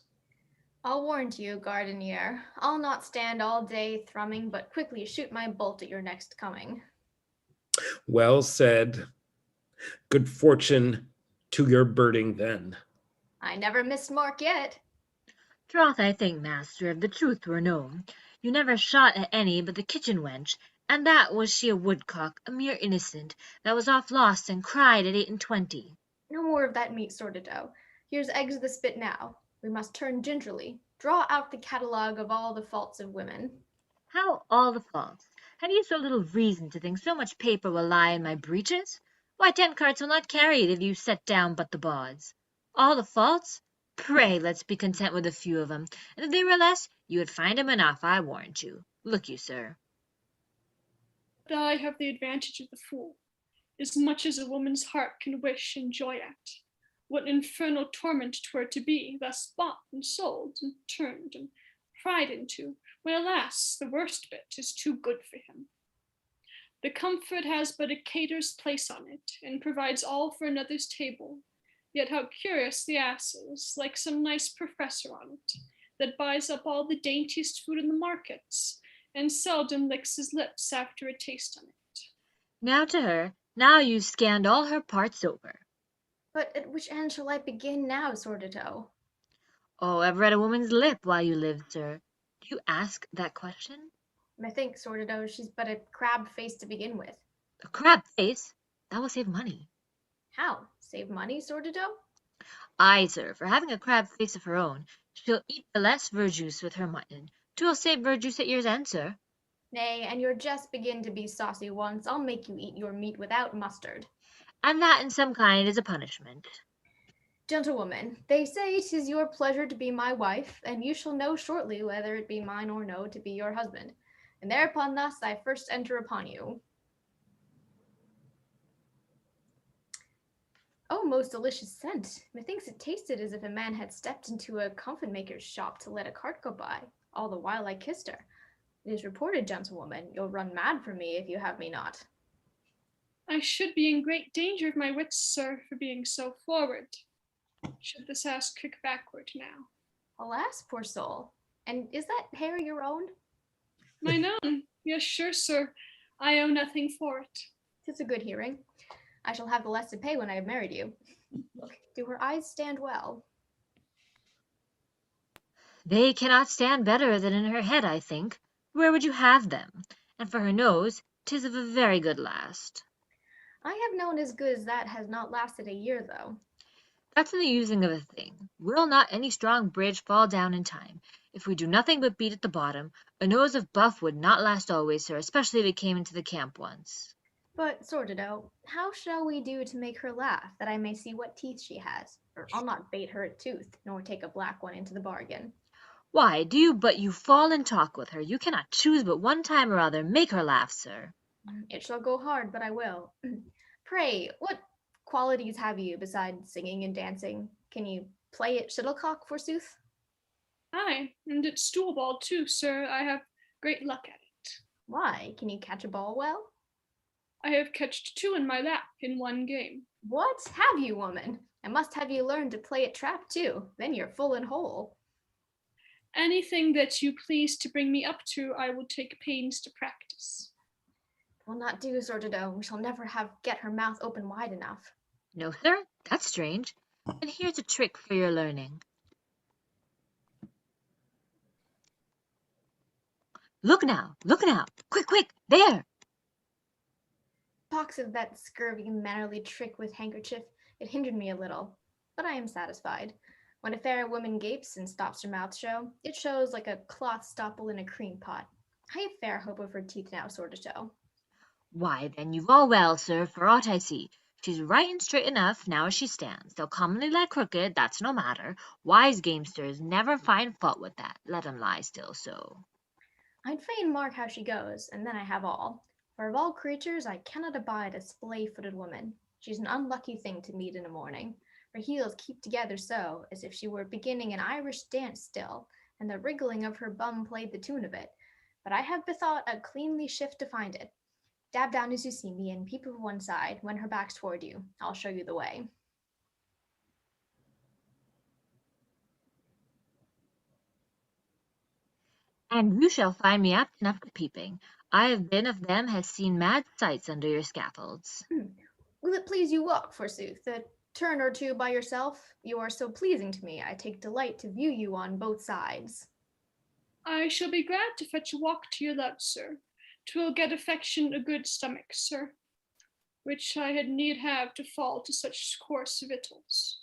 I'll warrant you, Gardenier, I'll not stand all day thrumming, but quickly shoot my bolt at your next coming. Well said. Good fortune to your birding then. I never missed mark yet. Troth, I think, master, if the truth were known, you never shot at any but the kitchen wench, and that was she a woodcock, a mere innocent, that was off lost and cried at 8 and 20. No more of that meat, Sordido. Here's eggs of the spit now. We must turn gingerly. Draw out the catalogue of all the faults of women. How all the faults? Have you so little reason to think so much paper will lie in my breeches? Why, 10 carts will not carry it if you set down but the bawds. All the faults? Pray, let's be content with a few of 'em, and if they were less, you would find 'em enough, I warrant you. Look you, sir. But I have the advantage of the fool, as much as a woman's heart can wish and joy at. What an infernal torment 'twere to be thus bought and sold and turned and pried into, when alas, the worst bit is too good for him. The comfort has but a cater's place on it, and provides all for another's table. Yet how curious the ass is, like some nice professor on it, that buys up all the daintiest food in the markets, and seldom licks his lips after a taste on it. Now to her, now you've scanned all her parts over. But at which end shall I begin now, Sordito? Oh, I've read a woman's lip while you lived, sir. Do you ask that question? Methinks, Sordito, she's but a crabbed face to begin with. A crab face? That will save money. How? Save money, Sordito? Aye, sir, for having a crab face of her own, she'll eat the less verjuice with her mutton. 'Twill save verjuice at year's end, sir. Nay, and you're just begin to be saucy once, I'll make you eat your meat without mustard. And that in some kind is a punishment. Gentlewoman, they say 'tis your pleasure to be my wife, and you shall know shortly whether it be mine or no to be your husband. And thereupon thus I first enter upon you. Oh, most delicious scent. Methinks it tasted as if a man had stepped into a comfit maker's shop to let a cart go by, all the while I kissed her. It is reported, gentlewoman, you'll run mad for me if you have me not. I should be in great danger of my wits, sir, for being so forward. Should this ass kick backward now? Alas, poor soul. And is that hair your own? Mine own? Yes, sure, sir. I owe nothing for it. 'Tis a good hearing. I shall have the less to pay when I have married you. Look, do her eyes stand well? They cannot stand better than in her head, I think. Where would you have them? And for her nose, 'tis of a very good last. I have known as good as that has not lasted a year, though. That's in the using of a thing. Will not any strong bridge fall down in time? If we do nothing but beat at the bottom, a nose of buff would not last always, sir, especially if it came into the camp once. But, Sordito, how shall we do to make her laugh, that I may see what teeth she has? For I'll not bait her a tooth, nor take a black one into the bargain. Why, do you but you fall and talk with her? You cannot choose but one time or other make her laugh, sir. It shall go hard, but I will. Pray, what qualities have you besides singing and dancing? Can you play at shuttlecock, forsooth? Aye, and at stool ball too, sir. I have great luck at it. Why? Can you catch a ball well? I have catched 2 in my lap in one game. What? Have you, woman? I must have you learn to play at trap too. Then you're full and whole. Anything that you please to bring me up to, I will take pains to practice. Will not do, Sordito. We shall never get her mouth open wide enough. No, sir? That's strange. And here's a trick for your learning. Look now, quick, quick, there! Pox of that scurvy, mannerly trick with handkerchief, it hindered me a little, but I am satisfied. When a fair woman gapes and stops her mouth show, it shows like a cloth stopple in a cream pot. I have fair hope of her teeth now, Sordito. Why, then you've all well, sir, for aught I see. She's right and straight enough now as she stands. They'll commonly lie crooked, that's no matter. Wise gamesters never find fault with that, let 'em lie still so. I'd fain mark how she goes, and then I have all. For of all creatures, I cannot abide a splay-footed woman. She's an unlucky thing to meet in a morning. Her heels keep together so, as if she were beginning an Irish dance still, and the wriggling of her bum played the tune of it. But I have bethought a cleanly shift to find it. Dab down as you see me, and peep of one side, when her back's toward you. I'll show you the way. And you shall find me apt enough to peeping. I have been of them has seen mad sights under your scaffolds. Will it please you walk, forsooth, a turn or two by yourself? You are so pleasing to me, I take delight to view you on both sides. I shall be glad to fetch a walk to your love, sir. 'Twill get affection a good stomach, sir, which I had need have to fall to such coarse victuals.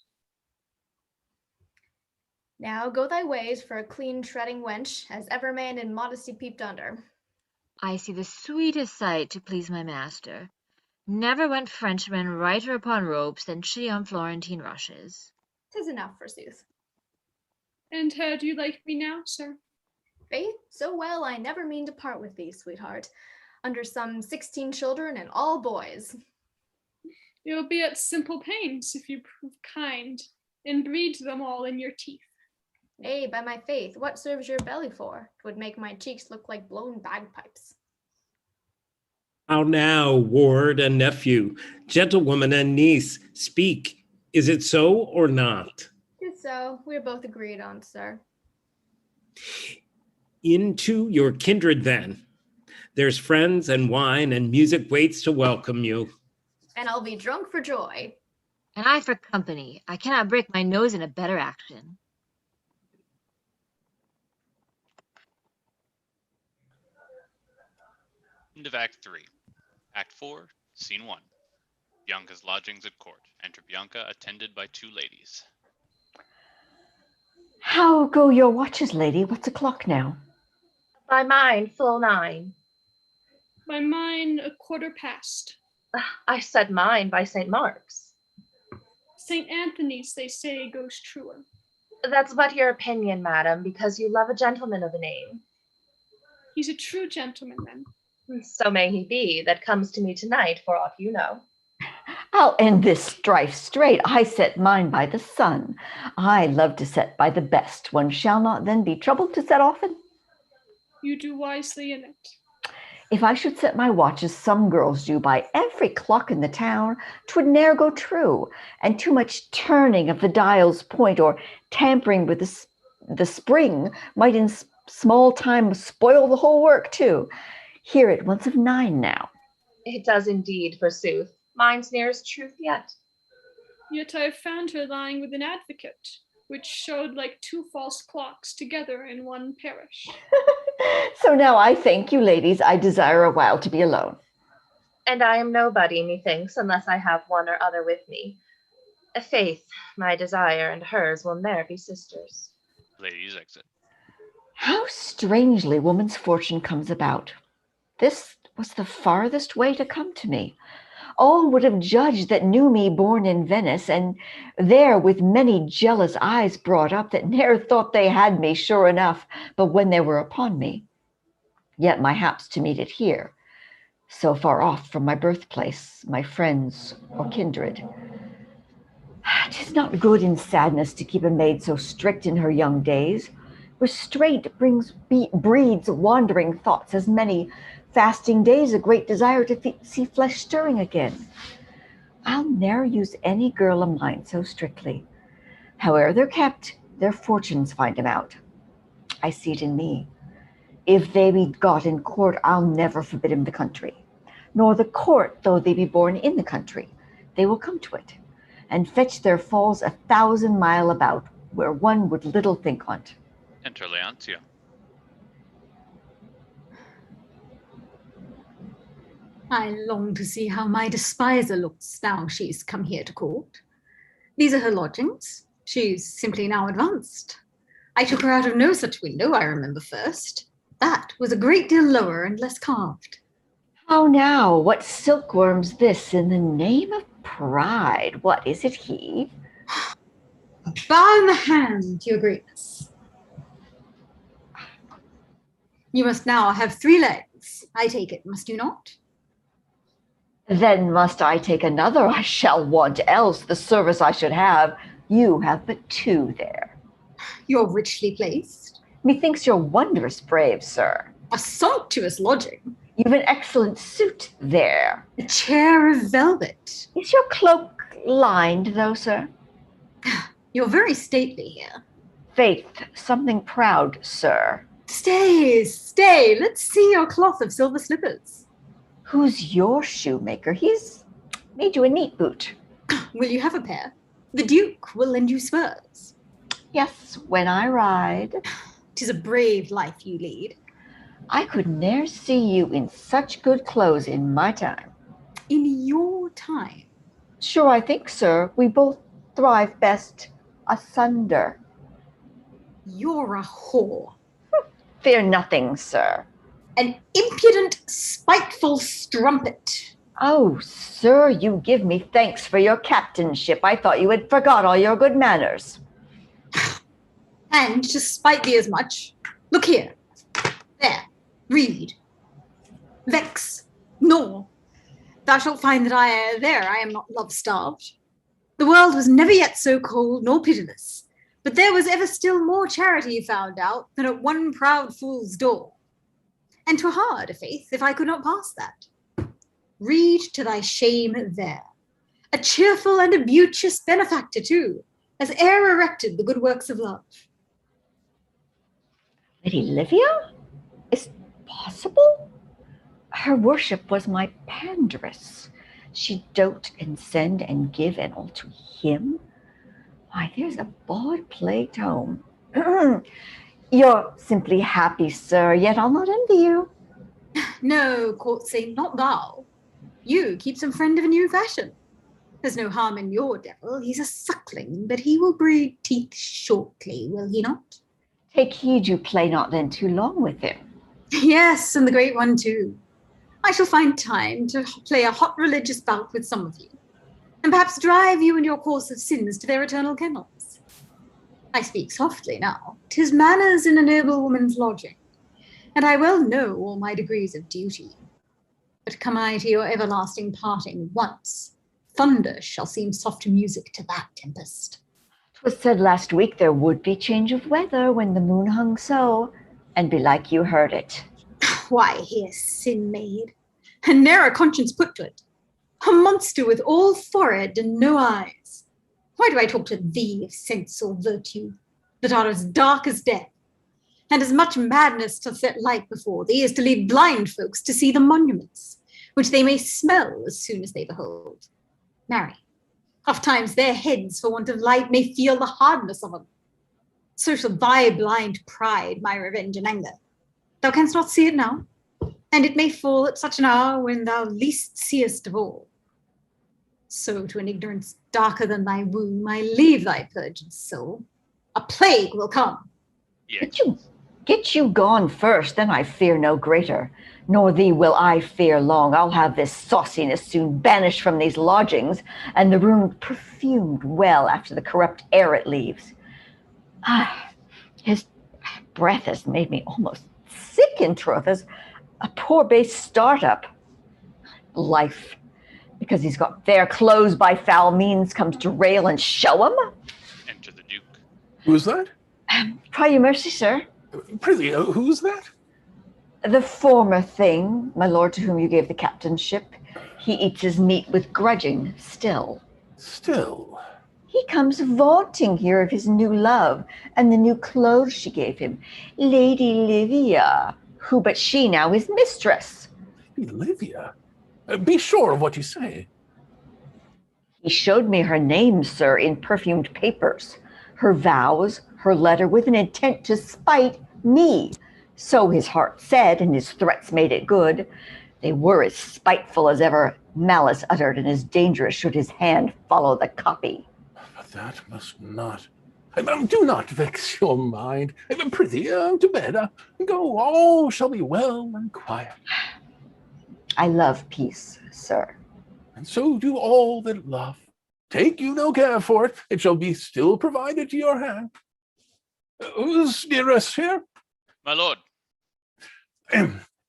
Now go thy ways for a clean treading wench, as ever man in modesty peeped under. I see the sweetest sight to please my master. Never went Frenchman righter upon ropes than she on Florentine rushes. 'Tis enough, forsooth. And how do you like me now, sir? Faith, so well I never mean to part with thee, sweetheart, under some 16 children and all boys. You'll be at simple pains if you prove kind, and breed them all in your teeth. Nay, by my faith, what serves your belly for? 'Twould make my cheeks look like blown bagpipes. How now, ward and nephew, gentlewoman and niece, speak. Is it so or not? Tis so, we're both agreed on, sir. Into your kindred then. There's friends and wine and music waits to welcome you. And I'll be drunk for joy. And I for company. I cannot break my nose in a better action. End of Act 3. Act 4, Scene 1. Bianca's lodgings at court. Enter Bianca, attended by 2 ladies. How go your watches, lady? What's o'clock now? By mine, full 9. By mine, 1/4 past. I said mine by St. Mark's. St. Anthony's, they say, goes truer. That's but your opinion, madam, because you love a gentleman of the name. He's a true gentleman, then. So may he be, that comes to me tonight, for aught you know. I'll end this strife straight. I set mine by the sun. I love to set by the best. One shall not then be troubled to set often. You do wisely in it. If I should set my watch as some girls do by every clock in the town, 'twould ne'er go true, and too much turning of the dial's point or tampering with the spring might in small time spoil the whole work too. Hear it once of 9 now. It does indeed, forsooth. Mine's nearest truth yet. Yet I found her lying with an advocate, which showed like 2 false clocks together in one parish. So now I thank you, ladies. I desire a while to be alone. And I am nobody, methinks, unless I have one or other with me. Faith, my desire and hers will ne'er be sisters. Ladies exit. How strangely woman's fortune comes about. This was the farthest way to come to me. All would have judged that knew me born in Venice, and there with many jealous eyes brought up that ne'er thought they had me sure enough, but when they were upon me. Yet my haps to meet it here, so far off from my birthplace, my friends or kindred. 'Tis not good in sadness to keep a maid so strict in her young days. Restraint breeds wandering thoughts, as many fasting days a great desire to see flesh stirring again. I'll ne'er use any girl of mine so strictly. Howe'er they're kept, their fortunes find 'em out. I see it in me. If they be got in court, I'll never forbid 'em the country. Nor the court, though they be born in the country. They will come to it, and fetch their falls 1,000 mile about, where one would little think on't. Enter Leontia. I long to see how my despiser looks now she's come here to court. These are her lodgings. She's simply now advanced. I took her out of no such window, I remember first. That was a great deal lower and less carved. How now? What silkworm's this in the name of pride? What, is it he? A bow in the hand, your greatness. You must now have 3 legs, I take it, must you not? Then must I take another, I shall want else the service I should have. You have but 2 there. You're richly placed. Methinks you're wondrous brave, sir. A sumptuous lodging. You've an excellent suit there. A chair of velvet. Is your cloak lined, though, sir? You're very stately here. Faith, something proud, sir. Stay, let's see your cloth of silver slippers. Who's your shoemaker? He's made you a neat boot. Will you have a pair? The Duke will lend you spurs. Yes, when I ride. 'Tis a brave life you lead. I could ne'er see you in such good clothes in my time. In your time? Sure, I think, sir, we both thrive best asunder. You're a whore. Fear nothing, sir. An impudent, spiteful strumpet. Oh, sir, you give me thanks for your captainship. I thought you had forgot all your good manners. And to spite thee as much, look here. There, read. Vex, gnaw. Thou shalt find that I am not love-starved. The world was never yet so cold nor pitiless. But there was ever still more charity found out than at one proud fool's door. And 'twere hard, faith, if I could not pass that. Read to thy shame there. A cheerful and a beauteous benefactor too, as e'er erected the good works of love. Lady Livia? Is possible? Her worship was my Pandarus. She'd dote and send and give and all to him. Why, there's a bawd plagued home. You're simply happy, sir, yet I'll not envy you. No, court saint, not thou. You keep some friend of a new fashion. There's no harm in your devil. He's a suckling, but he will breed teeth shortly, will he not? Take heed you play not then too long with him. Yes, and the great one too. I shall find time to play a hot religious bout with some of you, and perhaps drive you and your course of sins to their eternal kennels. I speak softly now. 'Tis manners in a noble woman's lodging, and I well know all my degrees of duty. But come I to your everlasting parting once, thunder shall seem soft music to that tempest. 'Twas said last week there would be change of weather when the moon hung so, and belike you heard it. Why, here sin made, and ne'er a conscience put to it. A monster with all forehead and no eyes. Why do I talk to thee of sense or virtue, that art as dark as death, and as much madness to set light before thee as to lead blind folks to see the monuments, which they may smell as soon as they behold? Marry, oft times their heads, for want of light, may feel the hardness of them. So shall thy blind pride my revenge and anger. Thou canst not see it now, and it may fall at such an hour when thou least seest of all. So to an ignorance darker than thy womb, I leave thy purged soul. A plague will come. Yeah. Get you gone first, then I fear no greater. Nor thee will I fear long. I'll have this sauciness soon banished from these lodgings, and the room perfumed well after the corrupt air it leaves. His breath has made me almost sick, in troth, as a poor base startup. Life, because he's got fair clothes by foul means, comes to rail and show 'em. Enter the Duke. Who's that? Cry you mercy, sir. Prithee, who's that? The former thing, my lord, to whom you gave the captainship. He eats his meat with grudging still. Still? He comes vaunting here of his new love and the new clothes she gave him. Lady Livia, who but she now is mistress. Lady Livia? Be sure of what you say. He showed me her name, sir, in perfumed papers, her vows, her letter with an intent to spite me. So his heart said, and his threats made it good. They were as spiteful as ever malice uttered, and as dangerous should his hand follow the copy. But that must not. Do not vex your mind. Prithee, to bed. Go, all shall be well and quiet. I love peace, sir. And so do all that love. Take you no care for it. It shall be still provided to your hand. Who's nearest here? My lord.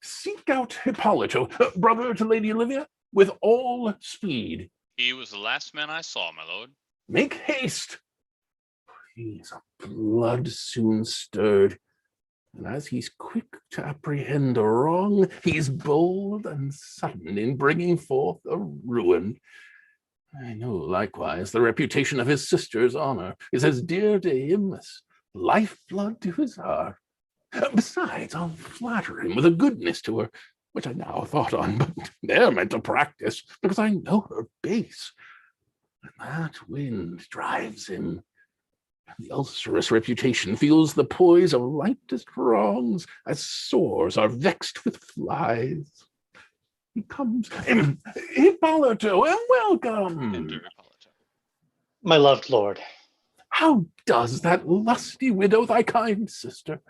Seek out Hippolito, brother to Lady Olivia, with all speed. He was the last man I saw, my lord. Make haste. He's a blood soon stirred, and as he's quick to apprehend a wrong, he's bold and sudden in bringing forth a ruin. I know likewise the reputation of his sister's honor is as dear to him as lifeblood to his heart. Besides, I'll flatter him with a goodness to her, which I now thought on, but ne'er meant to practice, because I know her base. And that wind drives him. The ulcerous reputation feels the poise of lightest wrongs, as sores are vexed with flies. He comes, Hippolito, and welcome. Enter Hippolito. My loved lord. How does that lusty widow, thy kind sister?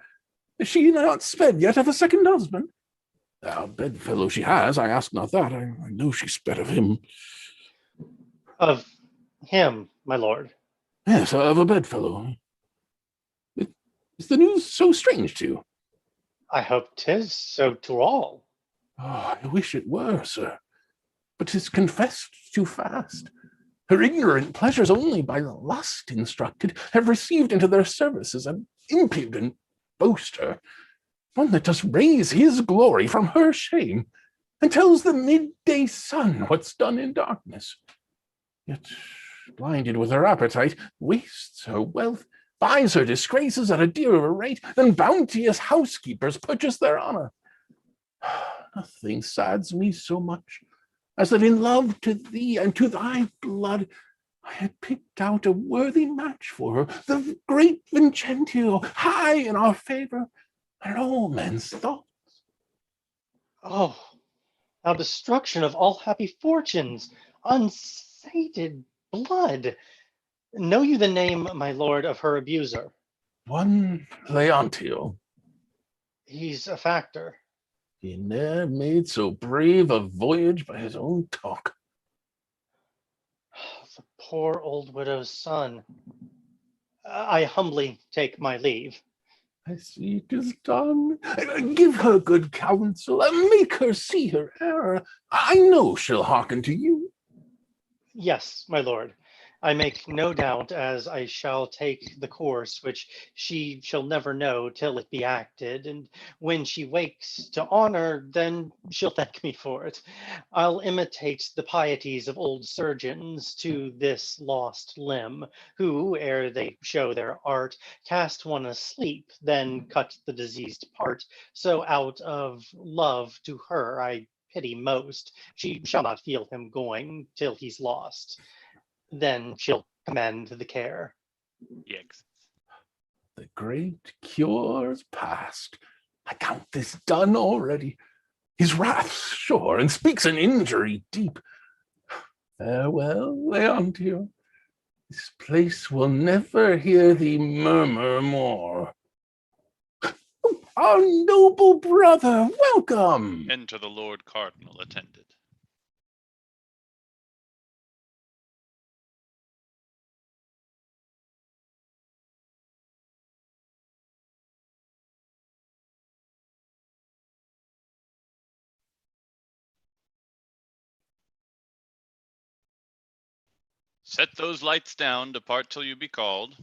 Is she not sped yet of a second husband? A bedfellow she has, I ask not that. I know she sped of him. Of him, my lord. Yes, of a bedfellow. Is the news so strange to you? I hope 'tis so to all. Oh, I wish it were, sir. But 'tis confessed too fast. Her ignorant pleasures only by lust instructed have received into their services an impudent boaster, one that does raise his glory from her shame, and tells the midday sun what's done in darkness. Yet, blinded with her appetite, wastes her wealth, buys her disgraces at a dearer rate than bounteous housekeepers purchase their honor. Nothing sads me so much as that in love to thee and to thy blood, I had picked out a worthy match for her, the great Vincentio, high in our favor and all men's thoughts. Oh, thou destruction of all happy fortunes, unsated blood! Know you the name, my lord, of her abuser? One Leontio. He's a factor. He ne'er made so brave a voyage by his own talk. The poor old widow's son. I humbly take my leave. I see 'tis done. Give her good counsel, and make her see her error. I know she'll hearken to you. Yes, my lord. I make no doubt as I shall take the course which she shall never know till it be acted, and when she wakes to honor, then she'll thank me for it. I'll imitate the pieties of old surgeons to this lost limb, who, ere they show their art, cast one asleep, then cut the diseased part. So out of love to her I pity most, she shall not feel him going till he's lost. Then she'll commend the care. He exits. The great cure's past. I count this done already. His wrath's sure, and speaks an injury deep. Farewell, Leontio. This place will never hear thee murmur more. Our noble brother, welcome. Enter the Lord Cardinal attended. Set those lights down, depart till you be called.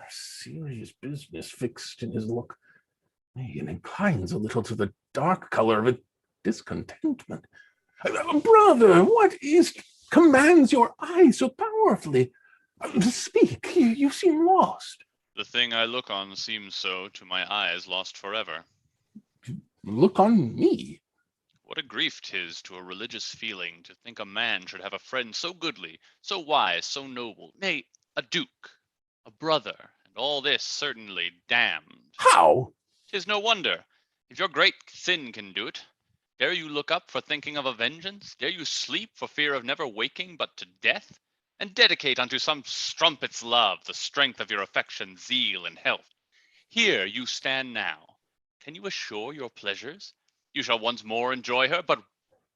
Serious business fixed in his look, and inclines a little to the dark color of a discontentment. Brother, what is commands your eye so powerfully? Speak, you seem lost. The thing I look on seems so to my eyes lost forever. Look on me. What a grief 'tis to a religious feeling to think a man should have a friend so goodly, so wise, so noble, nay, a duke, a brother, and all this certainly damned. How? 'Tis no wonder. If your great sin can do it, dare you look up for thinking of a vengeance? Dare you sleep for fear of never waking but to death? And dedicate unto some strumpet's love the strength of your affection, zeal, and health? Here you stand now. Can you assure your pleasures? You shall once more enjoy her, but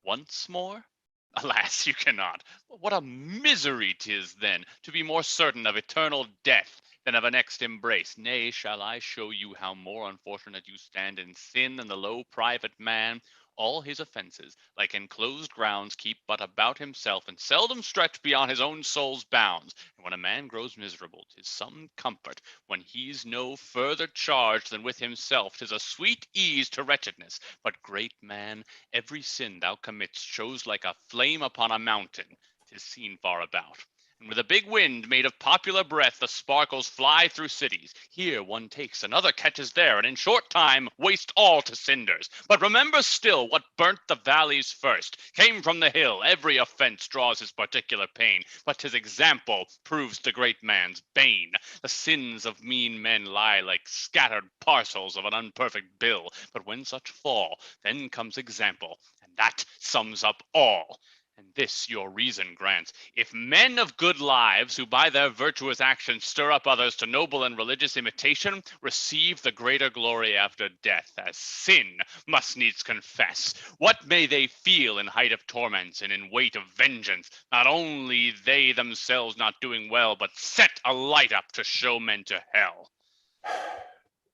once more? Alas, you cannot. What a misery 'tis then, to be more certain of eternal death than of a next embrace. Nay, shall I show you how more unfortunate you stand in sin than the low private man? All his offences, like enclosed grounds, keep but about himself, and seldom stretch beyond his own soul's bounds. And when a man grows miserable, 'tis some comfort when he's no further charged than with himself. 'Tis a sweet ease to wretchedness. But, great man, every sin thou committ'st shows like a flame upon a mountain. 'Tis seen far about. And with a big wind made of popular breath, the sparkles fly through cities. Here one takes, another catches there, and in short time waste all to cinders. But remember still what burnt the valleys first came from the hill. Every offense draws his particular pain, but 'tis example proves the great man's bane. The sins of mean men lie like scattered parcels of an unperfect bill. But when such fall, then comes example, and that sums up all. And this your reason grants. If men of good lives, who by their virtuous actions stir up others to noble and religious imitation, receive the greater glory after death, as sin must needs confess, what may they feel in height of torments and in weight of vengeance? Not only they themselves not doing well, but set a light up to show men to hell.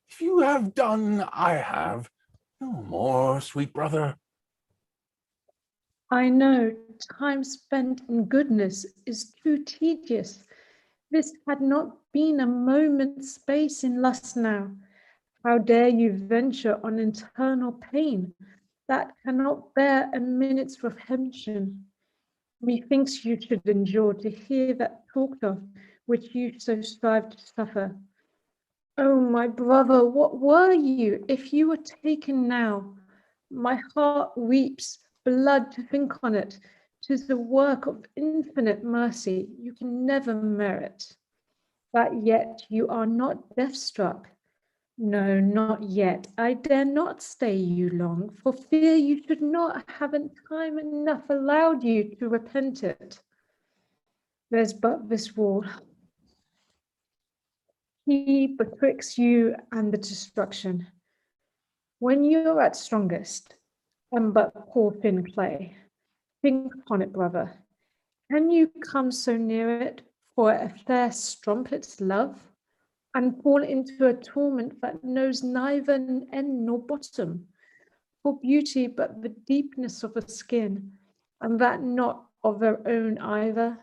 If you have done, I have. No more, sweet brother. I know time spent in goodness is too tedious. This had not been a moment's space in lust now. How dare you venture on internal pain that cannot bear a minute's repentance? Methinks you should endure to hear that talked of, which you so strive to suffer. Oh, my brother, what were you if you were taken now? My heart weeps blood to think on it. 'Tis the work of infinite mercy you can never merit. But yet you are not death-struck. No, not yet. I dare not stay you long, for fear you should not have in time enough allowed you to repent it. There's but this wall. He betwixt you and the destruction. When you're at strongest, and but poor thin clay, think upon it, brother. Can you come so near it for a fair strumpet's love, and fall into a torment that knows neither end nor bottom? For beauty but the deepness of a skin, and that not of her own either.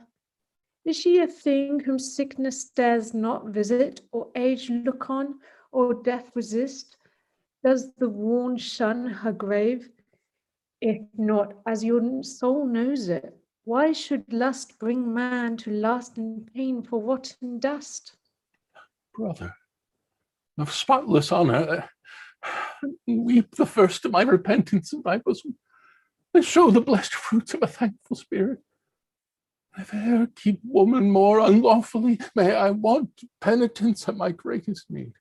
Is she a thing whom sickness dares not visit, or age look on, or death resist? Does the worn shun her grave? If not, as your soul knows it, why should lust bring man to lasting pain for rotten dust? Brother, of spotless honor, weep the first of my repentance in thy bosom, and show the blessed fruits of a thankful spirit. If e'er keep woman more unlawfully, may I want penitence at my greatest need.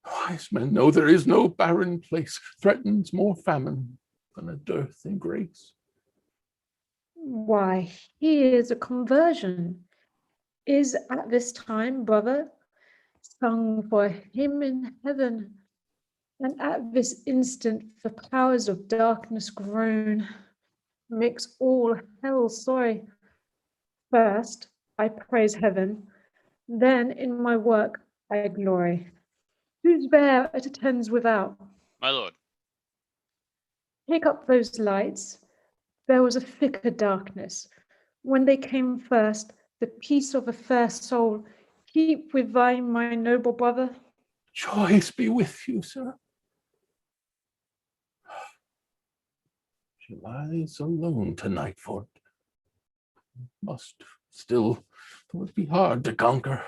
Wise men know there is no barren place threatens more famine than a dearth in grace. Why, here's a conversion. Is at this time, brother, sung for him in heaven, and at this instant the powers of darkness groan, makes all hell sorry. First, I praise heaven, then in my work I glory. Who's there it attends without? My lord. Take up those lights. There was a thicker darkness. When they came first, the peace of a fair soul, keep with thine, my noble brother. Joys be with you, sir. She lies alone tonight, for it must still, though it be hard to conquer.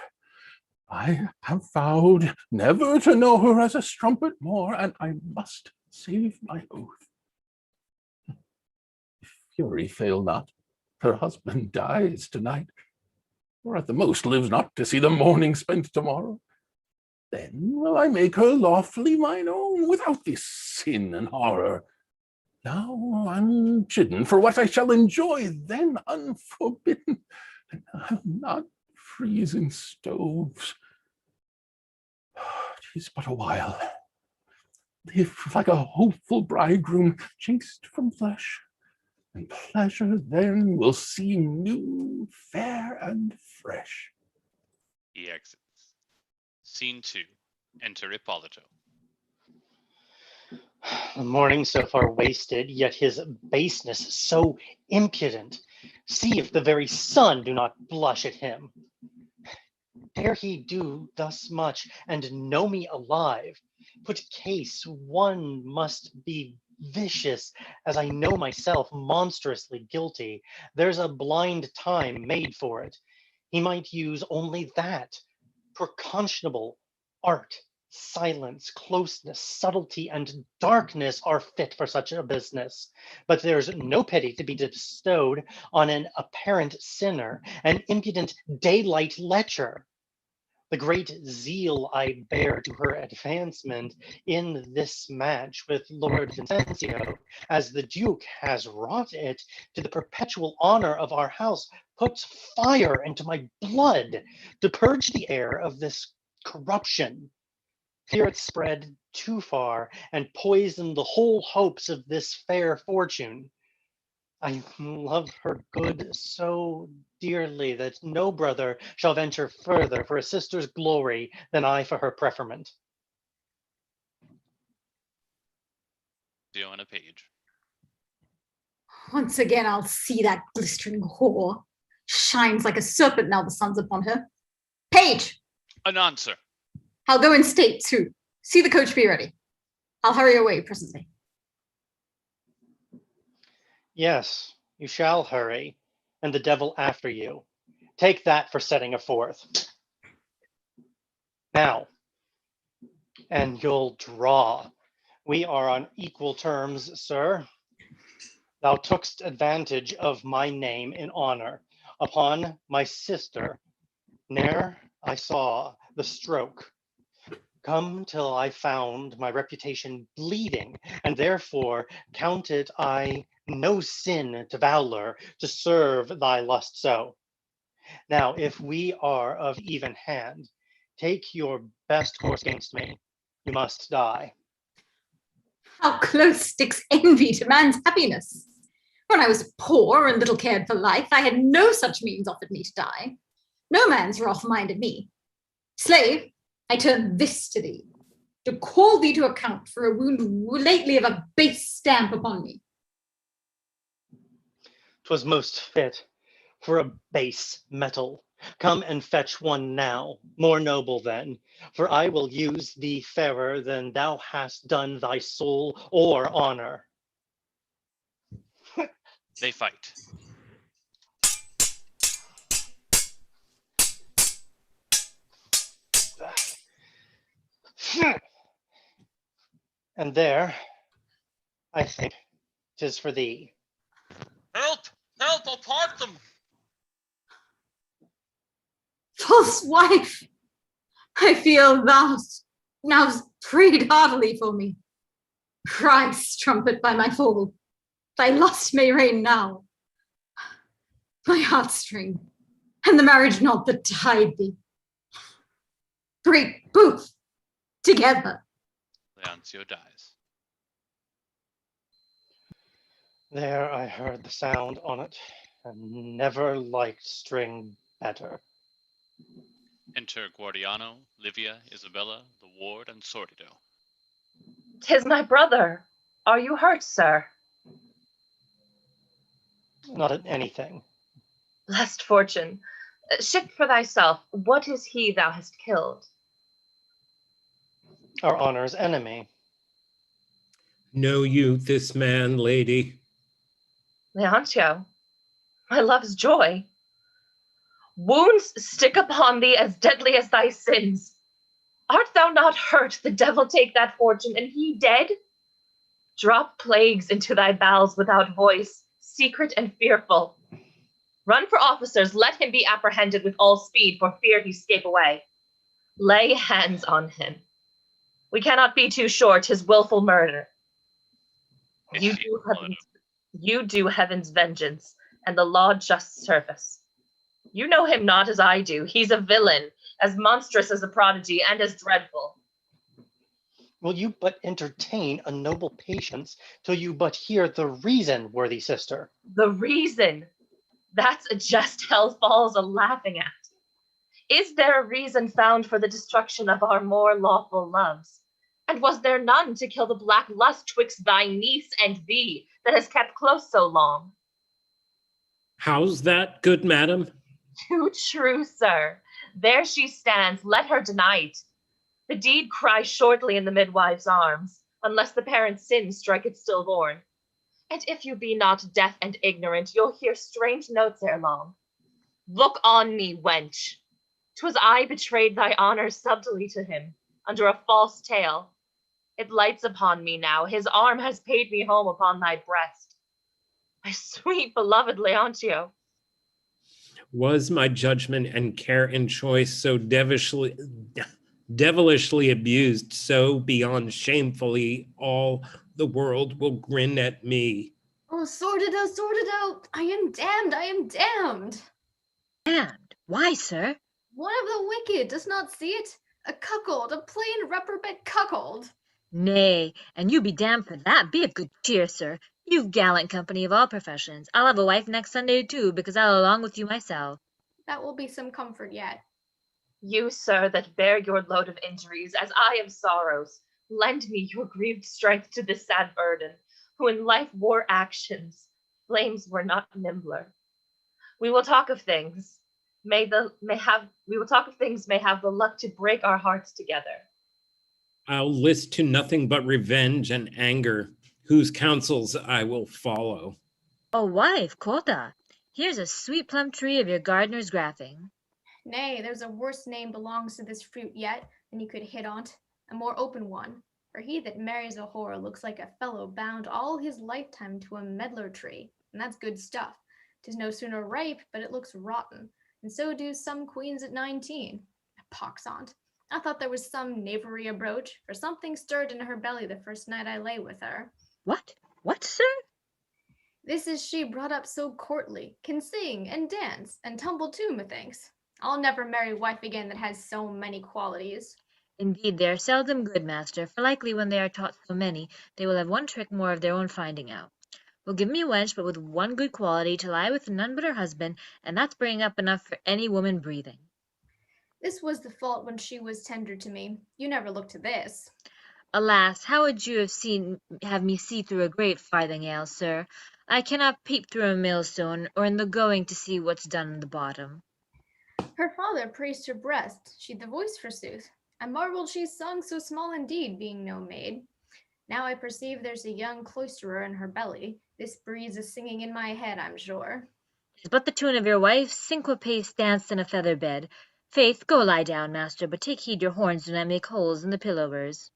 I have vowed never to know her as a strumpet more, and I must save my oath. If fury fail not, her husband dies tonight, or at the most lives not to see the morning spent tomorrow. Then will I make her lawfully mine own, without this sin and horror. Now unchidden for what I shall enjoy, then unforbidden, and I'll not freeze in stoves. 'Tis but a while. Live like a hopeful bridegroom, chaste from flesh, and pleasure then will seem new, fair, and fresh. He exits. Scene 2. Enter Ippolito. The morning so far wasted, yet his baseness so impudent. See if the very sun do not blush at him. Dare he do thus much, and know me alive? Put case one must be vicious, as I know myself monstrously guilty. There's a blind time made for it. He might use only that. Precautionable art, silence, closeness, subtlety, and darkness are fit for such a business. But there's no pity to be bestowed on an apparent sinner, an impudent daylight lecher. The great zeal I bear to her advancement in this match with Lord Vincentio, as the Duke has wrought it to the perpetual honor of our house, puts fire into my blood to purge the air of this corruption. Fear it spread too far and poison the whole hopes of this fair fortune. I love her good so dearly that no brother shall venture further for a sister's glory than I for her preferment. Deal on a page. Once again, I'll see that glistering whore. Shines like a serpent now the sun's upon her. Page! Anon, sir. I'll go in state too. See the coach be ready. I'll hurry away presently. Yes, you shall hurry, and the devil after you. Take that for setting her forth. Now, and you'll draw. We are on equal terms, sir. Thou tookst advantage of my name in honor upon my sister. Ne'er I saw the stroke come till I found my reputation bleeding, and therefore counted I no sin to valor to serve thy lust so. Now, if we are of even hand, take your best course against me. You must die. How close sticks envy to man's happiness. When I was poor and little cared for life, I had no such means offered me to die. No man's wrath minded me. Slave, I turn this to thee, to call thee to account for a wound lately of a base stamp upon me. 'Twas most fit for a base metal. Come and fetch one now, more noble than, for I will use thee fairer than thou hast done thy soul or honor. They fight. And there, I think, 'tis for thee. Help! Help! I'll part them! False wife, I feel thou now prayed heartily for me. Christ, trumpet by my fall, thy lust may reign now. My heartstring, and the marriage knot that tied thee. Break both together. Leoncio dies. There I heard the sound on it, and never liked string better. Enter Guardiano, Livia, Isabella, the ward, and Sordido. 'Tis my brother. Are you hurt, sir? Not at anything. Blessed fortune. Shift for thyself. What is he thou hast killed? Our honor's enemy. Know you this man, lady? Leontio, my love's joy. Wounds stick upon thee as deadly as thy sins. Art thou not hurt? The devil take that fortune, and he dead? Drop plagues into thy bowels without voice, secret and fearful. Run for officers, let him be apprehended with all speed, for fear he scape away. Lay hands on him. We cannot be too sure 'tis willful murder. You do heaven's vengeance, and the law just service. You know him not as I do. He's a villain, as monstrous as a prodigy, and as dreadful. Will you but entertain a noble patience till you but hear the reason, worthy sister? The reason? That's a jest hell falls a laughing at. Is there a reason found for the destruction of our more lawful loves? And was there none to kill the black lust twixt thy niece and thee that has kept close so long? How's that, good madam? Too true, sir. There she stands, let her deny it. The deed cries shortly in the midwife's arms, unless the parent's sin strike it stillborn. And if you be not deaf and ignorant, you'll hear strange notes ere long. Look on me, wench. 'Twas I betrayed thy honor subtly to him, under a false tale. It lights upon me now, his arm has paid me home upon thy breast. My sweet beloved Leontio. Was my judgment and care and choice so devilishly abused, so beyond shamefully all the world will grin at me? Oh, Sordido, I am damned, I am damned. Damned? Why, sir? One of the wicked does not see it. A cuckold, a plain reprobate cuckold. Nay, and you be damned for that. Be of good cheer, sir. You've gallant company of all professions. I'll have a wife next Sunday, too, because I'll along with you myself. That will be some comfort yet. You, sir, that bear your load of injuries, as I of sorrows, lend me your grieved strength to this sad burden, who in life wore actions, Flames were not nimbler. We will talk of things. We will talk of things may have the luck to break our hearts together. I'll list to nothing but revenge and anger, whose counsels I will follow. O wife, quotha, here's a sweet plum tree of your gardener's grafting. Nay, there's a worse name belongs to this fruit yet than you could hit on't, a more open one. For he that marries a whore looks like a fellow bound all his lifetime to a medlar tree, and that's good stuff. 'Tis no sooner ripe, but it looks rotten, and so do some queens at 19. Pox on't. I thought there was some knavery abroach, for something stirred in her belly the first night I lay with her. What? What, sir? This is she brought up so courtly, can sing and dance, and tumble too, methinks. I'll never marry wife again that has so many qualities. Indeed, they are seldom good, master, for likely when they are taught so many, they will have one trick more of their own finding out. Well, give me a wench, but with one good quality, to lie with none but her husband, and that's bringing up enough for any woman breathing. This was the fault when she was tender to me. You never looked to this. Alas, how would you have me see through a great farthingale, sir? I cannot peep through a millstone, or in the going to see what's done in the bottom. Her father praised her breast, she'd the voice forsooth. I marvelled she sung so small indeed, being no maid. Now I perceive there's a young cloisterer in her belly. This breeze is singing in my head, I'm sure. 'Tis but the tune of your wife's syncope danced in a feather bed. Faith, go lie down, master, but take heed your horns do not make holes in the pillowers.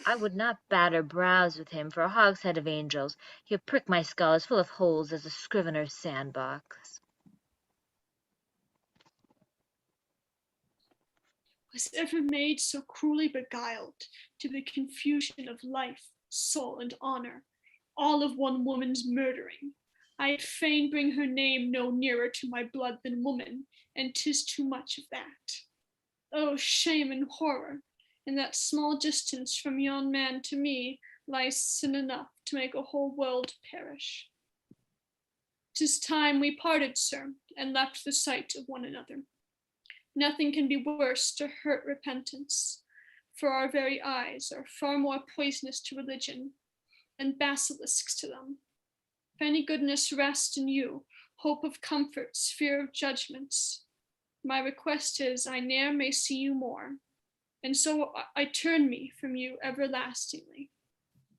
I would not batter brows with him for a hogshead of angels. He'll prick my skull as full of holes as a scrivener's sandbox. Was ever maid so cruelly beguiled to the confusion of life, soul, and honor, all of one woman's murdering? I'd fain bring her name no nearer to my blood than woman, and 'tis too much of that. Oh, shame and horror! In that small distance from yon man to me lies sin enough to make a whole world perish. 'Tis time we parted, sir, and left the sight of one another. Nothing can be worse to hurt repentance, for our very eyes are far more poisonous to religion than basilisks to them. If any goodness rest in you, hope of comforts, fear of judgments, my request is I ne'er may see you more, and so I turn me from you everlastingly.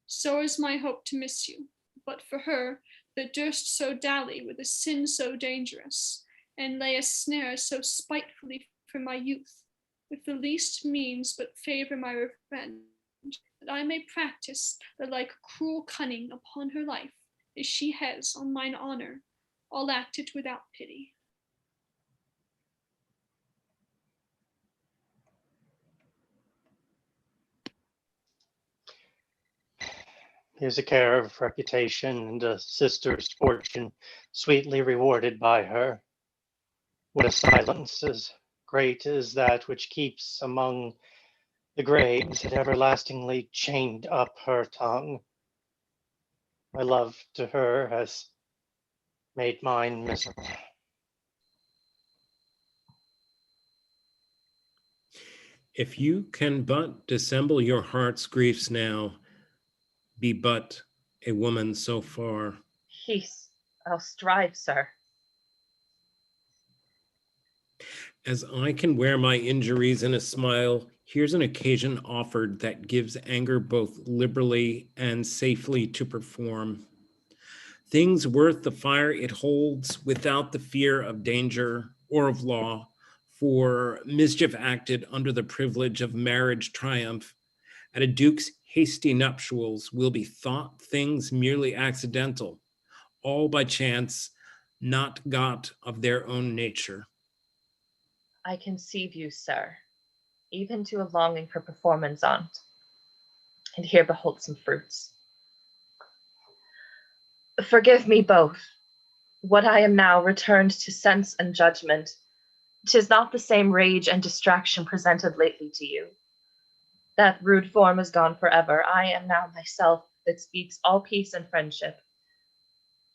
So is my hope to miss you, but for her that durst so dally with a sin so dangerous, and lay a snare so spitefully for my youth, with the least means but favor my revenge, that I may practice the like cruel cunning upon her life, as she has on mine honor, I'll act it without pity. Here's a care of reputation and a sister's fortune sweetly rewarded by her. What a silence as great as that which keeps among the graves had everlastingly chained up her tongue. My love to her has made mine miserable. If you can but dissemble your heart's griefs now, be but a woman so far. Peace, I'll strive, sir. As I can wear my injuries in a smile, here's an occasion offered that gives anger both liberally and safely to perform. Things worth the fire it holds without the fear of danger or of law, for mischief acted under the privilege of marriage triumph. At a duke's hasty nuptials will be thought things merely accidental, all by chance, not got of their own nature. I conceive you, sir, even to a longing for performance on't, and here behold some fruits. Forgive me both. What I am now returned to sense and judgment. 'Tis not the same rage and distraction presented lately to you. That rude form is gone forever. I am now myself that speaks all peace and friendship.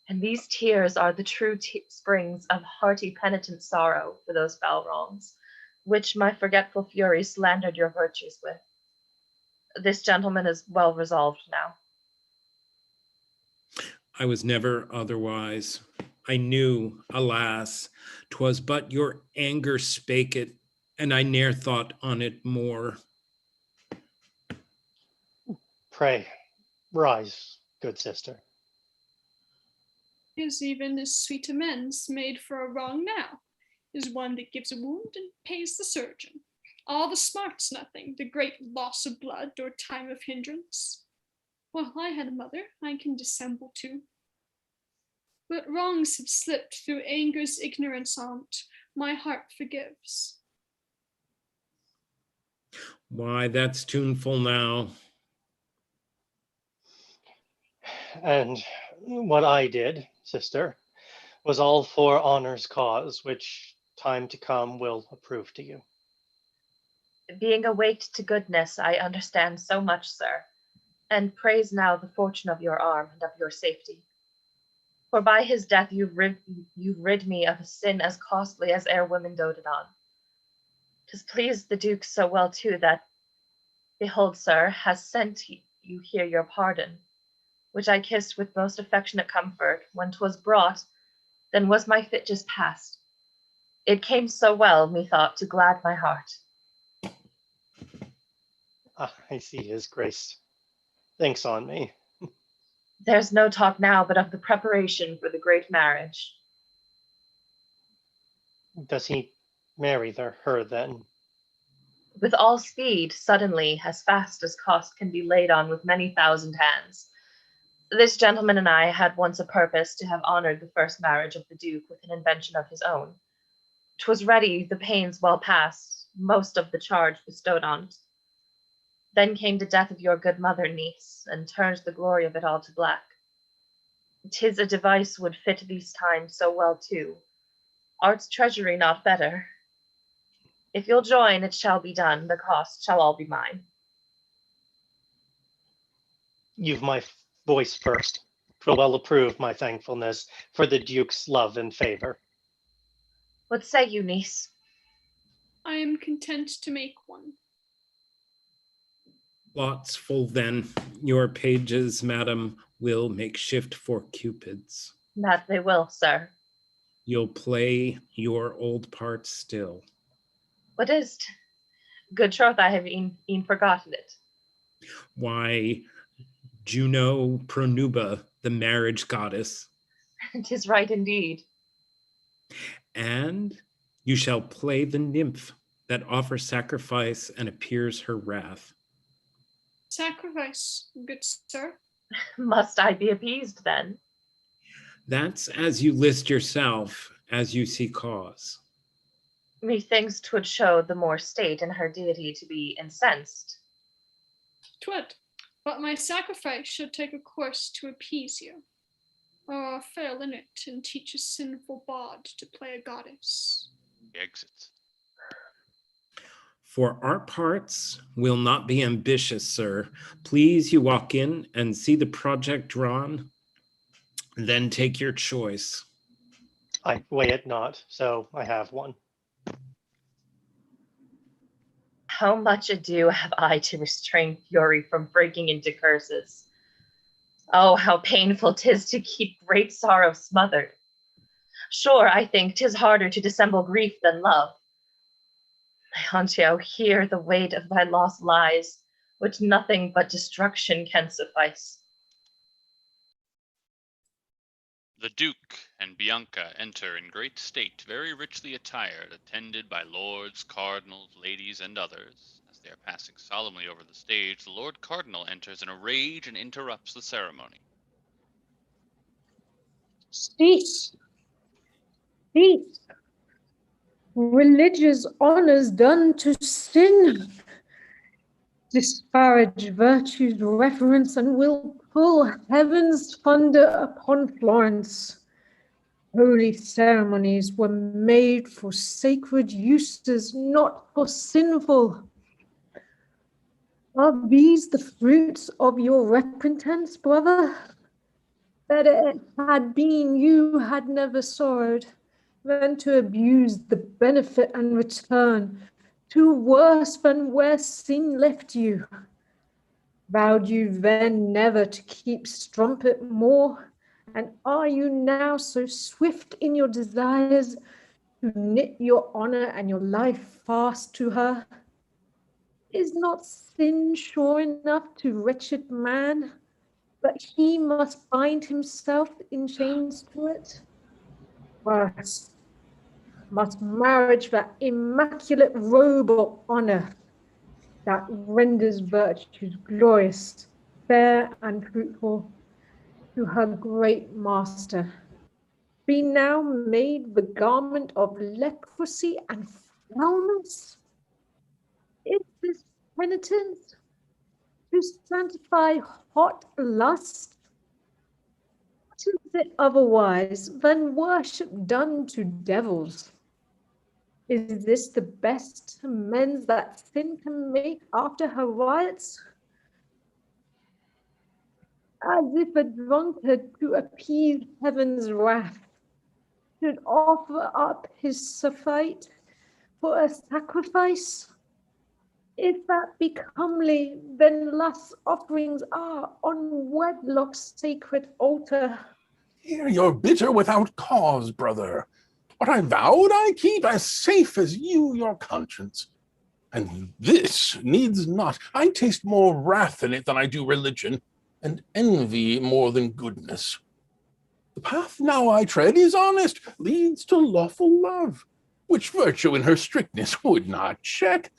And these tears are the true springs of hearty penitent sorrow for those foul wrongs, which my forgetful fury slandered your virtues with. This gentleman is well resolved now. I was never otherwise. I knew, alas, 'twas but your anger spake it, and I ne'er thought on it more. Pray, rise, good sister. Is even as sweet amends made for a wrong now, is one that gives a wound and pays the surgeon. All the smart's nothing, the great loss of blood or time of hindrance. Well, I had a mother I can dissemble to. But wrongs have slipped through anger's ignorance on't. My heart forgives. Why, that's tuneful now. And what I did, sister, was all for honor's cause, which time to come will approve to you. Being awaked to goodness, I understand so much, sir, and praise now the fortune of your arm and of your safety. For by his death you've rid me of a sin as costly as e'er women doted on. 'Tis pleased the Duke so well too that, behold, sir, has sent you here your pardon, which I kissed with most affectionate comfort. When 'twas brought, then was my fit just past. It came so well, methought, to glad my heart. I see his grace thinks on me. There's no talk now but of the preparation for the great marriage. Does he marry her then? With all speed, suddenly, as fast as cost can be laid on with many thousand hands. This gentleman and I had once a purpose to have honored the first marriage of the Duke with an invention of his own. 'Twas ready, the pains well past, most of the charge bestowed on't. Then came the death of your good mother, niece, and turned the glory of it all to black. 'Tis a device would fit these times so well too. Art's treasury not better. If you'll join, it shall be done, the cost shall all be mine. You've my voice first. 'Twill well approve my thankfulness for the Duke's love and favor. What say you, niece? I am content to make one. Lots full then, your pages, madam, will make shift for Cupids. That they will, sir. You'll play your old part still. What is't? Good troth, I have e'en forgotten it. Why, Juno Pronuba, the marriage goddess. 'Tis right indeed. And you shall play the nymph that offers sacrifice and appears her wrath. Sacrifice, good sir. Must I be appeased then? That's as you list yourself, as you see cause. Methinks 'twould show the more state in her deity to be incensed. 'Twould, but my sacrifice should take a course to appease you, or I'll fail in it and teach a sinful bawd to play a goddess. Exits. For our parts will not be ambitious, sir. Please you walk in and see the project drawn, then take your choice. I weigh it not, so I have one. How much ado have I to restrain fury from breaking into curses? Oh, how painful 'tis to keep great sorrow smothered. Sure, I think 'tis harder to dissemble grief than love. Leontio, here the weight of thy loss lies, which nothing but destruction can suffice. The Duke and Bianca enter in great state, very richly attired, attended by lords, cardinals, ladies, and others. As they are passing solemnly over the stage, the Lord Cardinal enters in a rage and interrupts the ceremony. Cease. Cease. Religious honors done to sin. Disparage virtue's reverence and will pull heaven's thunder upon Florence. Holy ceremonies were made for sacred uses, not for sinful. Are these the fruits of your repentance, brother? Better it had been you had never sorrowed than to abuse the benefit and return to worse than where sin left you. Vowed you then never to keep strumpet more And are you now so swift in your desires to knit your honor and your life fast to her? Is not sin sure enough to wretched man, but he must bind himself in chains to it? Worse, must marriage, that immaculate robe of honor that renders virtues glorious, fair, and fruitful, to her great master, be now made the garment of leprosy and foulness? Is this penitence to sanctify hot lust? What is it otherwise than worship done to devils? Is this the best amends that sin can make after her riots? As if a drunkard to appease heaven's wrath should offer up his surfeit for a sacrifice? If that be comely, then lust's offerings are on wedlock's sacred altar. Here you're bitter without cause, brother. What I vowed I keep as safe as you your conscience. And this needs not. I taste more wrath in it than I do religion, and envy more than goodness. The path now I tread is honest, leads to lawful love, which virtue in her strictness would not check.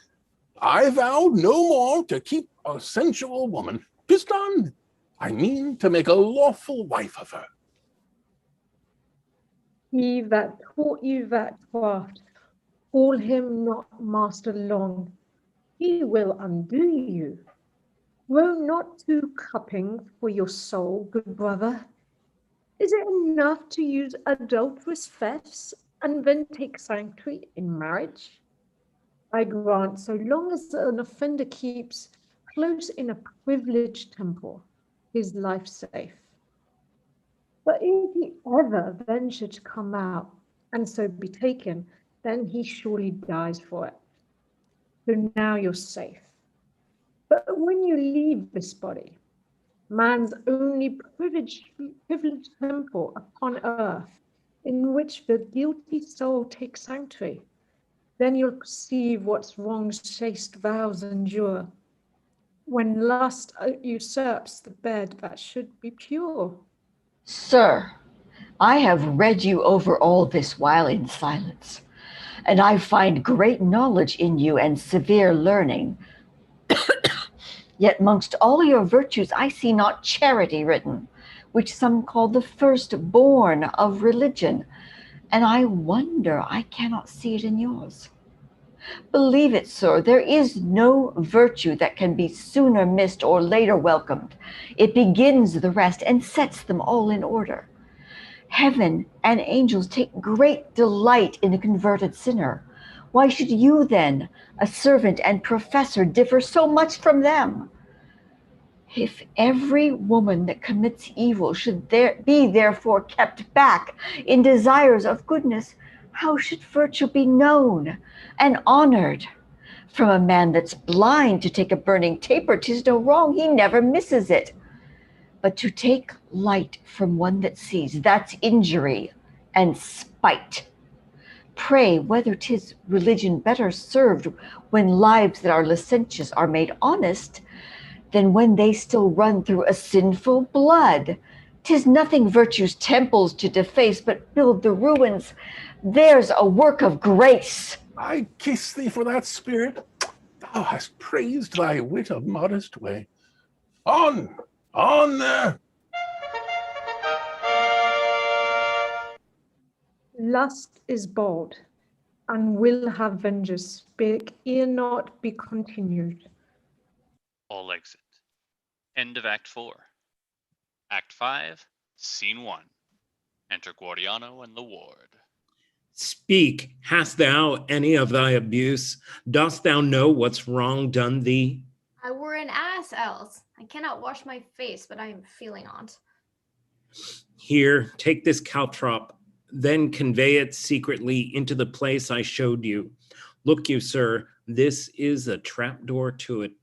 I vowed no more to keep a sensual woman. 'Tis done. I mean to make a lawful wife of her. He that taught you that craft, call him not master long. He will undo you. Grow not too cupping for your soul, good brother. Is it enough to use adulterous thefts and then take sanctuary in marriage? I grant, so long as an offender keeps close in a privileged temple, his life safe. But if he ever venture to come out and so be taken, then he surely dies for it. So now you're safe. But when you leave this body, man's only privileged temple upon earth, in which the guilty soul takes sanctuary, then you'll perceive what's wrong's chaste vows endure, when lust usurps the bed that should be pure. Sir, I have read you over all this while in silence, and I find great knowledge in you and severe learning. Yet mongst all your virtues I see not charity written, which some call the firstborn of religion, and I wonder I cannot see it in yours. Believe it, sir, there is no virtue that can be sooner missed or later welcomed. It begins the rest and sets them all in order. Heaven and angels take great delight in a converted sinner. Why should you then, a servant and professor, differ so much from them? If every woman that commits evil should be therefore kept back in desires of goodness, how should virtue be known and honored? From a man that's blind to take a burning taper, 'tis no wrong, he never misses it. But to take light from one that sees, that's injury and spite. Pray whether 'tis religion better served when lives that are licentious are made honest, than when they still run through a sinful blood. 'Tis nothing virtue's temples to deface, but build the ruins. There's a work of grace. I kiss thee for that spirit. Thou hast praised thy wit of modest way. On there! Lust is bold, and will have vengeance, speak ere not be continued. All exit. End of Act 4. Act 5, Scene 1. Enter Guardiano and the ward. Speak, hast thou any of thy abuse? Dost thou know what's wrong done thee? I were an ass else. I cannot wash my face, but I am feeling on't. Here, take this caltrop, then convey it secretly into the place I showed you. Look you, sir, this is a trapdoor to it.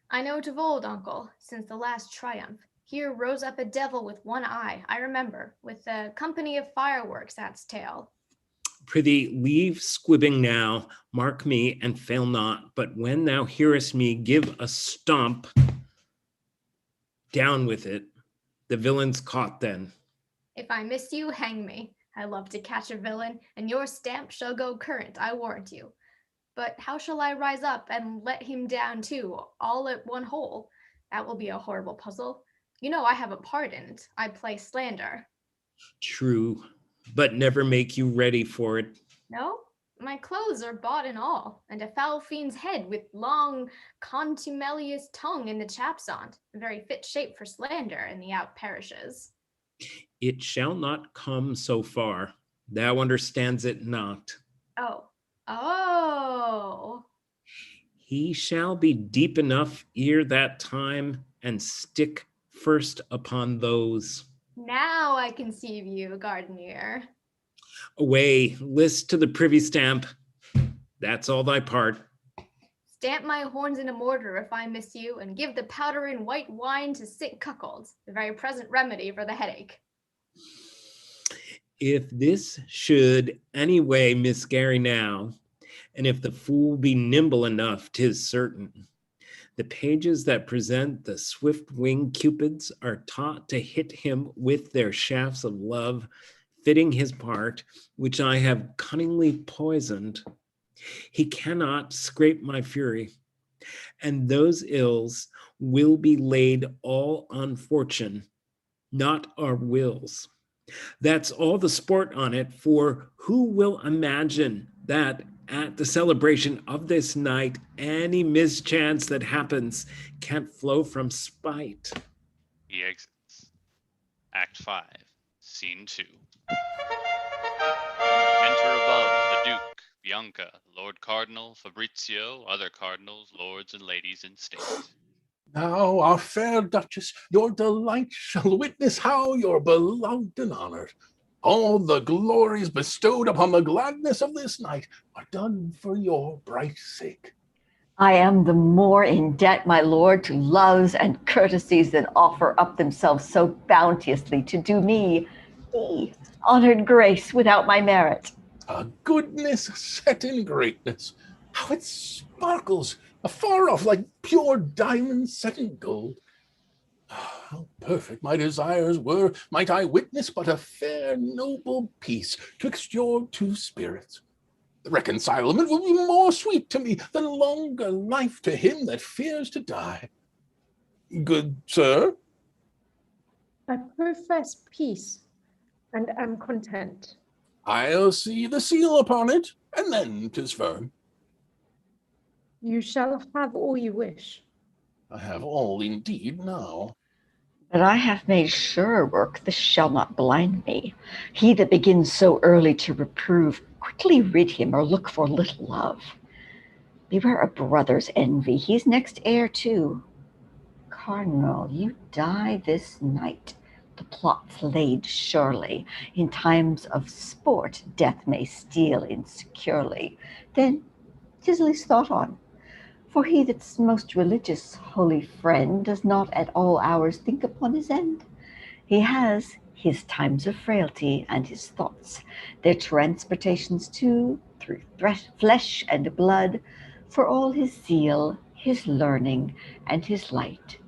I know it of old, uncle, since the last triumph. Here rose up a devil with one eye, I remember, with a company of fireworks at its tail. Prithee, leave squibbing now, mark me, and fail not. But when thou hearest me give a stomp, down with it. The villain's caught then. If I miss you, hang me. I love to catch a villain, and your stamp shall go current, I warrant you. But how shall I rise up and let him down too, all at one hole? That will be a horrible puzzle. You know I have a part in it. I play slander. True, but never make you ready for it. No? My clothes are bought and all, and a foul fiend's head with long contumelious tongue in the chaps on't, a very fit shape for slander in the out parishes. It shall not come so far. Thou understands it not. Oh. Oh. He shall be deep enough ere that time, and stick first upon those. Now I conceive you, Gardenier. Away, list to the privy stamp. That's all thy part. Stamp my horns in a mortar if I miss you, and give the powder in white wine to sick cuckolds, the very present remedy for the headache. If this should any way miscarry now, and if the fool be nimble enough, 'tis certain, the pages that present the swift-winged cupids are taught to hit him with their shafts of love, fitting his part, which I have cunningly poisoned. He cannot scrape my fury, and those ills will be laid all on fortune, not our wills. That's all the sport on it, for who will imagine that at the celebration of this night, any mischance that happens can't flow from spite? He exits. Act 5, Scene 2. Enter above the Duke, Bianca, Lord Cardinal, Fabrizio, other cardinals, lords and ladies in state. Now, our fair Duchess, your delight shall witness how you're beloved and honored. All the glories bestowed upon the gladness of this night are done for your bright sake. I am the more in debt, my lord, to loves and courtesies that offer up themselves so bounteously to do me honored grace without my merit. A goodness set in greatness, how it sparkles afar off like pure diamonds set in gold. How perfect my desires were, might I witness but a fair noble peace twixt your two spirits. The reconcilement will be more sweet to me than longer life to him that fears to die. Good sir? I profess peace and am content. I'll see the seal upon it, and then 'tis firm. You shall have all you wish. I have all indeed now. But I have made surer work, this shall not blind me. He that begins so early to reprove, quickly rid him or look for little love. Beware a brother's envy, he's next heir too. Cardinal, you die this night. The plot's laid surely. In times of sport, death may steal insecurely. Then 'tis least thought on. For he that's most religious, holy friend, does not at all hours think upon his end. He has his times of frailty and his thoughts, their transportations too, through flesh and blood, for all his zeal, his learning, and his light,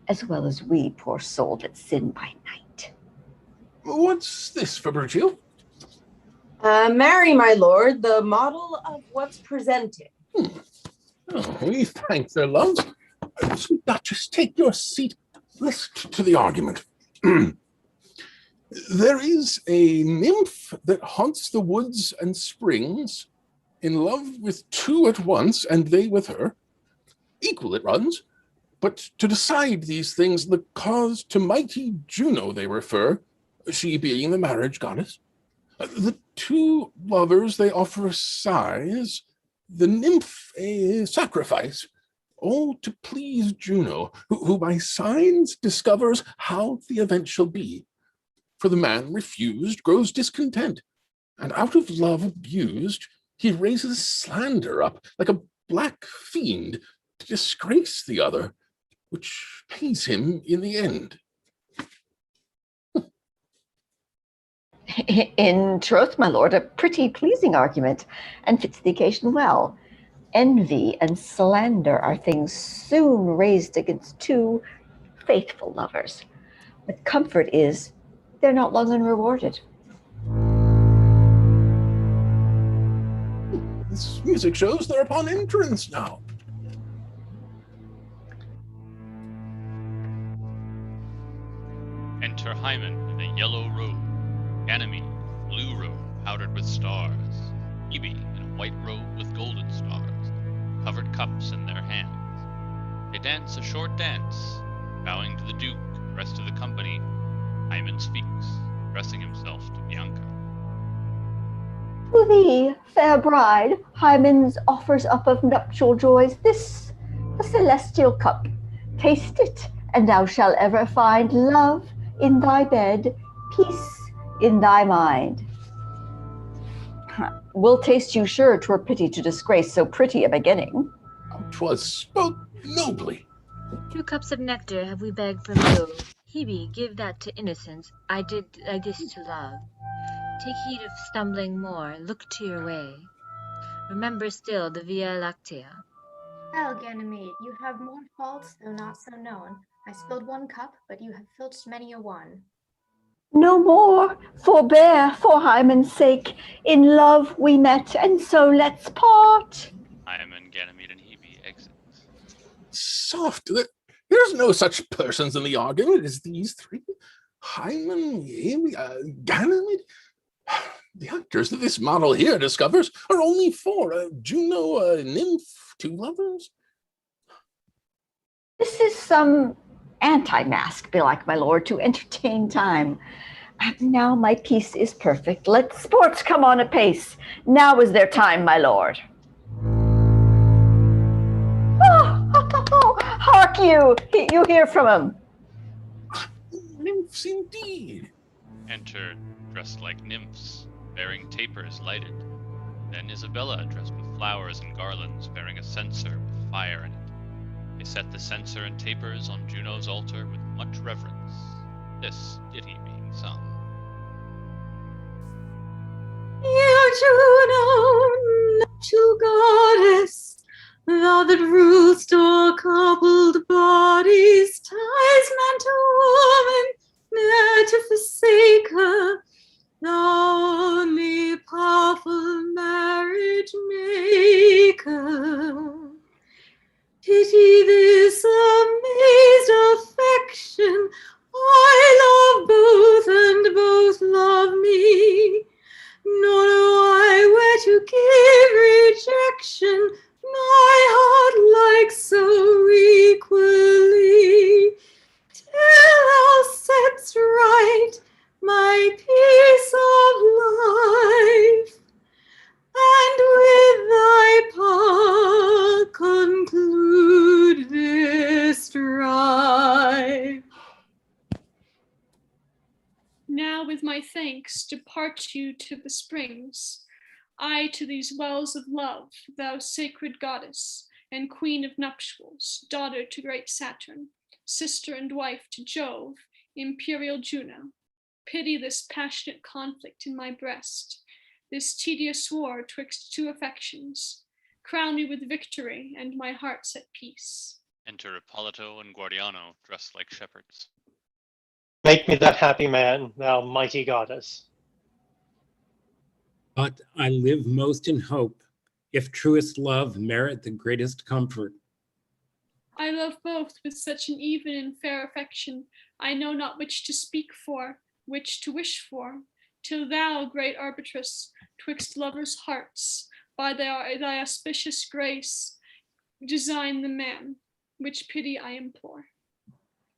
as well as we, poor soul, that sin by night. What's this, Fabrizio? Marry, my lord, the model of what's presented. Oh, we thank their loves. Sweet Duchess, take your seat. Listen to the argument. There is a nymph that haunts the woods and springs, in love with two at once, and they with her. Equal it runs. But to decide these things, the cause to mighty Juno they refer, she being the marriage goddess. The two lovers they offer sighs, the nymph a sacrifice, all to please Juno, who by signs discovers how the event shall be. For the man refused grows discontent, and out of love abused, he raises slander up like a black fiend to disgrace the other, which pays him in the end. In troth, my lord, a pretty pleasing argument, and fits the occasion well. Envy and slander are things soon raised against two faithful lovers. But comfort is, they're not long unrewarded. This music shows they're upon entrance now. Enter Hymen in a yellow robe, Ganymede in a blue robe powdered with stars, Hebe in a white robe with golden stars, covered cups in their hands. They dance a short dance, bowing to the Duke and the rest of the company. Hymen speaks, addressing himself to Bianca. To thee, fair bride, Hymen's offers up of nuptial joys this, the celestial cup. Taste it, and thou shalt ever find love in thy bed, peace in thy mind. We'll taste you sure, 'twere pity to disgrace so pretty a beginning. 'Twas spoke nobly. 2 cups of nectar have we begged from you. Hebe, give that to innocence. I did this to love. Take heed of stumbling more. Look to your way. Remember still the Via Lactea. Well, Ganymede, you have more faults, though not so known. I spilled 1 cup, but you have filched many a one. No more, forbear, for Hymen's sake. In love we met, and so let's part. Hymen, Ganymede, and Hebe exit. Soft, there's no such persons in the argument as these three. Hymen, Ganymede. The actors that this model here discovers are only 4, Juno, a nymph, 2 lovers. This is some anti-mask, belike, my lord, to entertain time. Now my peace is perfect. Let sports come on apace. Now is their time, my lord. Oh, hark you! You hear from him. Nymphs indeed. Enter, dressed like nymphs, bearing tapers lighted. Then Isabella, dressed with flowers and garlands, bearing a censer with fire in it. They set the censer and tapers on Juno's altar with much reverence, this ditty being sung. Hail Juno, nuptial goddess, thou that rulest o'er coupled bodies, ties man to woman, ne'er to forsake her, thou only powerful marriage maker. Pity this amazed affection, I love both and both love me. Nor know I where to give rejection, my heart likes so equally. Till thou setst right my piece of life, and with thy power conclude this strife. Now with my thanks depart you to the springs, I to these wells of love, thou sacred goddess, and queen of nuptials, daughter to great Saturn, sister and wife to Jove, imperial Juno. Pity this passionate conflict in my breast, this tedious war twixt 2 affections. Crown me with victory, and my heart's at peace. Enter Ippolito and Guardiano, dressed like shepherds. Make me that happy man, thou mighty goddess. But I live most in hope, if truest love merit the greatest comfort. I love both with such an even and fair affection, I know not which to speak for, which to wish for, till thou, great arbitress, twixt lovers' hearts, by thy auspicious grace, design the man, which pity I implore.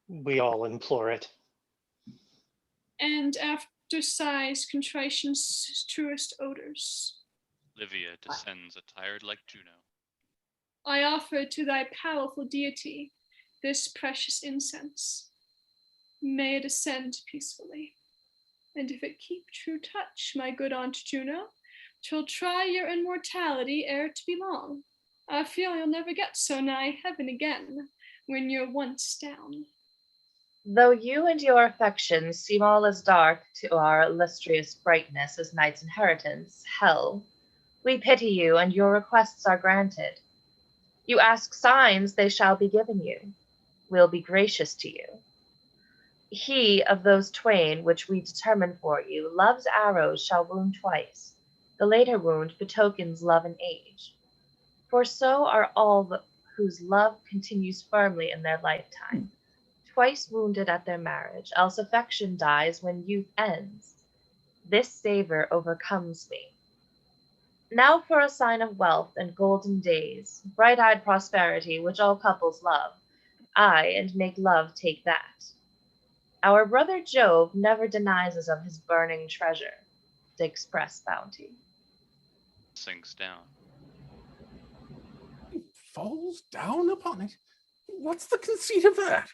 We all implore it. And after sighs, contrition's truest odors, Livia descends attired like Juno. I offer to thy powerful deity this precious incense. May it ascend peacefully. And if it keep true touch, my good Aunt Juno, 'twill try your immortality ere to be long. I feel you'll never get so nigh heaven again when you're once down. Though you and your affections seem all as dark to our illustrious brightness as knight's inheritance, hell, we pity you, and your requests are granted. You ask signs, they shall be given you. We'll be gracious to you. He of those twain which we determine for you, love's arrows shall wound twice. The later wound betokens love and age. For so are all whose love continues firmly in their lifetime, twice wounded at their marriage, else affection dies when youth ends. This savor overcomes me. Now for a sign of wealth and golden days, bright-eyed prosperity which all couples love, aye, and make love take that. Our brother Jove never denies us of his burning treasure, to express bounty. Sinks down. He falls down upon it. What's the conceit of that?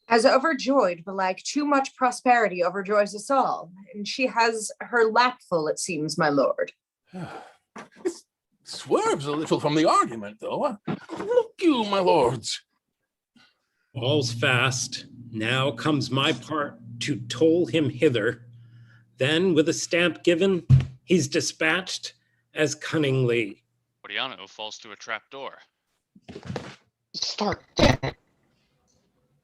As overjoyed, belike too much prosperity overjoys us all, and she has her lap full, it seems, my lord. It swerves a little from the argument, though. Look you, my lords. All's fast. Now comes my part to toll him hither. Then, with a stamp given, he's dispatched as cunningly. Oriano falls through a trapdoor. Stark dead.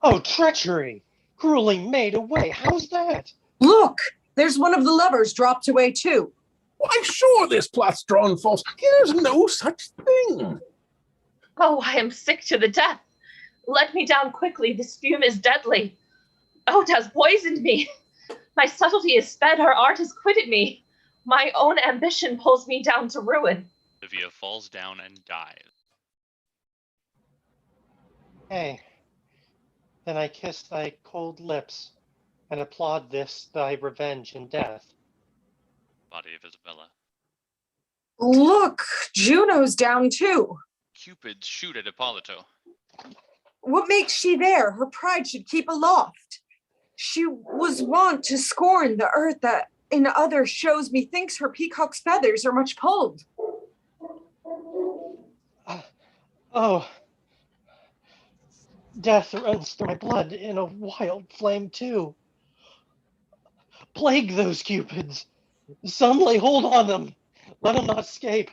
Oh, treachery! Cruelly made away. How's that? Look! There's one of the lovers dropped away too. Why, sure, this plot's drawn false. There's no such thing. Oh, I am sick to the death. Let me down quickly, this fume is deadly. Oh, 'twas poisoned me. My subtlety is sped, her art has quitted me. My own ambition pulls me down to ruin. Olivia falls down and dies. Hey, then I kiss thy cold lips and applaud this thy revenge in death. Body of Isabella. Look, Juno's down too. Cupids shoot at Hippolito. What makes she there? Her pride should keep aloft. She was wont to scorn the earth that in other shows methinks her peacock's feathers are much pulled. Oh, death runs through my blood in a wild flame too. Plague those cupids. Some lay hold on them. Let them not escape.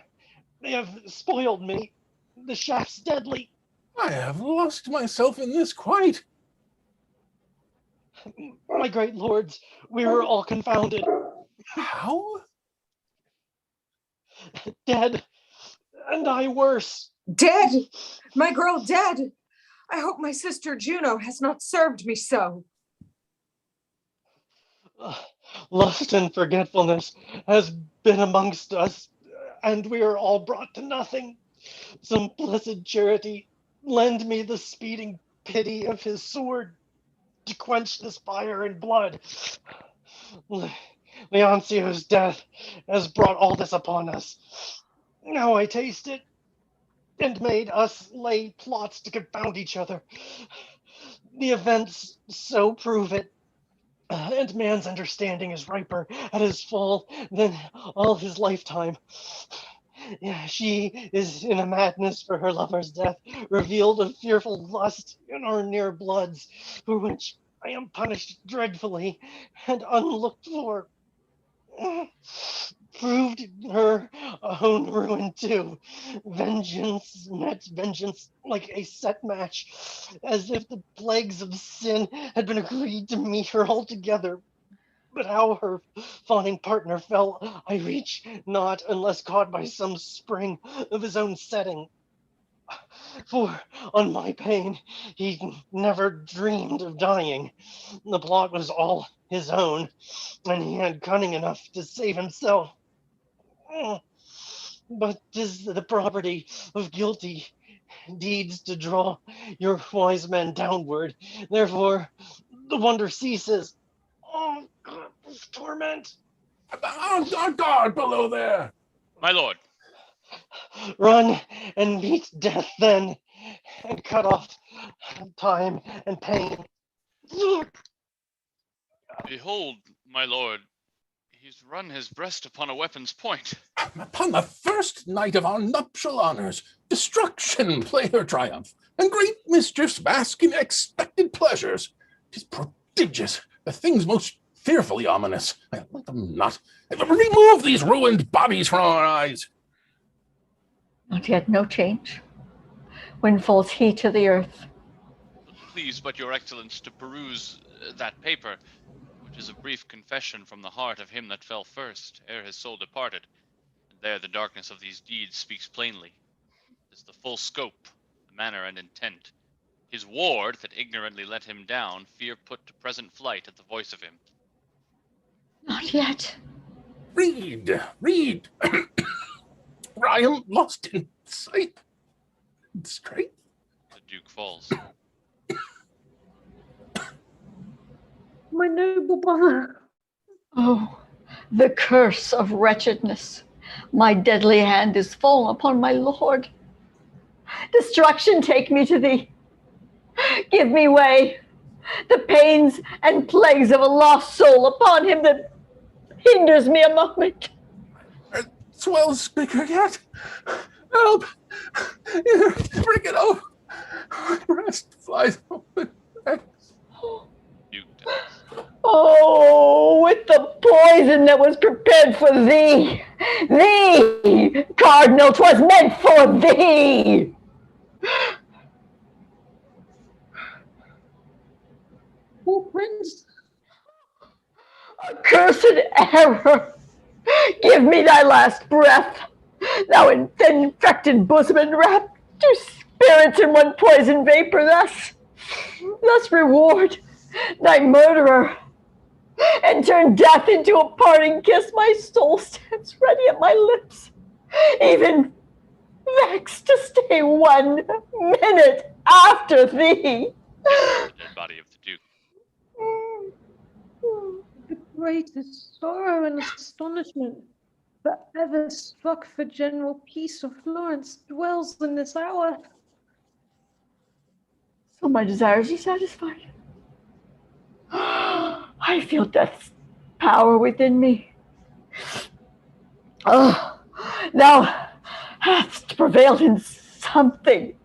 They have spoiled me. The shaft's deadly. I have lost myself in this quite. My great lords, we were all confounded. How? Dead, and I worse. Dead! My girl dead! I hope my sister Juno has not served me so. Lust and forgetfulness has been amongst us, and we are all brought to nothing. Some blessed charity, lend me the speeding pity of his sword to quench this fire and blood. Leoncio's death has brought all this upon us. Now I taste it, and made us lay plots to confound each other. The events so prove it, and man's understanding is riper at his full than all his lifetime. Yeah, she is in a madness for her lover's death, revealed a fearful lust in our near bloods, for which I am punished dreadfully and unlooked for. Proved her own ruin too. Vengeance met vengeance like a set match, as if the plagues of sin had been agreed to meet her altogether. But how her fawning partner fell, I reach not unless caught by some spring of his own setting. For on my pain, he never dreamed of dying. The plot was all his own, and he had cunning enough to save himself. But 'tis the property of guilty deeds to draw your wise men downward. Therefore, the wonder ceases. Oh, torment! On guard below there! My lord. Run and meet death then, and cut off time and pain. Behold, my lord, he's run his breast upon a weapon's point. Upon the first night of our nuptial honors, destruction play her triumph, and great mischiefs bask in expected pleasures. 'Tis prodigious. The thing's most fearfully ominous. I like them not. Remove these ruined bodies from our eyes. Not yet, no change. When falls he to the earth? Please but your excellence to peruse that paper, which is a brief confession from the heart of him that fell first, ere his soul departed. And there the darkness of these deeds speaks plainly. It is the full scope, the manner and intent. His ward that ignorantly let him down, fear put to present flight at the voice of him. Not yet. Read, read. I am lost in sight and strength. The Duke falls. My noble brother. Oh, the curse of wretchedness. My deadly hand is fallen upon my lord. Destruction take me to thee. Give me way. The pains and plagues of a lost soul upon him that hinders me a moment. Swells bigger yet. Help! Either bring it up. Breast flies open. Duke dies. Oh, with the poison that was prepared for thee. Thee, Cardinal, 'twas meant for thee. Poor prince. Accursed error. Give me thy last breath. Thou infected bosom enwrapped, two spirits in one poison vapor, thus reward thy murderer, and turn death into a parting kiss. My soul stands ready at my lips, even vexed to stay 1 minute after thee. The dead body of the Duke. The greatest sorrow and astonishment that ever struck for general peace of Florence dwells in this hour. So my desires are satisfied. I feel death's power within me. Oh, thou hast prevailed in something.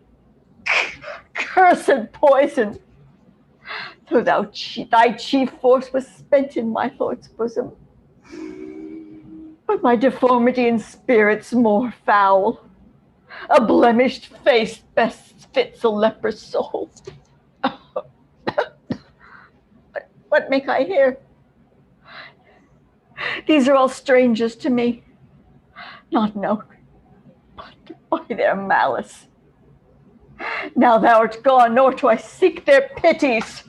Cursed poison. Though thy chief force was spent in my lord's bosom. But my deformity in spirit's more foul. A blemished face best fits a leprous soul. What make I here? These are all strangers to me, not known, but by their malice. Now thou art gone, nor do I seek their pities.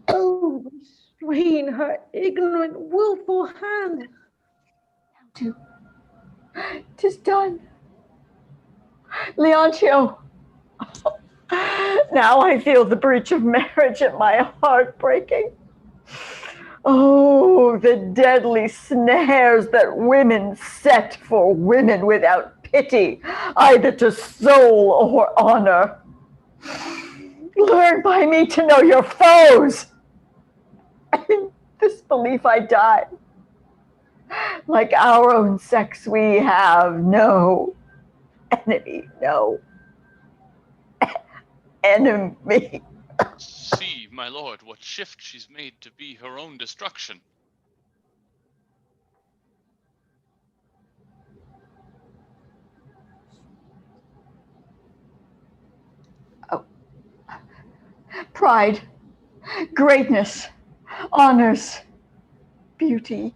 Oh, restrain her ignorant, willful hand. Now 'tis done. Leontio, now I feel the breach of marriage at my heart breaking. Oh, the deadly snares that women set for women without pity, either to soul or honor. Learn by me to know your foes. In this belief I die. Like our own sex, we have no enemy, no enemy. See, my lord, what shift she's made to be her own destruction. Oh. Pride, greatness, honors, beauty,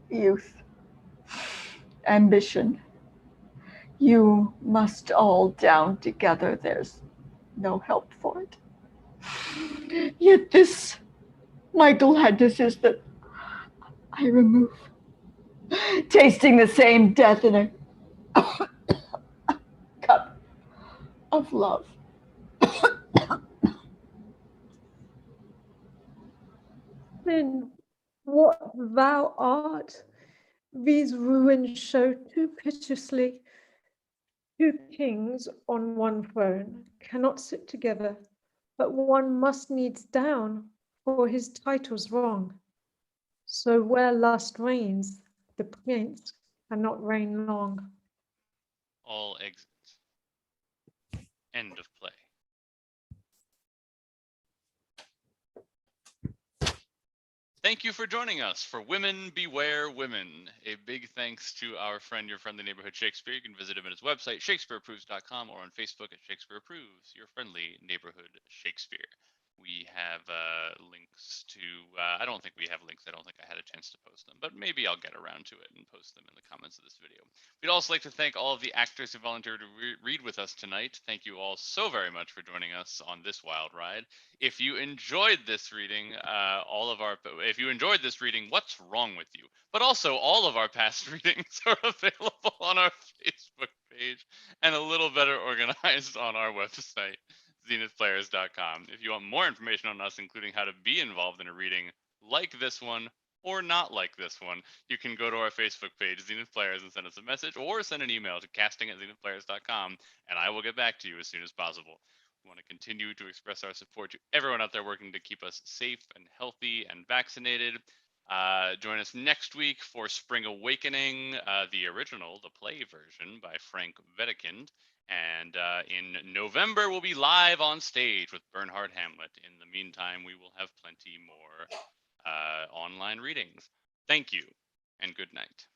youth, ambition. You must all down together. There's no help for it. Yet this, my gladness is that I remove, tasting the same death in a cup of love. Then what thou art, these ruins show too piteously. 2 kings on 1 throne cannot sit together, but one must needs down, for his title's wrong. So where lust reigns, the prince cannot reign long. All exit. End of play. Thank you for joining us for Women Beware Women. A big thanks to our friend, Your Friendly Neighborhood Shakespeare. You can visit him at his website, shakespeareapproves.com, or on Facebook at Shakespeare Approves, Your Friendly Neighborhood Shakespeare. We have links to, I don't think we have links. I don't think I had a chance to post them, but maybe I'll get around to it and post them in the comments of this video. We'd also like to thank all of the actors who volunteered to read with us tonight. Thank you all so very much for joining us on this wild ride. If you enjoyed this reading, if you enjoyed this reading, what's wrong with you? But also, all of our past readings are available on our Facebook page and a little better organized on our website, zenithplayers.com. If you want more information on us, including how to be involved in a reading like this one or not like this one, you can go to our Facebook page, Zenith Players, and send us a message or send an email to casting@zenithplayers.com, and I will get back to you as soon as possible. We want to continue to express our support to everyone out there working to keep us safe and healthy and vaccinated. Join us next week for Spring Awakening, the original, the play version by Frank Wedekind. And in November, we'll be live on stage with Bernhard Hamlet. In the meantime, we will have plenty more online readings. Thank you, and good night.